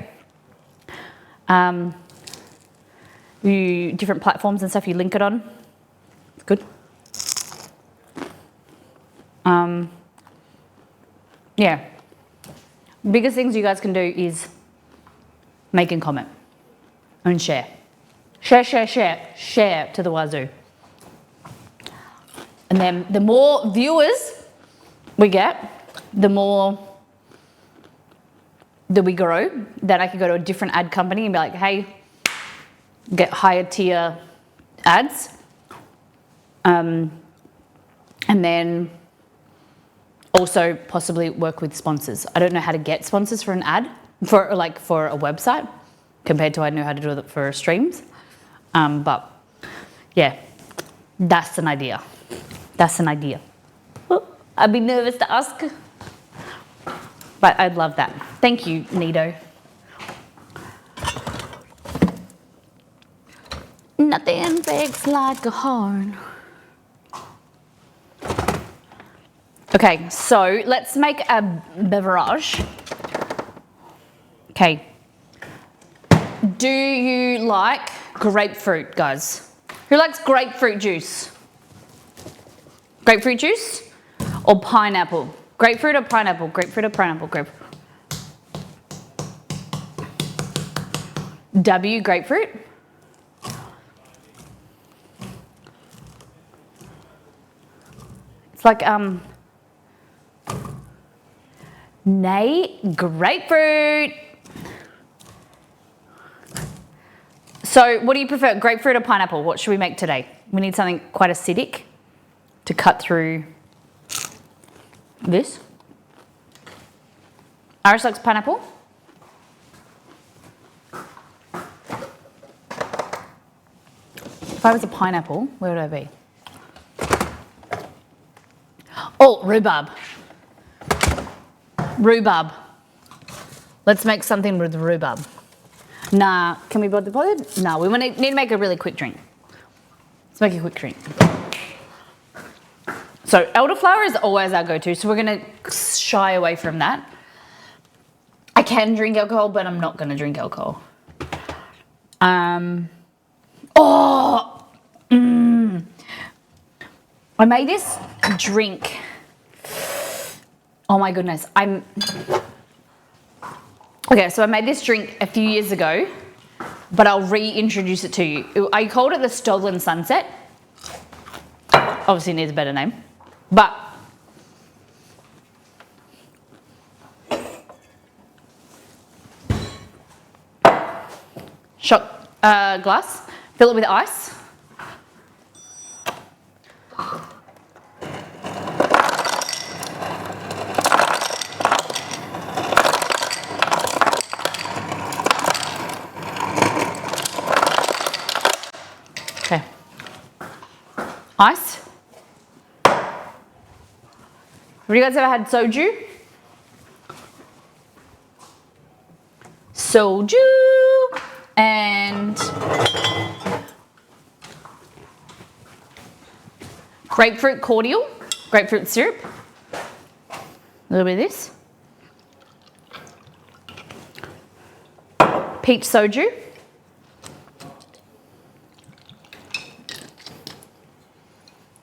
Different platforms and stuff you link it on. It's good. Yeah. Biggest things you guys can do is make and comment and share. Share to the wazoo. And then the more viewers we get, the more that we grow. Then I can go to a different ad company and be like, hey, get higher tier ads. And then also possibly work with sponsors. I don't know how to get sponsors for an ad, for a website, compared to I know how to do it for streams. But yeah, that's an idea. I'd be nervous to ask, but I'd love that. Thank you, Nito. Nothing breaks like a heart. Okay, so let's make a beverage. Okay. Do you like grapefruit, guys? Who likes grapefruit juice? Grapefruit juice or pineapple? Grapefruit or pineapple? Grapefruit or pineapple? Grapefruit. W, grapefruit. It's like, nay, grapefruit. So what do you prefer, grapefruit or pineapple? What should we make today? We need something quite acidic to cut through this. Iris likes pineapple. If I was a pineapple, where would I be? Oh, rhubarb. Rhubarb. Let's make something with rhubarb. Nah, can we bother? No, we need to make a really quick drink. Let's make a quick drink. So elderflower is always our go-to, so we're gonna shy away from that. I can drink alcohol, but I'm not gonna drink alcohol. I made this drink. Oh my goodness, okay, so I made this drink a few years ago, but I'll reintroduce it to you. I called it the Stolen Sunset. Obviously needs a better name, but shot glass, fill it with ice. Okay. Ice. Have you guys ever had soju? Soju and grapefruit cordial, grapefruit syrup. A little bit of this. Peach soju.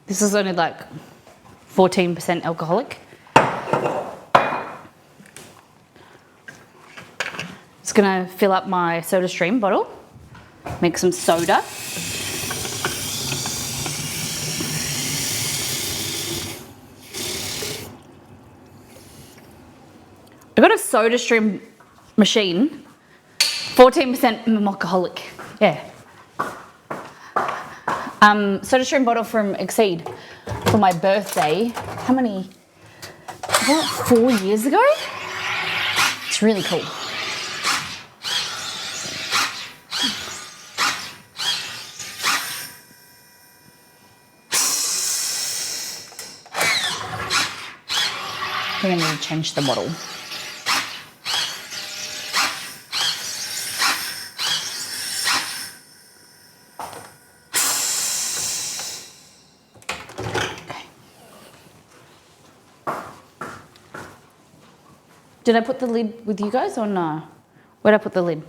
This is only like 14% alcoholic. Just gonna fill up my soda stream bottle, make some soda. I got a soda stream machine, 14% alcoholic, yeah. Soda stream bottle from Exceed for my birthday. How many? About 4 years ago? It's really cool. I think I need to change the bottle. Did I put the lid with you guys or no? Where'd I put the lid?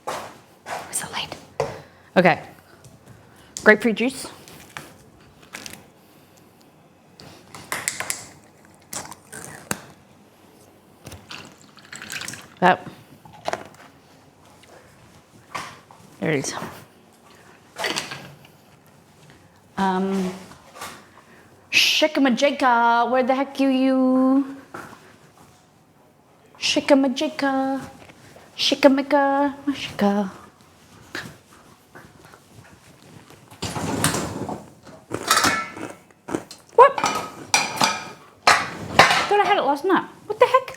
Where's the lid? Okay. Grapefruit juice. That. There it is. Shake-a-ma-jaka, where the heck are you? Shake-a-ma-jaka, shake-a-maka, shaka. What? Thought I had it last night. What the heck?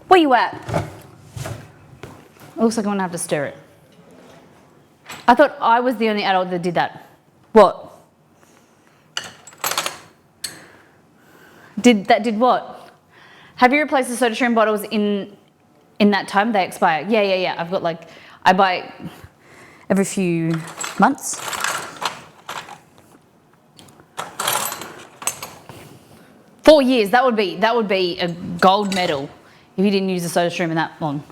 Where you at? It looks like I'm gonna have to stir it. I thought I was the only adult that did that. What? Did what? Have you replaced the soda stream bottles in that time? They expire. Yeah. I've got like, I buy every few months. Four years, that would be a gold medal if you didn't use the soda stream in that long.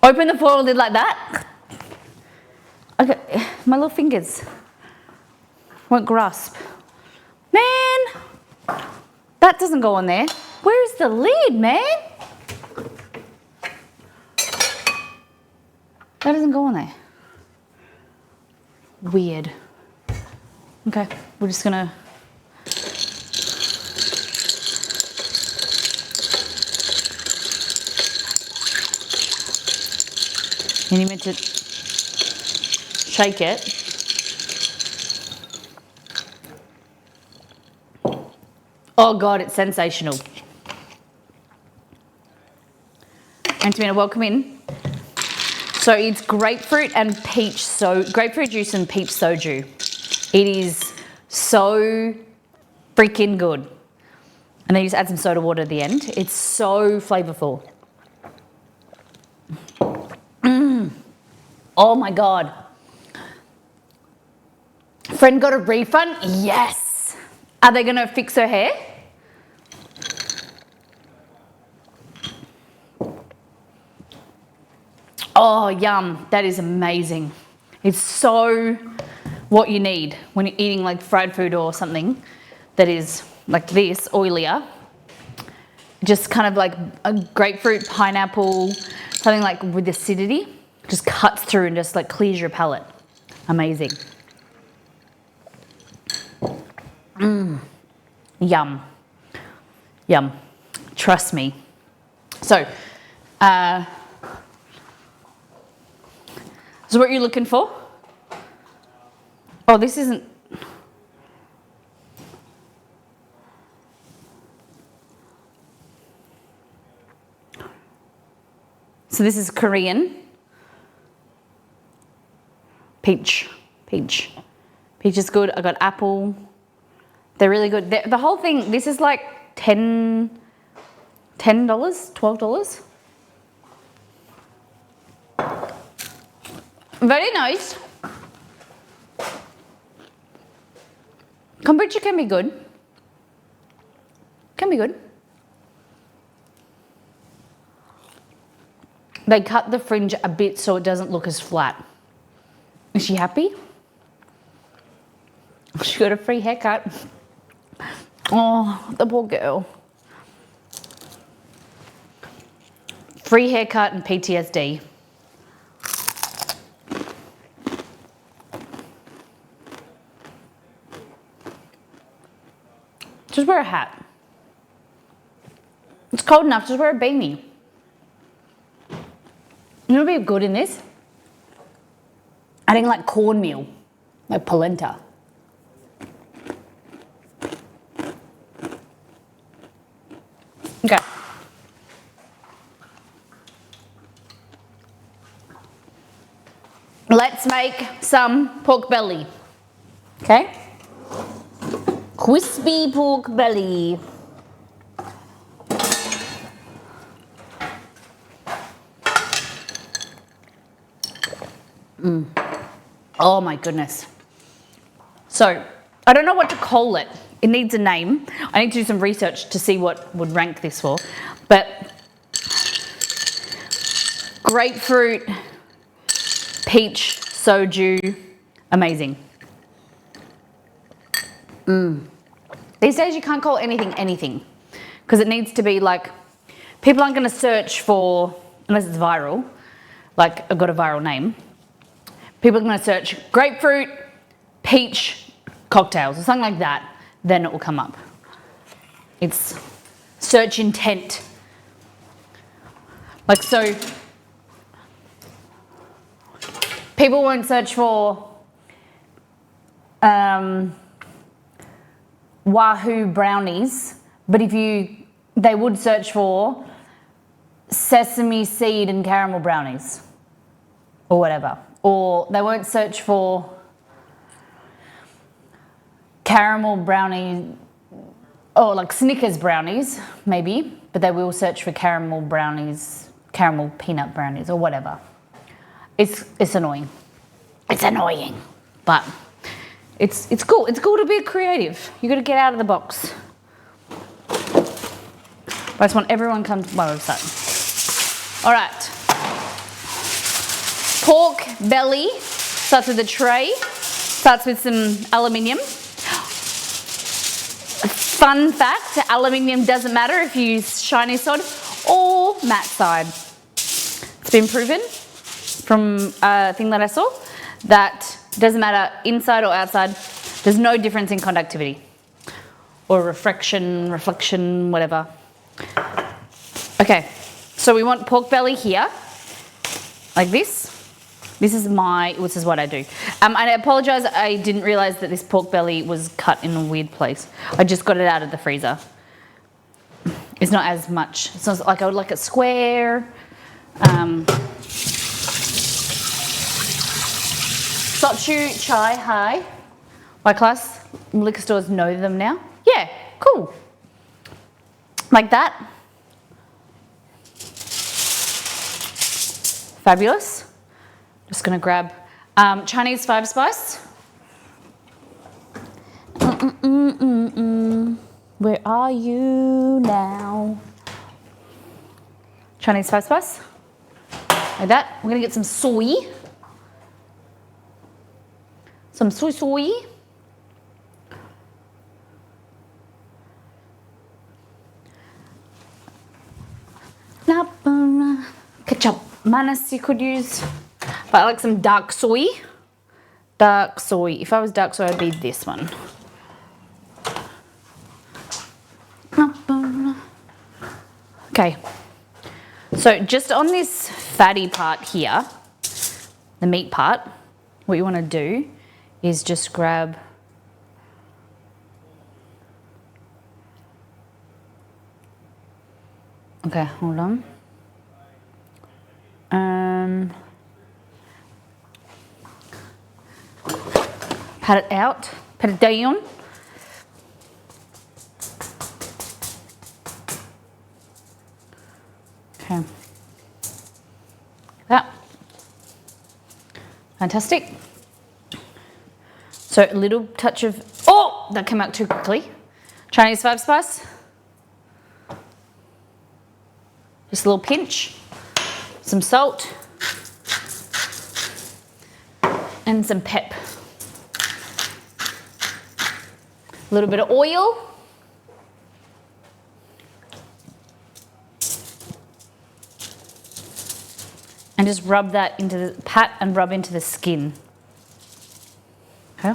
Open the foil lid like that. Okay, my little fingers won't grasp. Man, that that doesn't go on there. Where's the lid, man? That doesn't go on there. Weird. Okay, we're just gonna. And you meant to shake it. Oh God, it's sensational. Antonina, welcome in. So it's grapefruit and peach, grapefruit juice and peach soju. It is so freaking good. And then you just add some soda water at the end. It's so flavorful. Oh my God. Friend got a refund? Yes. Are they gonna fix her hair? Oh, yum. That is amazing. It's so what you need when you're eating like fried food or something that is like this, oilier. Just kind of like a grapefruit, pineapple, something like with acidity. Just cuts through and just like clears your palate. Amazing. Yum. Yum. Trust me. So, is what you're looking for? Oh, this isn't. So this is Korean. Peach. Peach is good. I got apple. They're really good. The whole thing, this is like $10, $12. Very nice. Kombucha can be good. Can be good. They cut the fringe a bit so it doesn't look as flat. Is she happy? She got a free haircut. Oh, the poor girl. Free haircut and PTSD. Just wear a hat. It's cold enough, just wear a beanie. You know what would be good in this? Adding like cornmeal, like polenta. Okay. Let's make some pork belly. Okay? Crispy pork belly. Oh my goodness. So, I don't know what to call it. It needs a name. I need to do some research to see what would rank this for. But grapefruit, peach, soju, amazing. These days you can't call anything anything because it needs to be like, people aren't going to search for, unless it's viral, like I've got a viral name. People are going to search grapefruit, peach, cocktails or something like that, then it will come up. It's search intent. Like so, people won't search for Wahoo brownies, but they would search for sesame seed and caramel brownies or whatever. Or they won't search for caramel brownie or like Snickers brownies, maybe, but they will search for caramel brownies, caramel peanut brownies or whatever. It's annoying. It's annoying, but it's cool. It's cool to be creative. You got to get out of the box. I just want everyone to come to my website. All right. Pork belly starts with a tray, starts with some aluminium. Fun fact, aluminium doesn't matter if you use shiny side or matte side. It's been proven from a thing that I saw that it doesn't matter inside or outside. There's no difference in conductivity or reflection, whatever. Okay, so we want pork belly here, like this. This is what I do. And I apologise, I didn't realise that this pork belly was cut in a weird place. I just got it out of the freezer. It's not as much. It's not like I would like it square. Sochu Chai Hai. My class, liquor stores know them now. Yeah, cool. Like that. Fabulous. Just gonna grab Chinese 5-spice. Where are you now? Chinese 5-spice. Like that. We're gonna get some soy. Some soy. Ketchup. Manis you could use. But I like some dark soy. Dark soy. If I was dark soy, I'd be this one. Okay. So just on this fatty part here, the meat part, what you want to do is just grab okay, hold on. Pat it out, pat it down. Okay. That. Fantastic. So a little touch of, oh, that came out too quickly. Chinese 5-spice. Just a little pinch. Some salt. And some pep. A little bit of oil. And just rub that into the, pat and rub into the skin. Okay.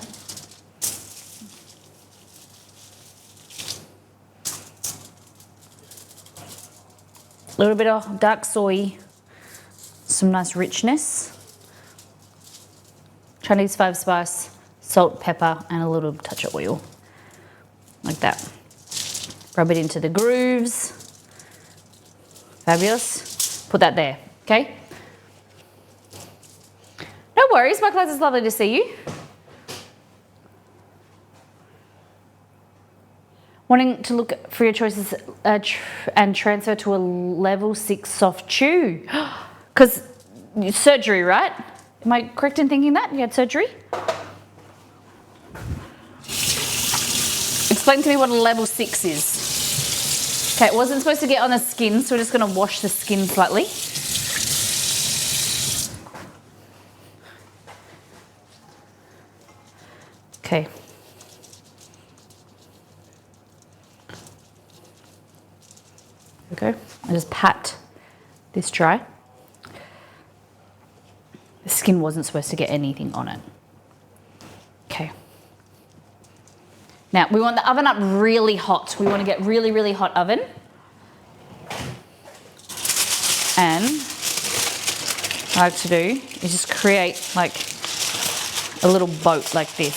A little bit of dark soy, some nice richness. Chinese 5-spice, salt, pepper, and a little touch of oil. Like that. Rub it into the grooves. Fabulous. Put that there, okay? No worries, my class is lovely to see you. Wanting to look for your choices and transfer to a level 6 soft chew. Because surgery, right? Am I correct in thinking that? You had surgery? Explain to me what a level 6 is. Okay, it wasn't supposed to get on the skin, so we're just going to wash the skin slightly. Okay. Okay, I just pat this dry. The skin wasn't supposed to get anything on it. Okay. Now, we want the oven up really hot. We want to get really, really hot oven. And what I like to do is just create like a little boat like this.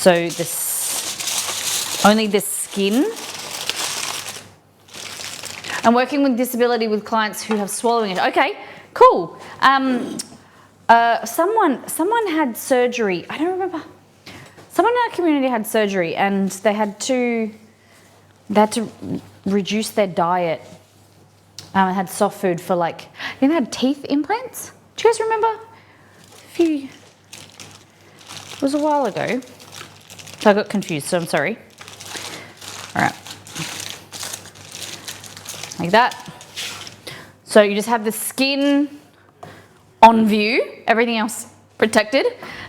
So this, only the skin. I'm working with disability with clients who have swallowing issues. Okay, cool. Someone had surgery. I don't remember. Someone in our community had surgery, and they had to reduce their diet. And had soft food for like, they had teeth implants. Do you guys remember? It was a while ago. So I got confused. So I'm sorry. All right. Like that. So you just have the skin on view, everything else protected.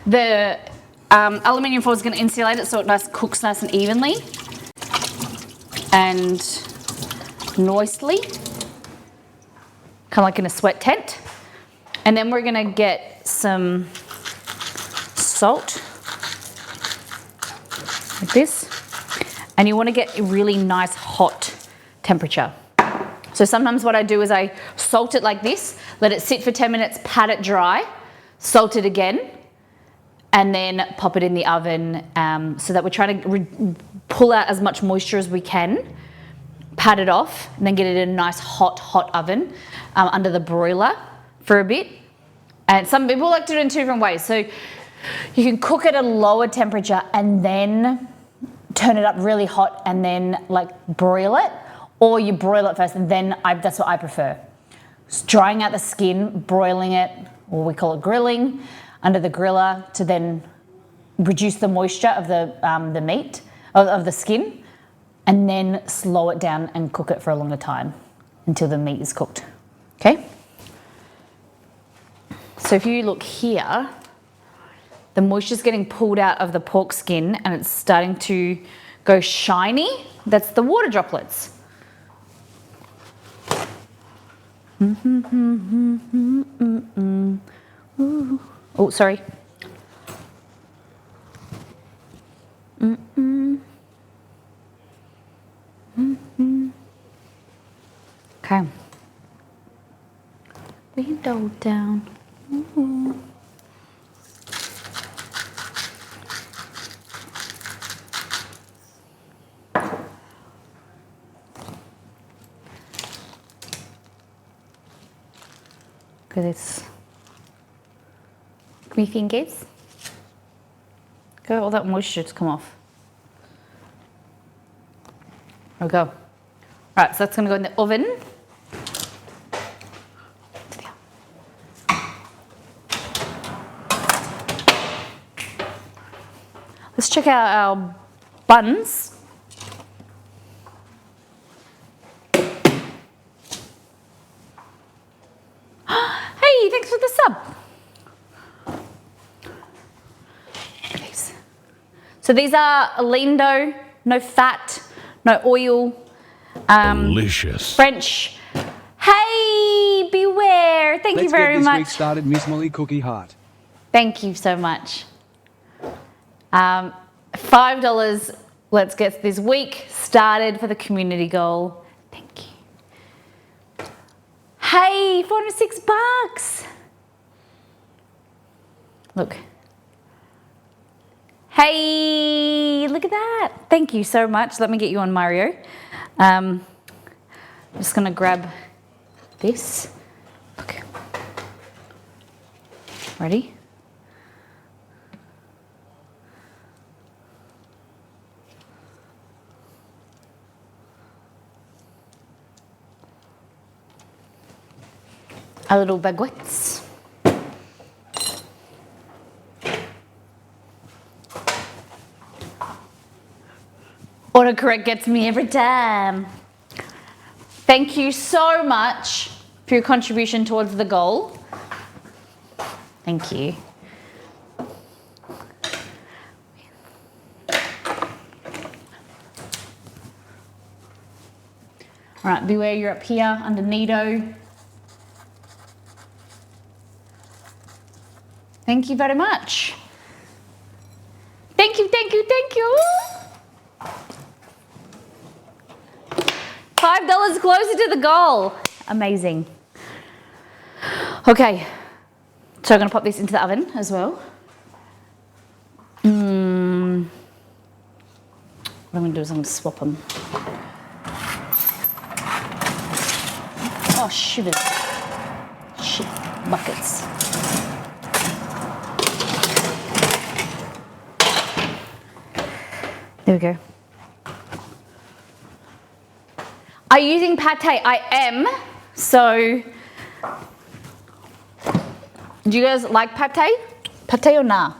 The aluminium foil is going to insulate it so it cooks nice and evenly and nicely, kind of like in a sweat tent. And then we're going to get some salt, like this. And you want to get a really nice hot temperature. So sometimes what I do is I salt it like this, let it sit for 10 minutes, pat it dry, salt it again, and then pop it in the oven so that we're trying to pull out as much moisture as we can, pat it off, and then get it in a nice hot oven under the broiler for a bit. And some people like to do it in two different ways. So you can cook at a lower temperature and then turn it up really hot and then like broil it, or you broil it first and then that's what I prefer. Just drying out the skin, broiling it, or we call it grilling, under the griller to then reduce the moisture of the meat, of the skin, and then slow it down and cook it for a longer time until the meat is cooked, okay? So if you look here, the moisture's getting pulled out of the pork skin and it's starting to go shiny. That's the water droplets. Oh, sorry. Okay. Window down. Look at this. Give me fingers. Go, all that moisture to come off. There we go. Right, so that's gonna go in the oven. Let's check out our buns. Hey, thanks for the sub. So these are lean dough, no fat, no oil.
Delicious.
French. Hey, beware. Thank you very much.
Let's get this week started, Miss Molly Cookie Heart.
Thank you so much. $5. Let's get this week started for the community goal. Thank you. Hey, $406. Look. Hey, look at that. Thank you so much. Let me get you on Mario. I'm just gonna grab this. Okay. Ready? Our little baguettes. Autocorrect gets me every time. Thank you so much for your contribution towards the goal. Thank you. All right, beware, you're up here under Nido. Thank you very much. Thank you, thank you, thank you. $5 closer to the goal. Amazing. Okay, so I'm gonna pop this into the oven as well. What I'm gonna do is I'm gonna swap them. Oh, shivers. Shit, buckets. There we go. Are you using pate? I am. So, do you guys like pate? Pate or nah?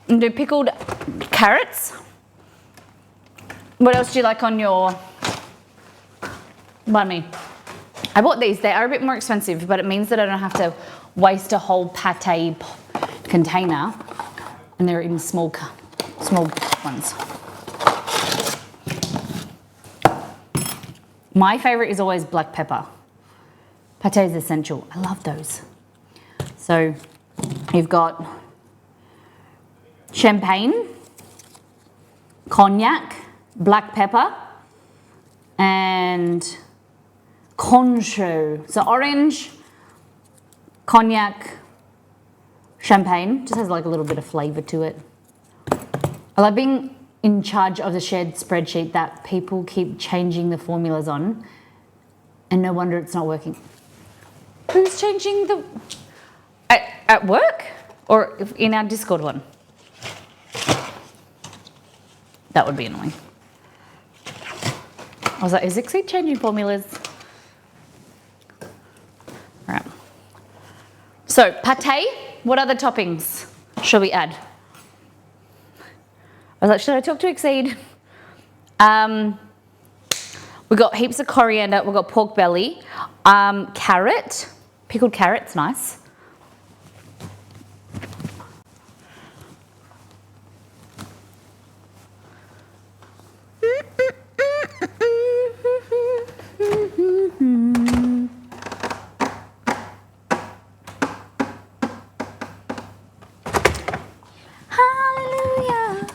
And do pickled carrots. What else do you like on your banh mi? I bought these. They are a bit more expensive, but it means that I don't have to waste a whole pate container. and they're in small ones. My favourite is always black pepper. Pate is essential. I love those. So you've got champagne, cognac, black pepper, and concho. So orange, cognac, champagne. Just has like a little bit of flavour to it. I like being in charge of the shared spreadsheet that people keep changing the formulas on, and no wonder it's not working. Who's changing the... At work? Or in our Discord one? That would be annoying. I was like, is Exceed changing formulas? All right. So, pate, what other toppings shall we add? I was like, should I talk to Exceed? We've got heaps of coriander, we've got pork belly, carrot, pickled carrot's nice. Hallelujah.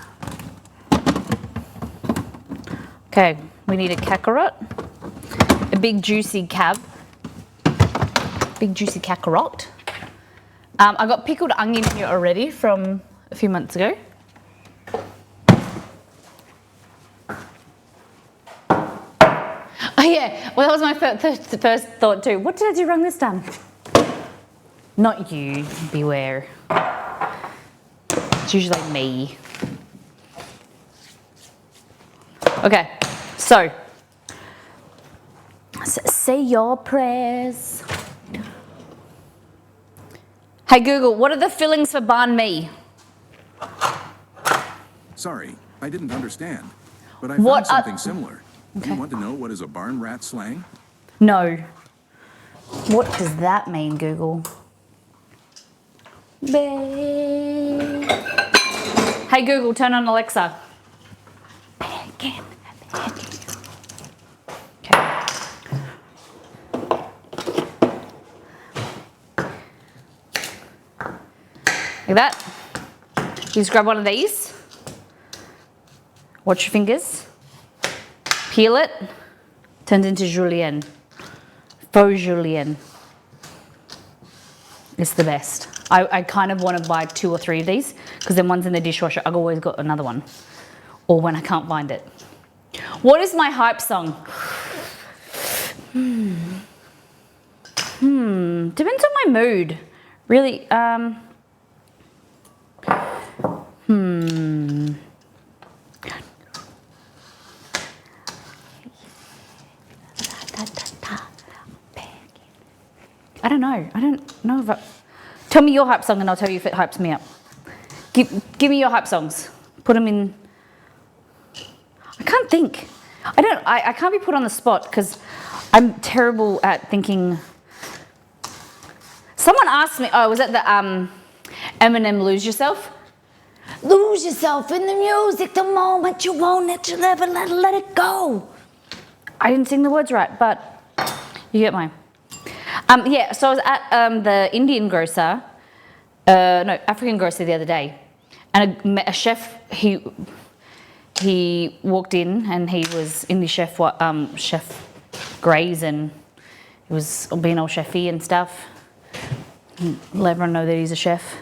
Okay, we need a kakarot, a big juicy kakarot. I got pickled onion here already from a few months ago. Oh yeah, well that was my first thought too. What did I do wrong this time? Not you, beware. It's usually me. Okay, so say your prayers. Hey Google, what are the fillings for banh mi?
Sorry, I didn't understand. But I
What
found
are-
something similar. Do you want to know what is a barn rat slang?
No. What does that mean, Google? Hey Google, turn on Alexa. Okay. Like that. You just grab one of these. Watch your fingers. Peel it. Turns into julienne. Faux julienne. It's the best. I kind of want to buy 2 or 3 of these because then one's in the dishwasher. I've always got another one. Or when I can't find it. What is my hype song? Depends on my mood. Really, I don't know. I don't know if Tell me your hype song and I'll tell you if it hypes me up. Give me your hype songs. Put them in. I can't think. I can't be put on the spot because I'm terrible at thinking. Someone asked me, was that the Eminem Lose Yourself? Lose yourself in the music the moment you want it, you'll never let it go. I didn't sing the words right, but you get mine. Yeah, so I was at the Indian grocer, African grocer the other day, and I met a chef. He walked in and he was in the chef greys and he was being all chefy and stuff. Let everyone know that he's a chef,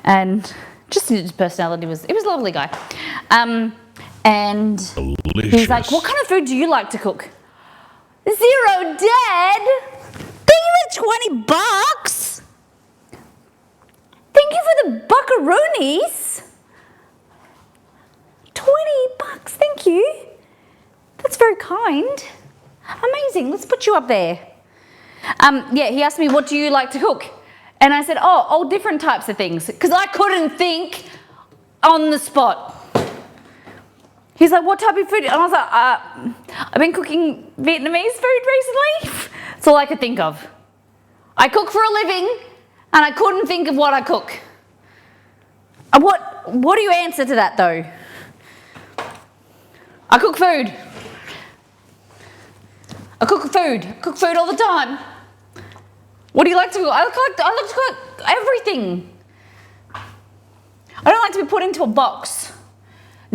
and just his personality was a lovely guy. And
Delicious.
he's like, "What kind of food do you like to cook?" Zero, Dad. Thank you for $20. Thank you for the buckaroonies. $20, thank you. That's very kind. Amazing. Let's put you up there. Yeah, he asked me, "What do you like to cook?" And I said, all different types of things, because I couldn't think on the spot. He's like, "What type of food?" And I was like, "I've been cooking Vietnamese food recently." That's all I could think of. I cook for a living, and I couldn't think of what I cook. What What do you answer to that though? I cook food. I cook food. I cook food all the time. What do you like to cook? I like to cook everything. I don't like to be put into a box.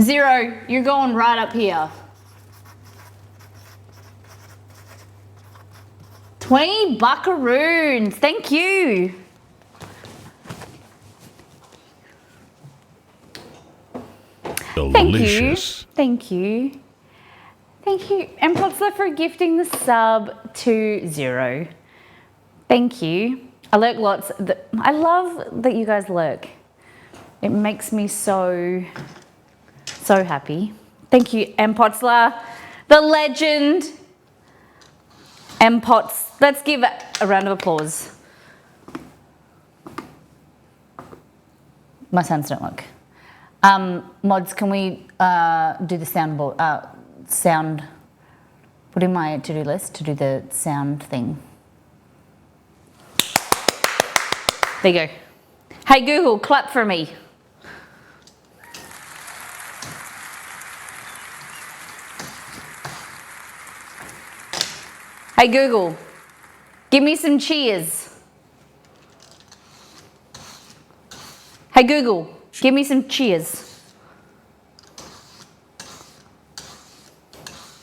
0, you're going right up here. 20 buckaroons. Thank you.
Delicious.
Thank you. Thank you. And Potsler for gifting the sub to 0. Thank you. I lurk lots. I love that you guys lurk. It makes me so happy. Thank you, M. Potsler, the legend. M. Potts. Let's give a round of applause. My sounds don't work. Mods, can we do the sound? Put in my to-do list to do the sound thing. There you go. Hey Google, clap for me. Hey Google, give me some cheers. Hey Google, give me some cheers.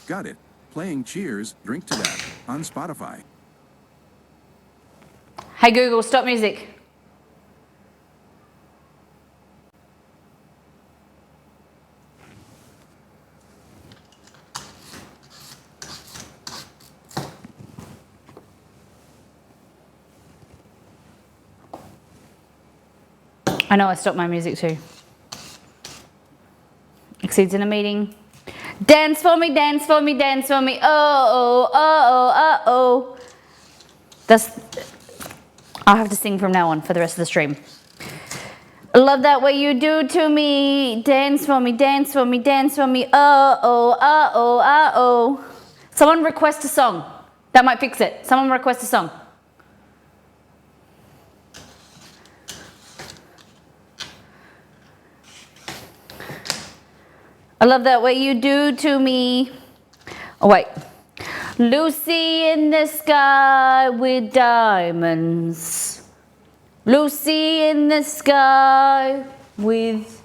Got it. Playing Cheers, Drink to That on Spotify.
Hey Google, stop music. I know I stopped my music too. Exceeds in a meeting. Dance for me, dance for me, dance for me. Oh, oh, oh, oh, oh. I'll have to sing from now on for the rest of the stream. I love that way you do to me. Dance for me, dance for me, dance for me. Oh, oh, oh, oh, oh, oh. Someone request a song. That might fix it. Someone request a song. I love that way you do to me. Oh, wait. Lucy in the sky with diamonds. Lucy in the sky with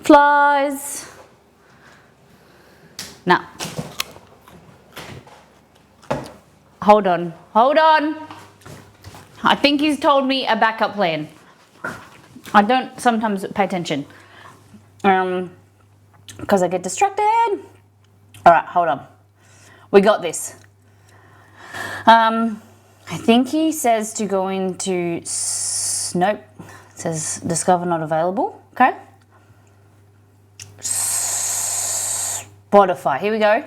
flies. Now. Hold on. Hold on. I think he's told me a backup plan. I don't sometimes pay attention. Because I get distracted. All right, hold on. We got this. I think he says to go into, nope, it says discover not available, okay. Spotify, here we go.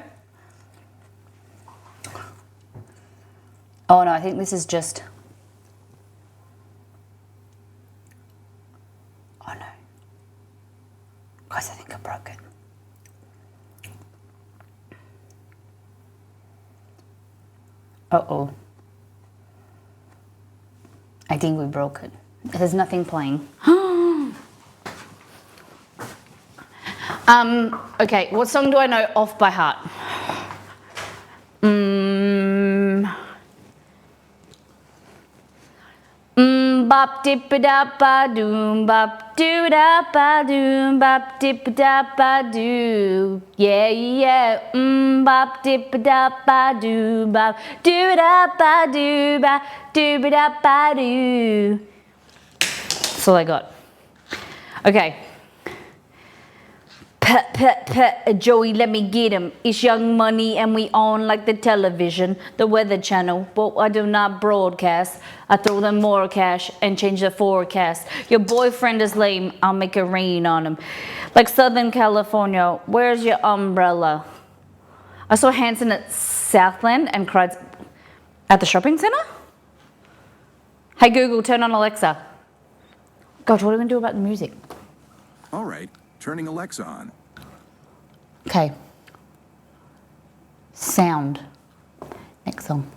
Oh no, I think this is just, oh no. Guys, I think I broke it. Uh-oh. I think we broke it. There's nothing playing. Okay, what song do I know off by heart? Bop dip a da ba doom bop doo da ba doom bop dip a da ba doo. Yeah, yeah. Bop dip a da ba doo bop doo da ba doo ba doo ba da ba doo. That's all I got. Okay. Pet, pet, pet, Joey, let me get him. It's Young Money and we on like the television, the Weather Channel. But I do not broadcast. I throw them more cash and change the forecast. Your boyfriend is lame, I'll make it rain on him. Like Southern California, where's your umbrella? I saw Hanson at Southland and cried at the shopping center? Hey Google, turn on Alexa. Gosh, what are we gonna do about the music?
All right, turning Alexa on.
Okay. Sound. Next song.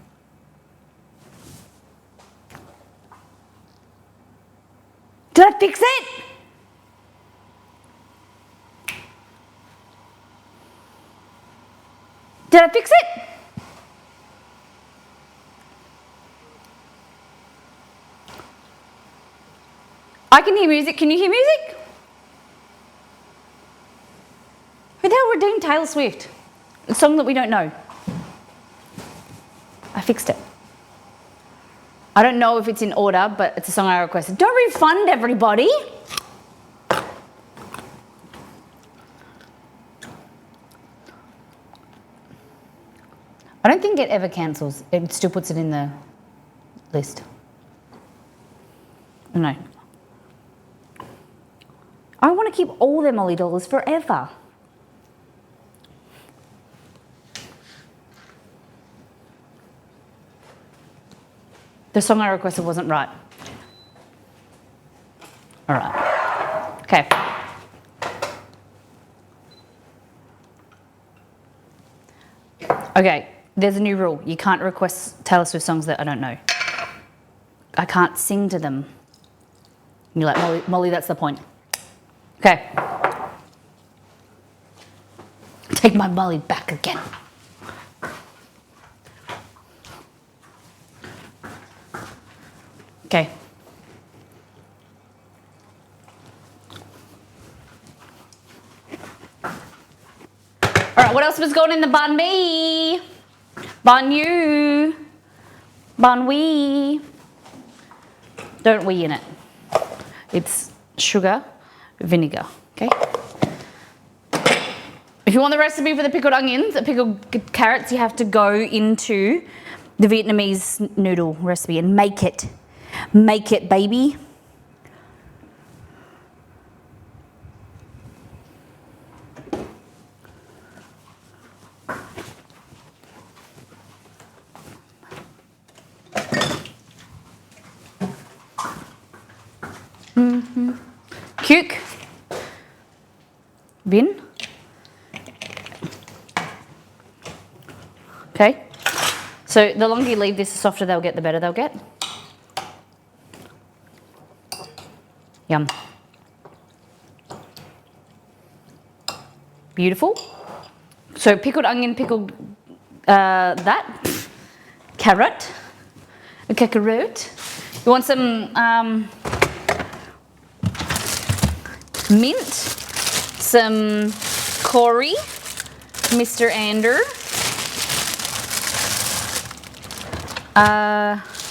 Did I fix it? Did I fix it? I can hear music. Can you hear music? Who the hell redeemed Taylor Swift? A song that we don't know. I fixed it. I don't know if it's in order, but it's a song I requested. Don't refund everybody. I don't think it ever cancels. It still puts it in the list. No. I want to keep all their Molly dollars forever. The song I requested wasn't right. All right. Okay. Okay, there's a new rule. You can't request Taylor Swift songs that I don't know. I can't sing to them. And you're like, Molly, that's the point. Okay. Take my Molly back again. Okay. All right, what else was going in the banh mi? Banh you. Banh we. Don't we in it. It's sugar, vinegar, okay? If you want the recipe for the pickled onions and pickled carrots, you have to go into the Vietnamese noodle recipe and make it. Make it, baby. Cuke. Bin. Okay. So the longer you leave this, the softer they'll get, the better they'll get. Yum. Beautiful. So pickled onion, pickled carrot, a cacarotte. You want some mint, some Corey, Mr. Ander,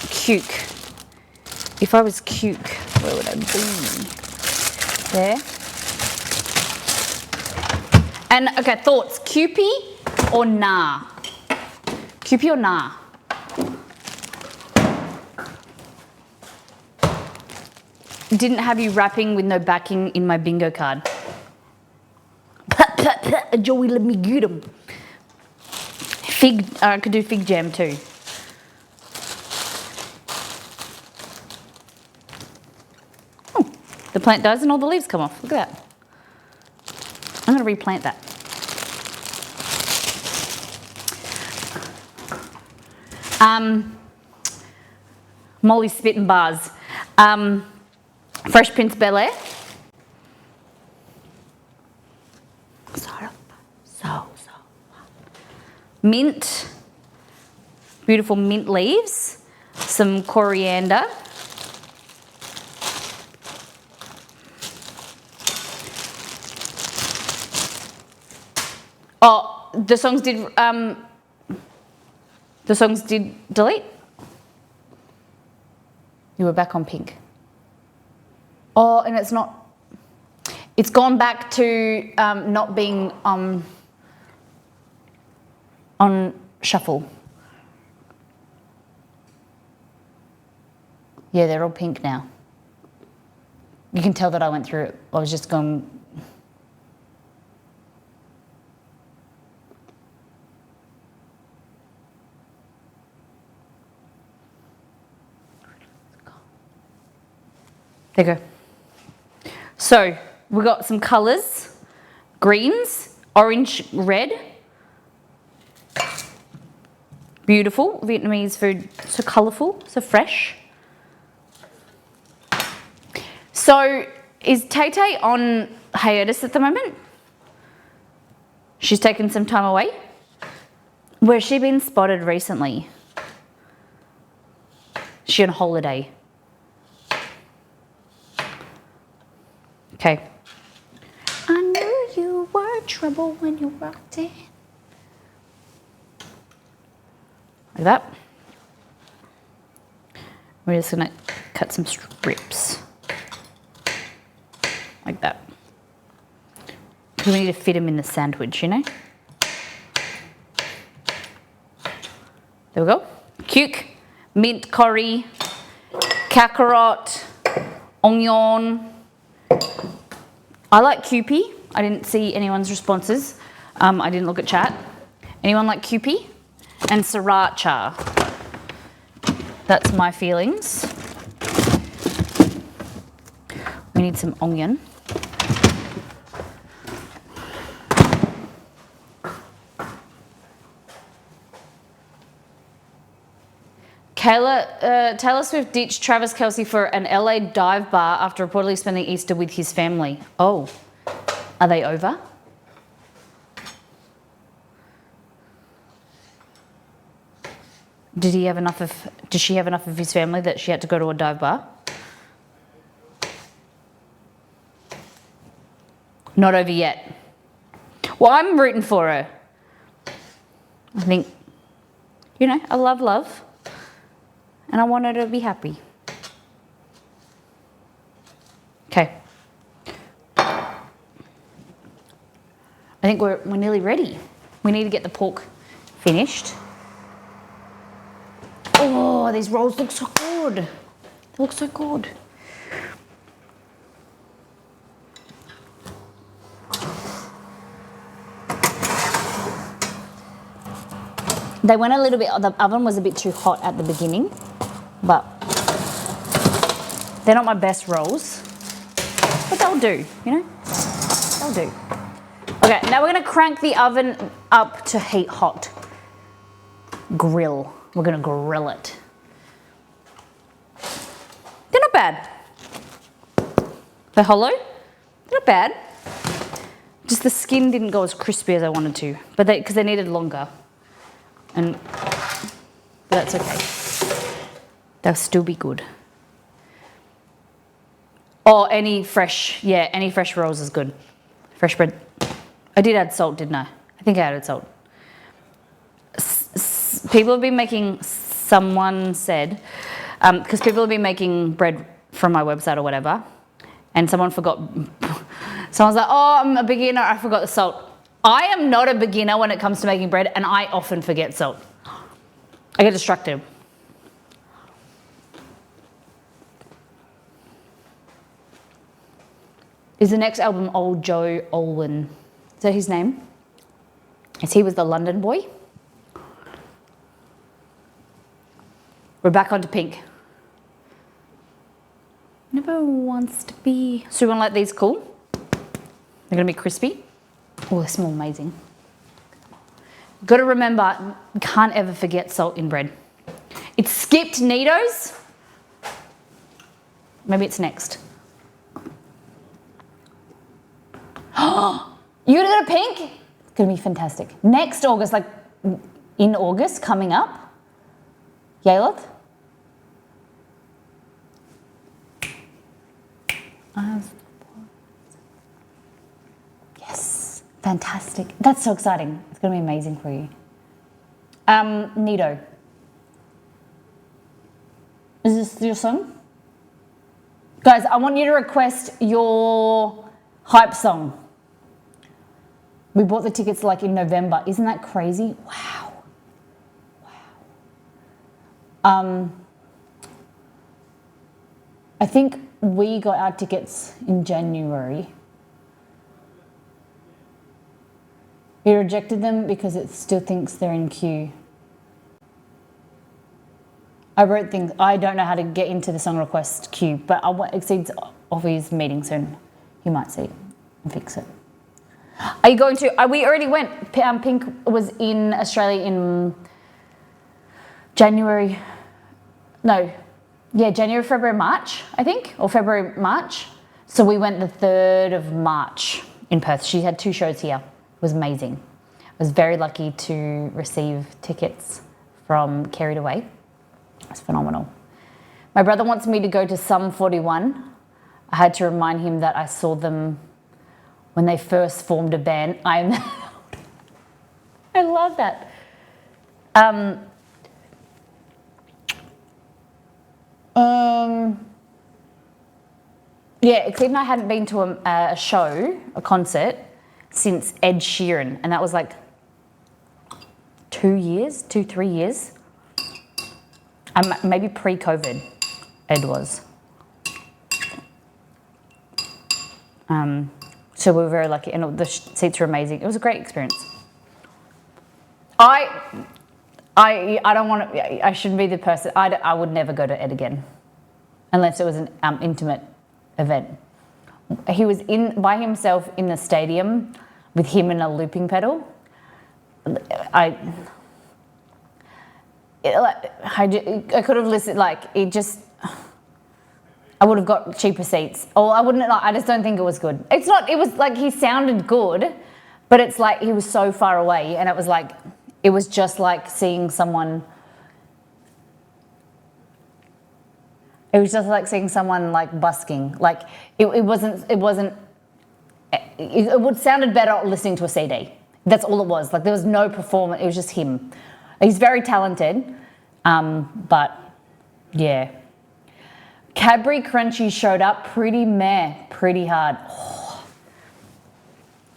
cuke. If I was cuke, where would I be? There. And okay, thoughts, Kewpie or nah? Kewpie or nah? Didn't have you rapping with no backing in my bingo card. Joey, let me get 'em. Fig, I could do fig jam too. Oh, the plant dies and all the leaves come off. Look at that. I'm going to replant that. Molly's spitting bars. Fresh Prince Bel-Air. So. Mint. Beautiful mint leaves. Some coriander. Oh, the songs did delete. You were back on pink. Oh, and it's gone back to not being on shuffle. Yeah, they're all pink now. You can tell that I went through it. I was just going. There you go. So we've got some colours, greens, orange, red. Beautiful Vietnamese food, so colourful, so fresh. So is Tay Tay on hiatus at the moment? She's taken some time away. Where's she been spotted recently? She on holiday. Okay. I knew you were trouble when you walked in. Like that. We're just gonna cut some strips. Like that. We need to fit them in the sandwich, you know? There we go. Cuke, mint curry, kakarot, onion. I like Kewpie. I didn't see anyone's responses. I didn't look at chat. Anyone like Kewpie? And sriracha. That's my feelings. We need some onion. Taylor Swift ditched Travis Kelce for an LA dive bar after reportedly spending Easter with his family. Oh, are they over? Does she have enough of his family that she had to go to a dive bar? Not over yet. Well, I'm rooting for her. I think, you know, I love love. And I want her to be happy. Okay. I think we're nearly ready. We need to get the pork finished. Oh, these rolls look so good. They look so good. They went a little bit, the oven was a bit too hot at the beginning, but they're not my best rolls, but they'll do, you know, they'll do. Okay, now we're gonna crank the oven up to heat hot. Grill, we're gonna grill it. They're not bad. They're hollow, they're not bad. Just the skin didn't go as crispy as I wanted to, but because they needed longer. And that's okay. They'll still be good. Oh, any fresh rolls is good. Fresh bread. I did add salt, didn't I? I think I added salt. People have been making, someone said, because people have been making bread from my website or whatever, and someone forgot, someone's like, oh, I'm a beginner, I forgot the salt. I am not a beginner when it comes to making bread, and I often forget salt. I get distracted. Is the next album Old Joe Alwyn? Is that his name? Is he was the London boy? We're back onto pink. Never wants to be. So you want to let these cool? They're gonna be crispy. Oh, they smell amazing. Got to remember, you can't ever forget salt in bread. It's skipped Nitos. Maybe it's next. You're gonna go to pink? It's gonna be fantastic. Next August, like in August, coming up. Yaleth? Yes, fantastic. That's so exciting. It's gonna be amazing for you. Nito. Is this your song? Guys, I want you to request your hype song. We bought the tickets like in November. Isn't that crazy? Wow. Wow. I think we got our tickets in January. We rejected them because it still thinks they're in queue. I wrote things. I don't know how to get into the song request queue, but Exceed's off his meeting soon. You might see it and fix it. Are you going to? We already went. Pink was in Australia in January. No, yeah, January, February, March, I think, or February, March. So we went the 3rd of March in Perth. She had 2 shows here. It was amazing. was very lucky to receive tickets from Carried Away. It's phenomenal. My brother wants me to go to Sum 41. I had to remind him that I saw them when they first formed a band. I love that. Yeah, Cleve and I hadn't been to a show, a concert, since Ed Sheeran, and that was like 3 years. Maybe pre-COVID, Ed was. So we were very lucky, and the seats were amazing. It was a great experience. I don't want to. I shouldn't be the person. I would never go to Ed again, unless it was an intimate event. He was by himself in the stadium with him and a looping pedal. I could have listened. Like it just. I would have got cheaper seats. Or I wouldn't. I just don't think it was good. It's not. It was like he sounded good, but it's like he was so far away, and it was like. It was just like seeing someone. It was just like seeing someone like busking. Like it wasn't. It would sounded better listening to a CD. That's all it was. Like there was no performance. It was just him. He's very talented, but yeah. Cadbury Crunchies showed up pretty hard. Oh.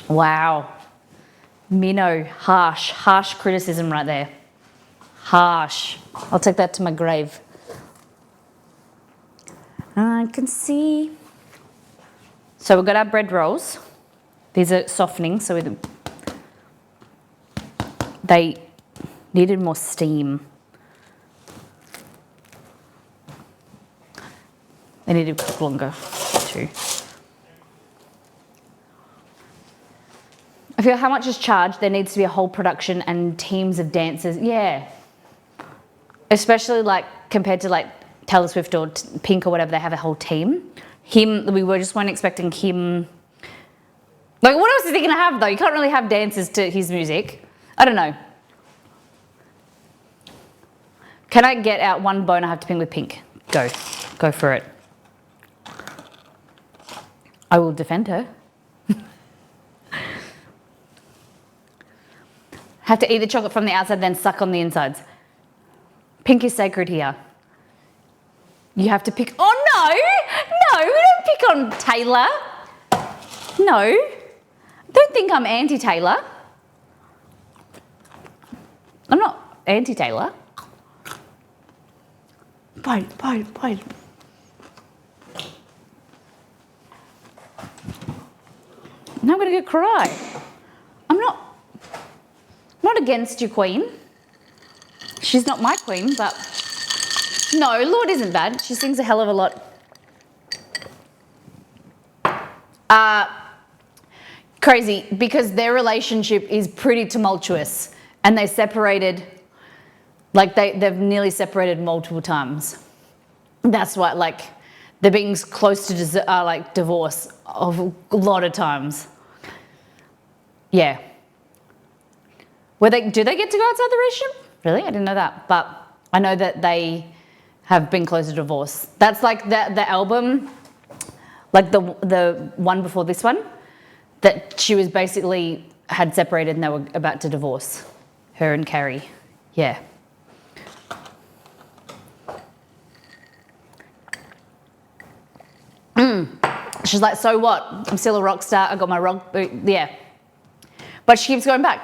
Wow. Minnow, harsh criticism right there. Harsh. I'll take that to my grave. I can see. So we've got our bread rolls. These are softening, so they needed more steam. They need to cook longer too. I feel how much is charged. There needs to be a whole production and teams of dancers. Yeah. Especially like compared to like Taylor Swift or Pink or whatever, they have a whole team. We weren't expecting him. Like what else is he going to have though? You can't really have dancers to his music. I don't know. Can I get out one bone I have to ping with Pink? Go for it. I will defend her. Have to eat the chocolate from the outside, then suck on the insides. Pink is sacred here. You have to pick. Oh no, we don't pick on Taylor. No, don't think I'm anti-Taylor. I'm not anti-Taylor. Bite. Now I'm gonna go cry. I'm not against your queen. She's not my queen, but no, Lord isn't bad. She sings a hell of a lot. Crazy, because their relationship is pretty tumultuous, and they separated. Like they've nearly separated multiple times. That's why, like, they're being close to like divorce a lot of times. Yeah. Do they get to go outside the relationship? Really? I didn't know that. But I know that they have been close to divorce. That's like the album, like the one before this one, that she was basically had separated and they were about to divorce, her and Carrie. Yeah. She's like, so what? I'm still a rock star. I got my rock boot. Yeah. But she keeps going back.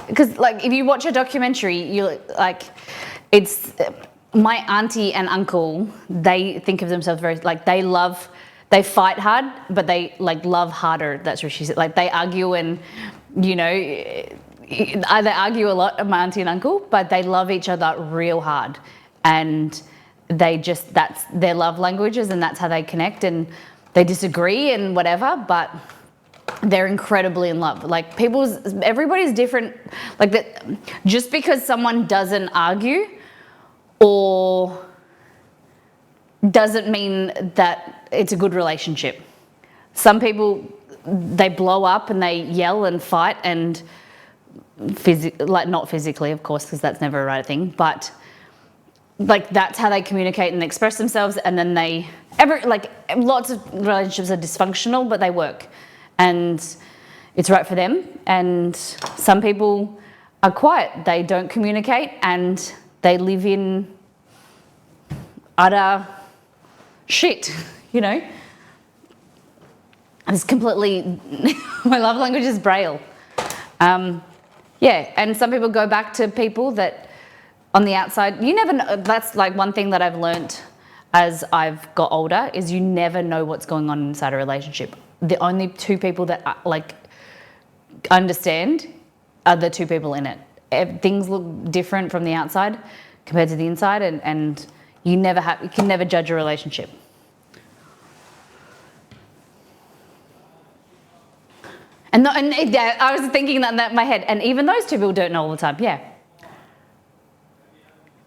Because, like, if you watch a documentary, you like, it's my auntie and uncle, they think of themselves very, like, they fight hard, but they, like, love harder. That's what she said. Like, they argue and, you know, they argue a lot, my auntie and uncle, but they love each other real hard. And that's their love languages, and that's how they connect, and they disagree and whatever, but they're incredibly in love. Like everybody's different. Like that, just because someone doesn't argue or doesn't mean that it's a good relationship. Some people, they blow up and they yell and fight, and like not physically, of course, because that's never a right thing, but like that's how they communicate and express themselves. And then lots of relationships are dysfunctional, but they work, and it's right for them. And some people are quiet, they don't communicate, and they live in utter shit, you know. It's completely, my love language is Braille. Yeah, and some people go back to people that on the outside, you never know. That's like one thing that I've learnt as I've got older is you never know what's going on inside a relationship. The only two people that like understand are the two people in it. Things look different from the outside compared to the inside, and you can never judge a relationship. Yeah, I was thinking that in my head, and even those two people don't know all the time. Yeah.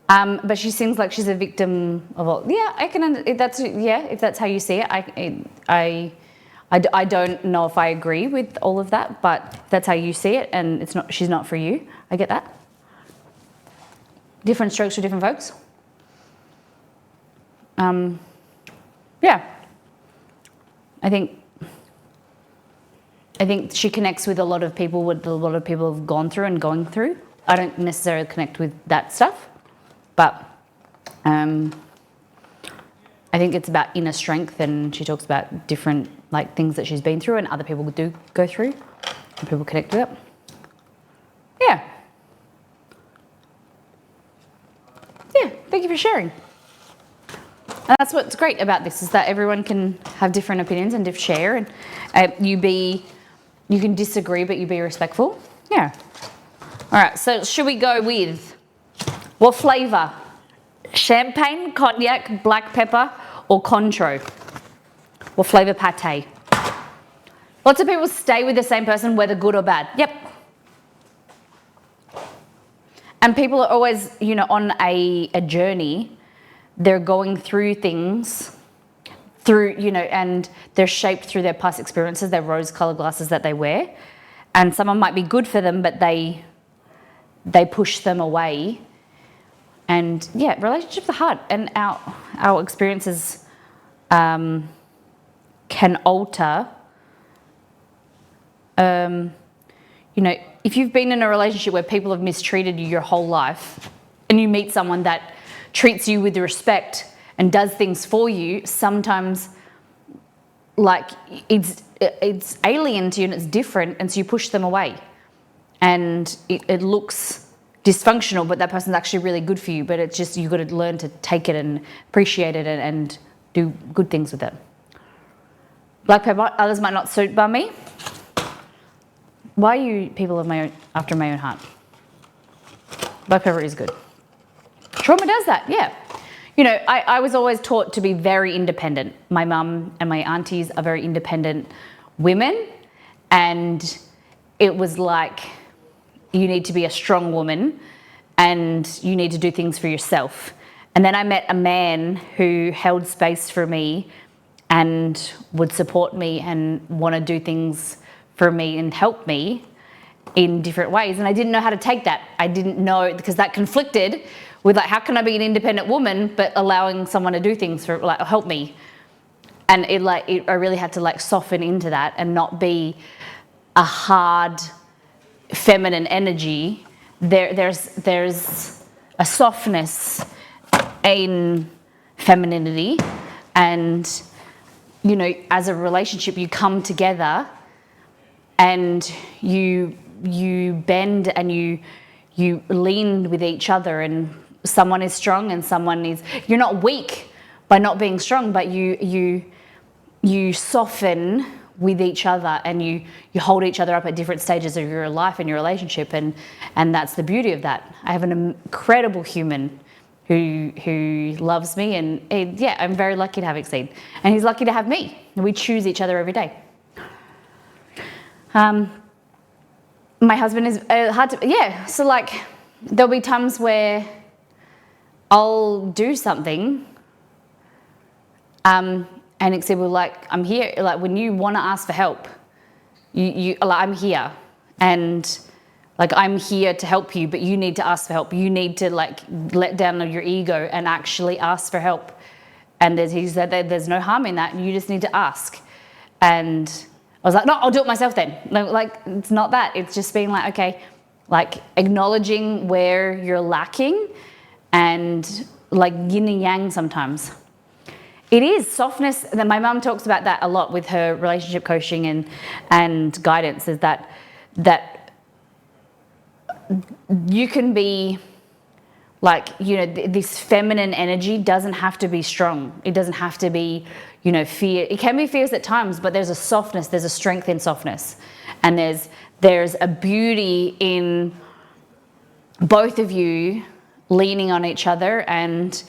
But she seems like she's a victim of all. Yeah, I can. If that's how you see it, I don't know if I agree with all of that, but that's how you see it, and it's not. She's not for you. I get that. Different strokes for different folks. Yeah. I think she connects with a lot of people, what a lot of people have gone through and going through. I don't necessarily connect with that stuff, but I think it's about inner strength, and she talks about different like things that she's been through and other people do go through, and people connect with it. Yeah. Yeah, thank you for sharing. And that's what's great about this, is that everyone can have different opinions and share, and you can disagree, but you be respectful. Yeah. All right, so should we go with what flavour? Champagne, cognac, black pepper, or Cointreau? What flavour pate? Lots of people stay with the same person, whether good or bad. Yep. And people are always, on a journey. They're going through things, and they're shaped through their past experiences, their rose-coloured glasses that they wear. And someone might be good for them, but they push them away. And yeah, relationships are hard, and our experiences can alter. If you've been in a relationship where people have mistreated you your whole life, and you meet someone that treats you with respect and does things for you, sometimes like it's alien to you and it's different, and so you push them away, and it looks dysfunctional, but that person's actually really good for you. But it's just, you've got to learn to take it and appreciate it and do good things with it. Black pepper, others might not suit by me. Why are you people after my own heart? Black pepper is good. Trauma does that, yeah. I was always taught to be very independent. My mum and my aunties are very independent women, and it was like, you need to be a strong woman and you need to do things for yourself. And then I met a man who held space for me and would support me and want to do things for me and help me in different ways. And I didn't know how to take that. I didn't know, because that conflicted with how can I be an independent woman but allowing someone to do things for help me. And I really had to soften into that and not be a hard feminine energy. There's a softness in femininity, and as a relationship you come together and you bend and you lean with each other, and someone is strong and someone is, you're not weak by not being strong, but you soften with each other, and you hold each other up at different stages of your life and your relationship, and that's the beauty of that. I have an incredible human who loves me, and I'm very lucky to have Exceed, and he's lucky to have me, and we choose each other every day. My husband is hard to, so there'll be times where I'll do something, and Exceed will I'm here, when you want to ask for help, I'm here, and Like, I'm here to help you, but you need to ask for help. You need to like let down your ego and actually ask for help. And he said that there's no harm in that. You just need to ask. And I was like, no, I'll do it myself then. Like, it's not that. It's just being like, okay, like acknowledging where you're lacking and like yin and yang sometimes. It is softness. That my mum talks about that a lot with her relationship coaching and guidance, is that you can be like, you know, this feminine energy doesn't have to be strong. It doesn't have to be, you know, fear. It can be fierce at times, but there's a softness, there's a strength in softness. And there's a beauty in both of you leaning on each other, and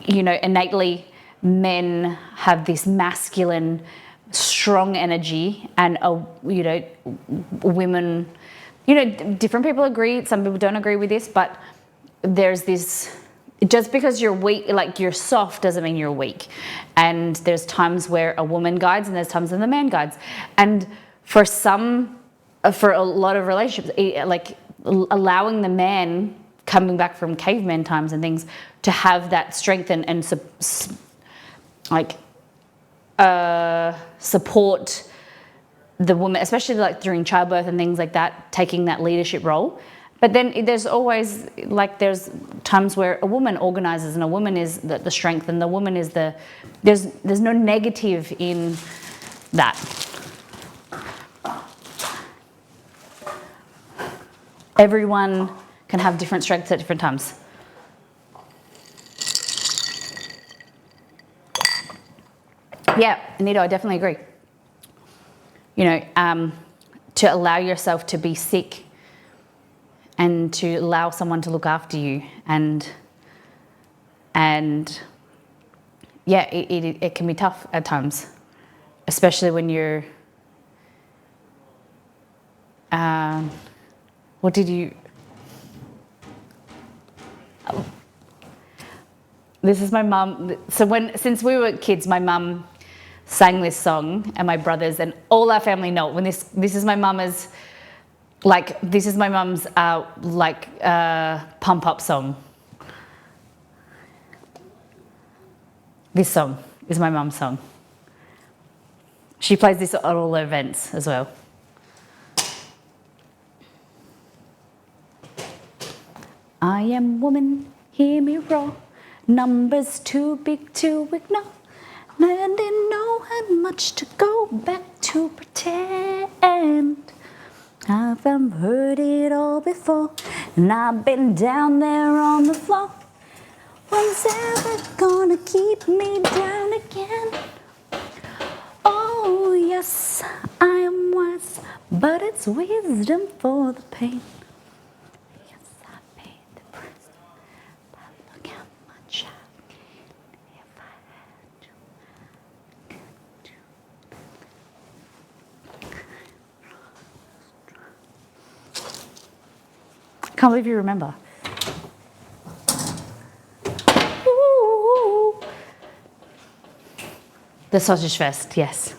you know, innately men have this masculine, strong energy, and you know, women, you know, different people agree, some people don't agree with this, but there's this, just because you're weak, like you're soft, doesn't mean you're weak. And there's times where a woman guides and there's times when the man guides. And for a lot of relationships, like allowing the man, coming back from caveman times and things, to have that strength and support the woman, especially like during childbirth and things like that, taking that leadership role. But then there's always, like, there's times where a woman organizes and a woman is the strength, and the woman is there's no negative in that. Everyone can have different strengths at different times. Yeah, Anita, I definitely agree. You know, to allow yourself to be sick and to allow someone to look after you, and yeah, it can be tough at times, especially when you're, what did you, this is my mum. So since we were kids, my mum sang this song, and my brothers and all our family know it. When this is my mum's, like, this is my mum's pump up song. This song is my mum's song. She plays this at all her events as well. I am woman, hear me roar. Numbers too big to ignore. I didn't know how much to go back to pretend. I've heard it all before, and I've been down there on the floor. What's ever gonna keep me down again? Oh yes, I am wise, but it's wisdom for the pain. Yes, I paid the price, but look how much I if I had to. Can't believe you remember. Ooh. The Sausage Fest, yes.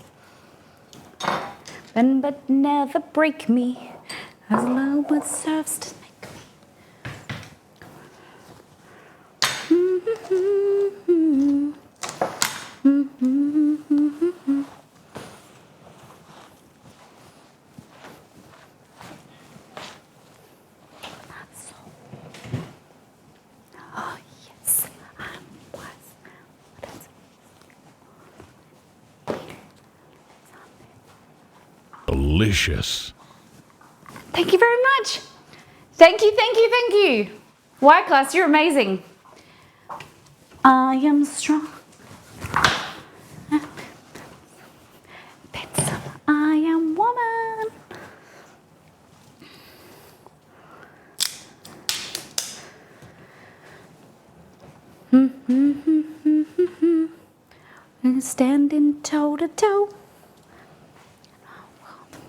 Bend but never break me, as love what serves to make me. Oh yes, I'm wise.
Delicious.
Thank you very much. Thank you, thank you, thank you. Y class, you're amazing. I am strong. I am woman. Standing toe to toe.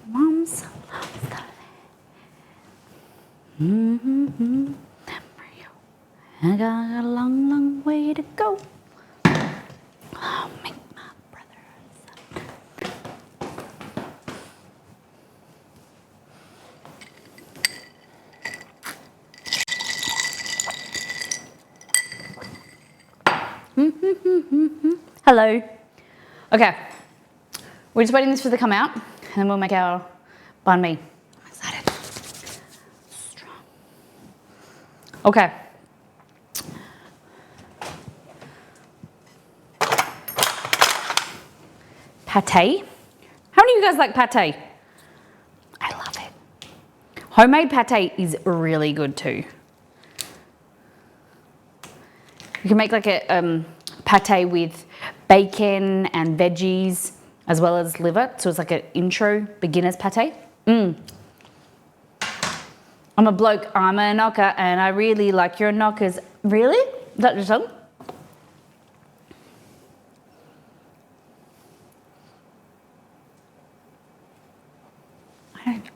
Mom's loves the land. I got a long, long way to go. I'll make my brother son. Hello. Okay. We're just waiting this for the come out, and then we'll make our banh mi. I'm excited. Strong. Okay. Pate. How many of you guys like pate? I love it. Homemade pate is really good too. You can make like a pate with bacon and veggies as well as liver. So it's like an intro beginner's pate. I'm a bloke, I'm a knocker, and I really like your knockers. Really? Is that your song?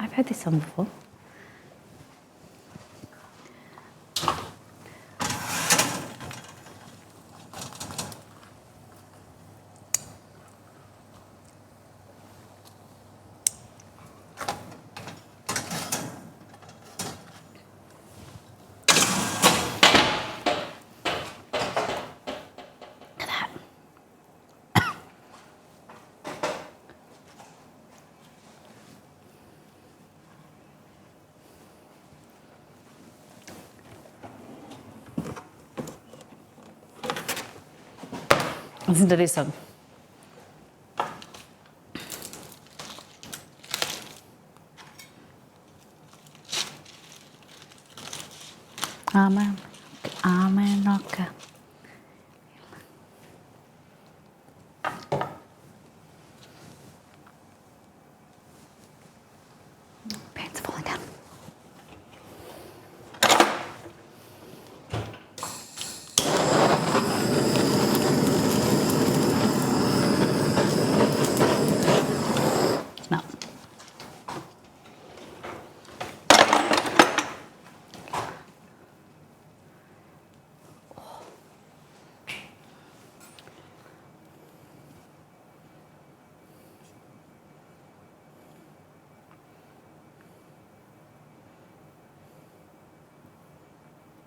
I've heard this song before. Look at that. Listen to this song. I'm a knocker. Pants falling down. Smell.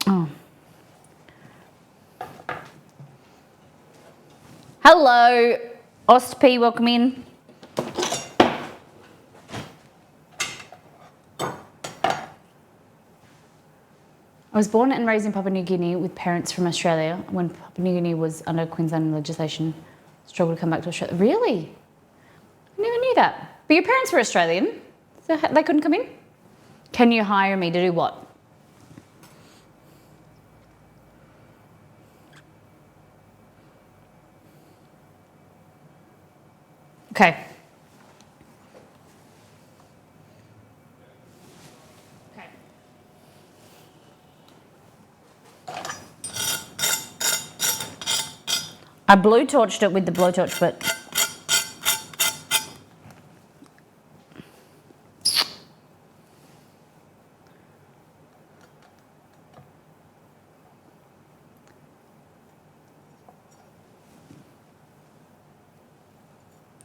Oh. Hello, Ostp, welcome in. I was born and raised in Papua New Guinea with parents from Australia. When Papua New Guinea was under Queensland legislation, struggled to come back to Australia. Really? I never knew that. But your parents were Australian, so they couldn't come in? Can you hire me to do what? Okay. Okay. I blowtorched it with the blowtorch, but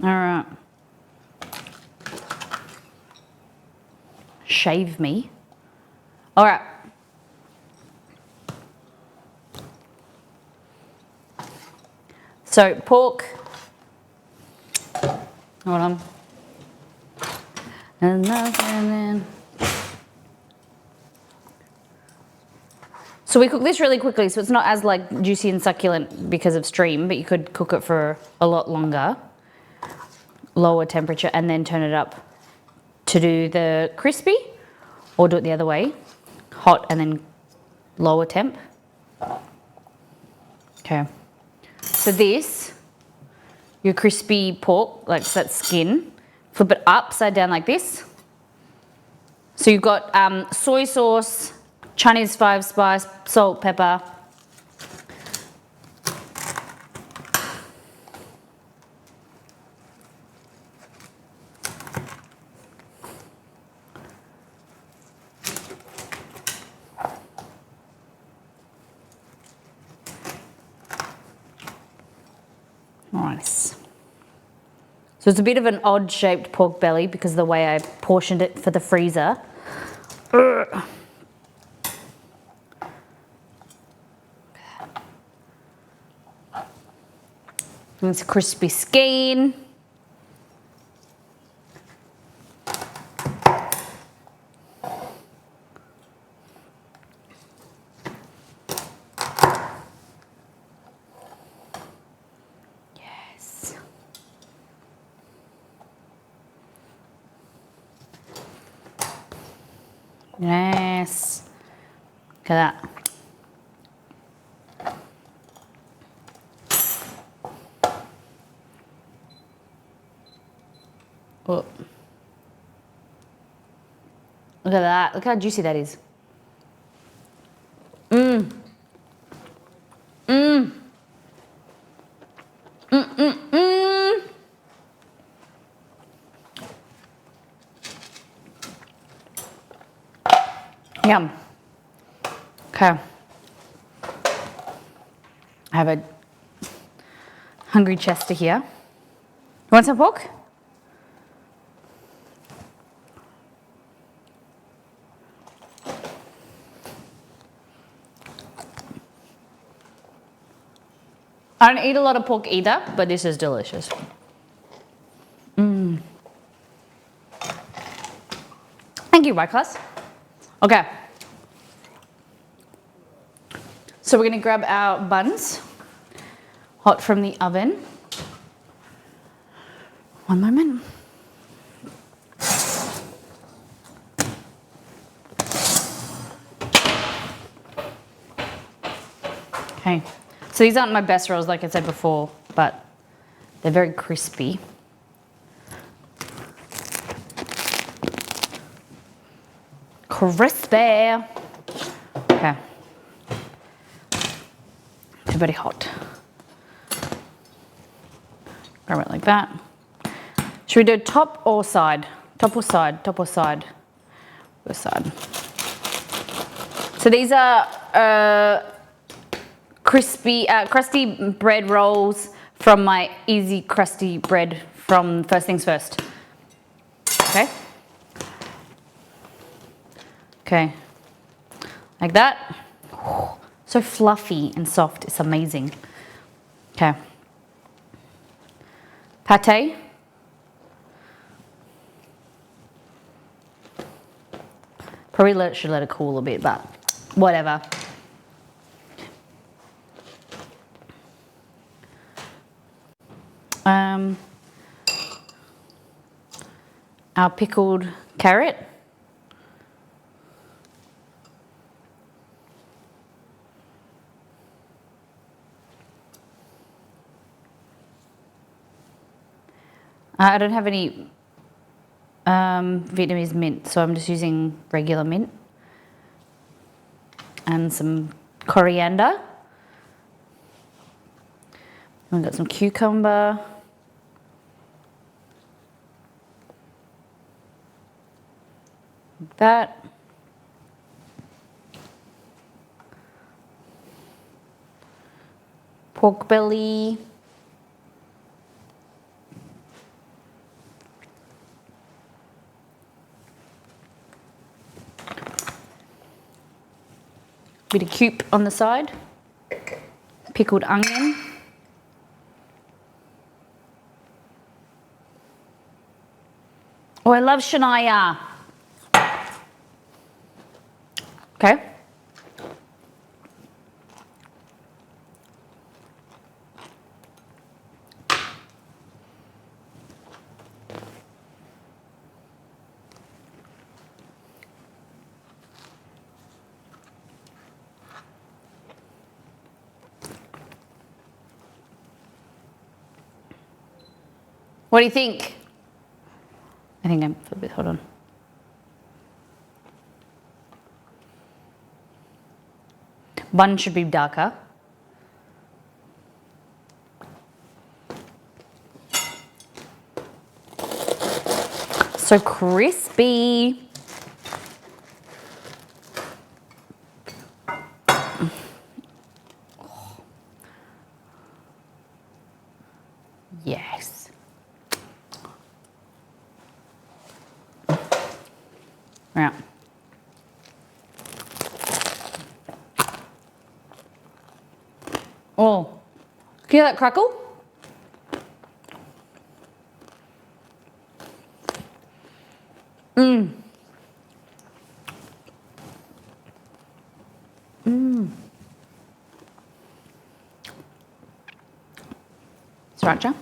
all right. Shave me. All right. So pork. Hold on. And then. So we cook this really quickly, so it's not as like juicy and succulent because of stream, but you could cook it for a lot longer, lower temperature, and then turn it up to do the crispy, or do it the other way, hot and then lower temp. Okay. So this, your crispy pork, like that skin, flip it upside down like this. So you've got soy sauce, Chinese 5-spice, salt, pepper. Nice. So it's a bit of an odd shaped pork belly because of the way I portioned it for the freezer. It's crispy skin. Yes. Yes. Look at that. Oh. Look at that. Look how juicy that is. Mmm. Mmm. Mmm, mmm, mmm. Yum. Okay. I have a hungry Chester here. You want some pork? I don't eat a lot of pork either, but this is delicious. Mmm. Thank you, right class? Okay. So we're gonna grab our buns, hot from the oven. One moment. Okay, so these aren't my best rolls, like I said before, but they're very crispy. Crispy. Okay. They're very hot. Grab it like that. Should we do top or side? Top or side? Top or side? Which side? So these are crusty bread rolls from my easy crusty bread from First Things First. Okay. Okay. Like that. So fluffy and soft. It's amazing. Okay. Pate. Probably should let it cool a bit, but whatever. Our pickled carrot. I don't have any Vietnamese mint, so I'm just using regular mint. And some coriander. I've got some cucumber. Like that. Pork belly. Bit of cube on the side. Pickled onion. Oh, I love Shania. Okay. What do you think? I think I'm a bit, hold on. Bun should be darker. So crispy. Yes. Yeah. Oh, can you hear that crackle? Sriracha.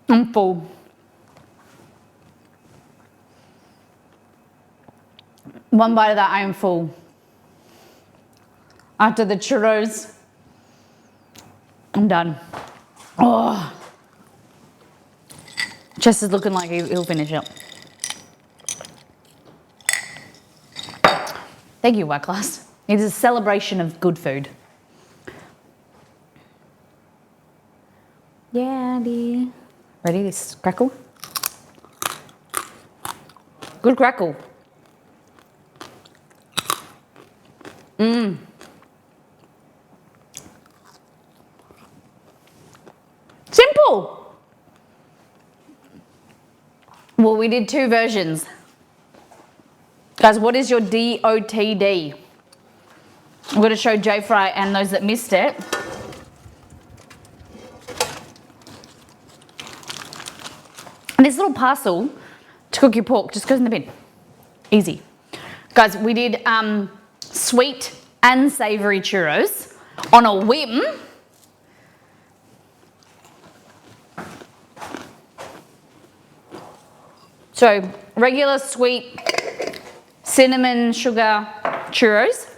I'm full. One bite of that, I am full. After the churros, I'm done. Oh, Chess is looking like he'll finish it. Thank you, White Class. It is a celebration of good food. Yeah, dear. Ready? This crackle. Good crackle. Simple. Well, we did two versions. Guys, what is your DOTD? I'm going to show J Fry and those that missed it. And this little parcel to cook your pork just goes in the bin. Easy. Guys, we did sweet and savoury churros on a whim. So regular sweet cinnamon sugar churros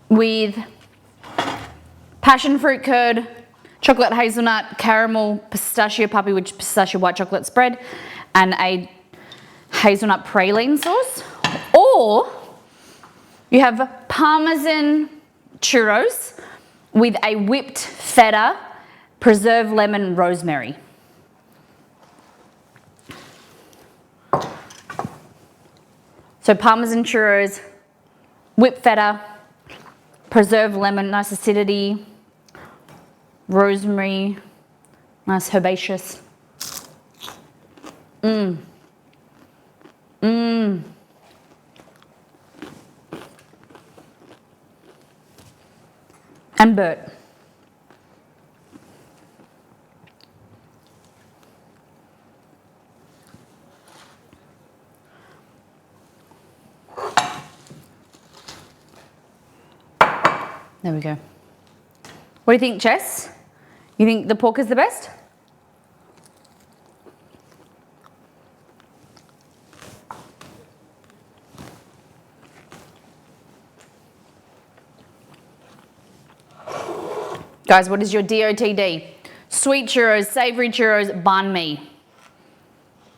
with passion fruit curd, chocolate hazelnut, caramel, pistachio puppy, which is pistachio white chocolate spread, and a hazelnut praline sauce. Or you have parmesan churros with a whipped feta, preserved lemon, rosemary. So parmesan churros, whipped feta, preserved lemon, nice acidity, rosemary, nice herbaceous. And Bert. There we go. What do you think, Jess? You think the pork is the best? Guys, what is your DOTD? Sweet churros, savoury churros, banh mi.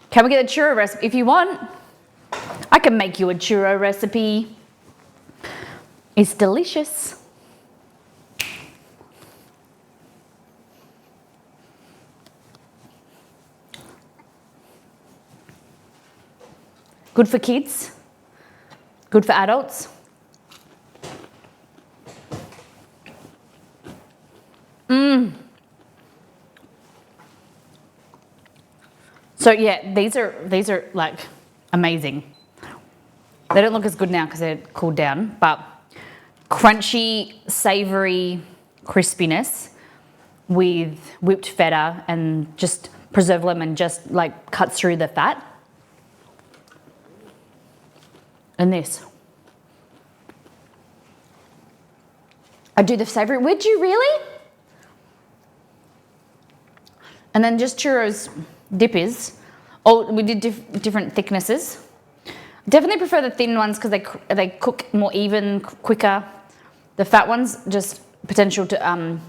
Can we get a churro recipe? If you want, I can make you a churro recipe. It's delicious. Good for kids, good for adults. So yeah, these are like amazing. They don't look as good now because they're cooled down, but crunchy, savoury crispiness with whipped feta and just preserved lemon just like cuts through the fat. And this. I do the savoury. Would you really? And then just churros dippers. Oh, we did different thicknesses. Definitely prefer the thin ones because they cook more even, quicker. The fat ones just potential to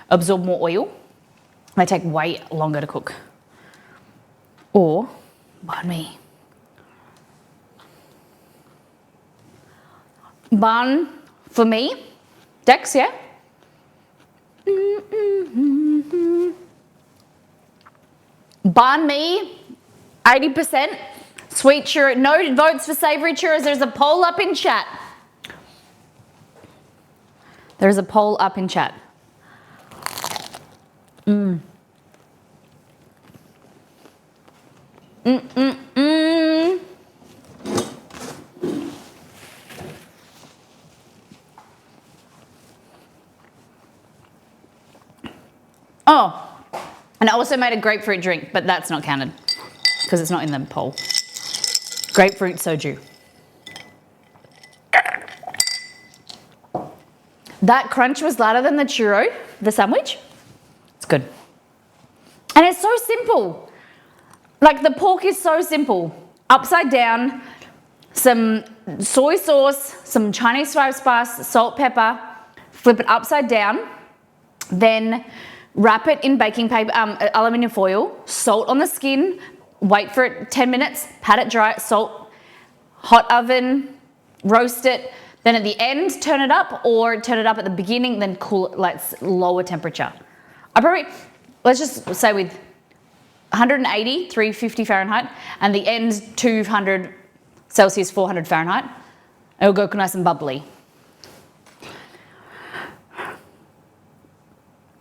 absorb more oil. They take way longer to cook. Or banh mi. Bun for me. Dex, yeah? Banh mi, 80%. Sweet churro. No votes for savoury churros. There's a poll up in chat. There's a poll up in chat. Oh, and I also made a grapefruit drink, but that's not counted because it's not in the poll. Grapefruit soju. That crunch was lighter than the churro, the sandwich. It's good. And it's so simple. Like the pork is so simple. Upside down, some soy sauce, some Chinese spice, salt, pepper, flip it upside down, then wrap it in baking paper, aluminium foil, salt on the skin, wait for it 10 minutes, pat it dry, salt, hot oven, roast it, then at the end turn it up or turn it up at the beginning, then cool it like lower temperature. I probably, let's just say with 180, 350 Fahrenheit, and the end 200 Celsius, 400 Fahrenheit, it'll go nice and bubbly.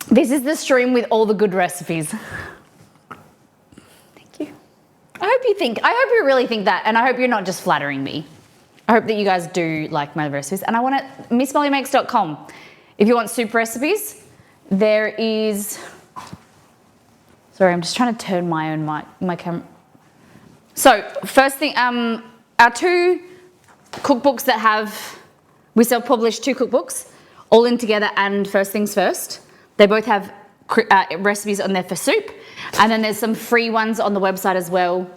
This is the stream with all the good recipes. Thank you. I hope you really think that, and I hope you're not just flattering me. I hope that you guys do like my recipes, and I want it, MissMollyMakes.com. If you want soup recipes, there is, sorry, I'm just trying to turn my own my camera. So first thing, our 2 cookbooks that have, we self-published 2 cookbooks, all in together and First Things First. They both have recipes on there for soup, and then there's some free ones on the website as well.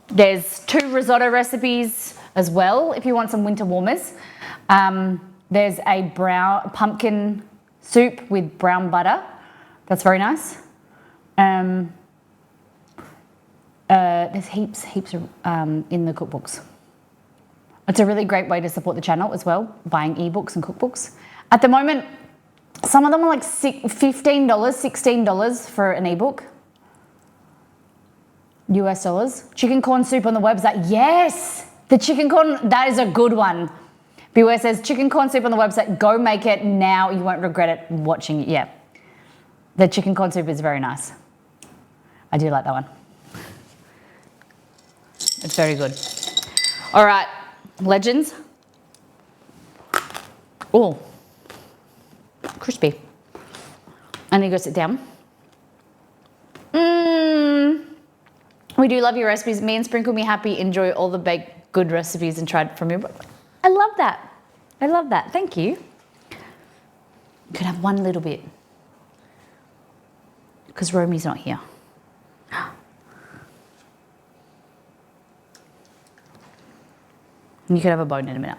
There's 2 risotto recipes as well if you want some winter warmers. There's a brown pumpkin soup with brown butter. That's very nice. There's heaps in the cookbooks. It's a really great way to support the channel as well, buying ebooks and cookbooks. At the moment, some of them are like $15, $16 for an ebook. US dollars. Chicken corn soup on the website. Yes! The chicken corn, that is a good one. Beware says chicken corn soup on the website. Go make it now. You won't regret it watching it. Yeah. The chicken corn soup is very nice. I do like that one. It's very good. All right, legends. Oh, crispy. I need to go sit down. We do love your recipes. Me and Sprinkle Me Happy enjoy all the baked good recipes and tried from you. I love that. I love that. Thank you. You could have one little bit because Romy's not here. You could have a bone in a minute.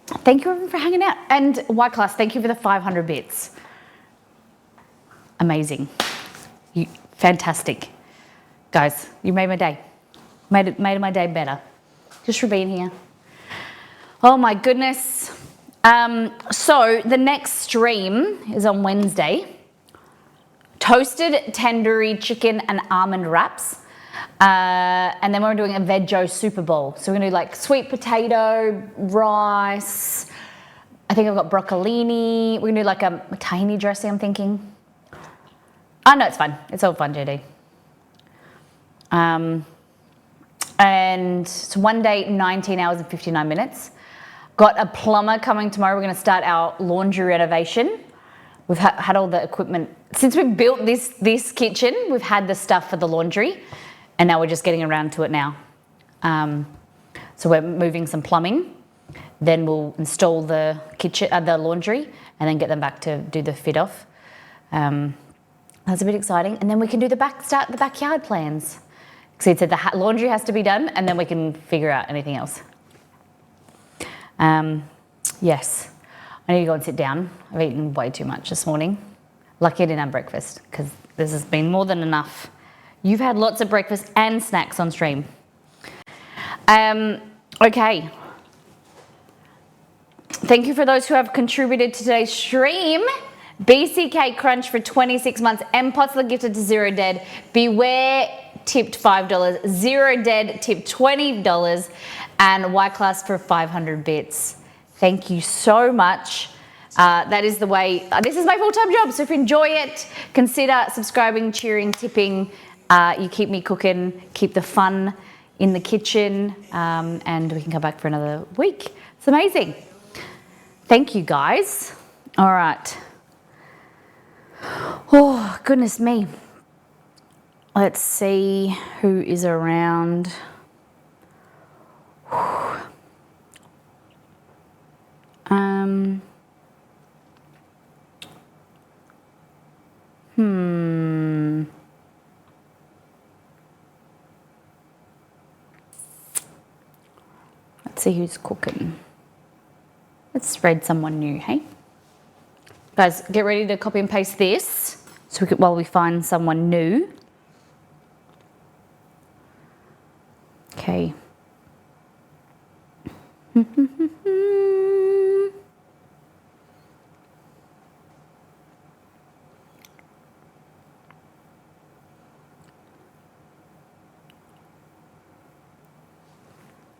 Thank you everyone for hanging out. And White Class, thank you for the 500 bits. Amazing. Fantastic. Guys, you made my day. Made my day better. Just for being here. Oh my goodness. So the next stream is on Wednesday. Toasted tandoori chicken and almond wraps. And then we're doing a Veggie Super Bowl. So we're gonna do like sweet potato, rice. I think I've got broccolini. We're gonna do like a tahini dressing, I'm thinking. Oh no, it's fun. It's all fun, JD. And it's one day, 19 hours and 59 minutes. Got a plumber coming tomorrow. We're gonna start our laundry renovation. We've had all the equipment. Since we built this kitchen, we've had the stuff for the laundry. And now we're just getting around to it now. So we're moving some plumbing. Then we'll install the kitchen, the laundry, and then get them back to do the fit off. That's a bit exciting. And then we can do start the backyard plans. Because he said the laundry has to be done, and then we can figure out anything else. Yes, I need to go and sit down. I've eaten way too much this morning. Lucky I didn't have breakfast, because this has been more than enough. You've had lots of breakfast and snacks on stream. Okay. Thank you for those who have contributed to today's stream. BCK Crunch for 26 months. M Potts gifted to Zero Dead. Beware tipped $5, Zero Dead tipped $20, and Y Class for 500 bits. Thank you so much. That is the way, this is my full-time job, so if you enjoy it, consider subscribing, cheering, tipping. You keep me cooking, keep the fun in the kitchen, and we can come back for another week. It's amazing. Thank you, guys. All right. Oh, goodness me. Let's see who is around. Let's see who's cooking. Let's raid someone new, hey? Guys, get ready to copy and paste this so while we find someone new. Okay.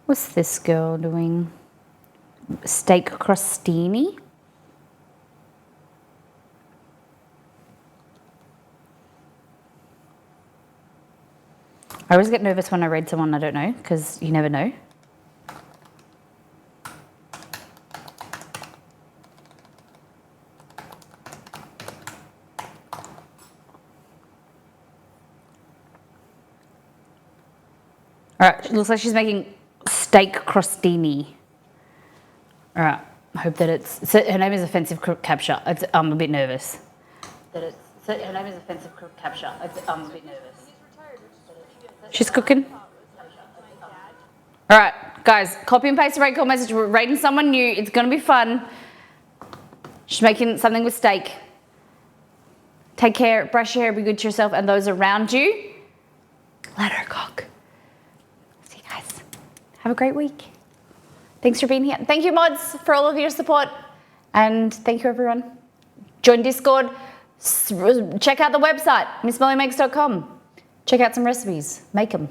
What's this girl doing? Steak crostini? I always get nervous when I read someone I don't know, because you never know. All right, looks like she's making steak crostini. All right, I hope that it's, so her name is Offensive Capture. I'm a bit nervous. Her name is Offensive Capture. I'm a bit nervous. She's cooking. All right, guys, copy and paste the rate call message. We're rating someone new. It's going to be fun. She's making something with steak. Take care, brush your hair, be good to yourself and those around you. Let her cook. See you guys. Have a great week. Thanks for being here. Thank you, mods, for all of your support. And thank you, everyone. Join Discord. Check out the website, missmollymakes.com. Check out some recipes. Make them.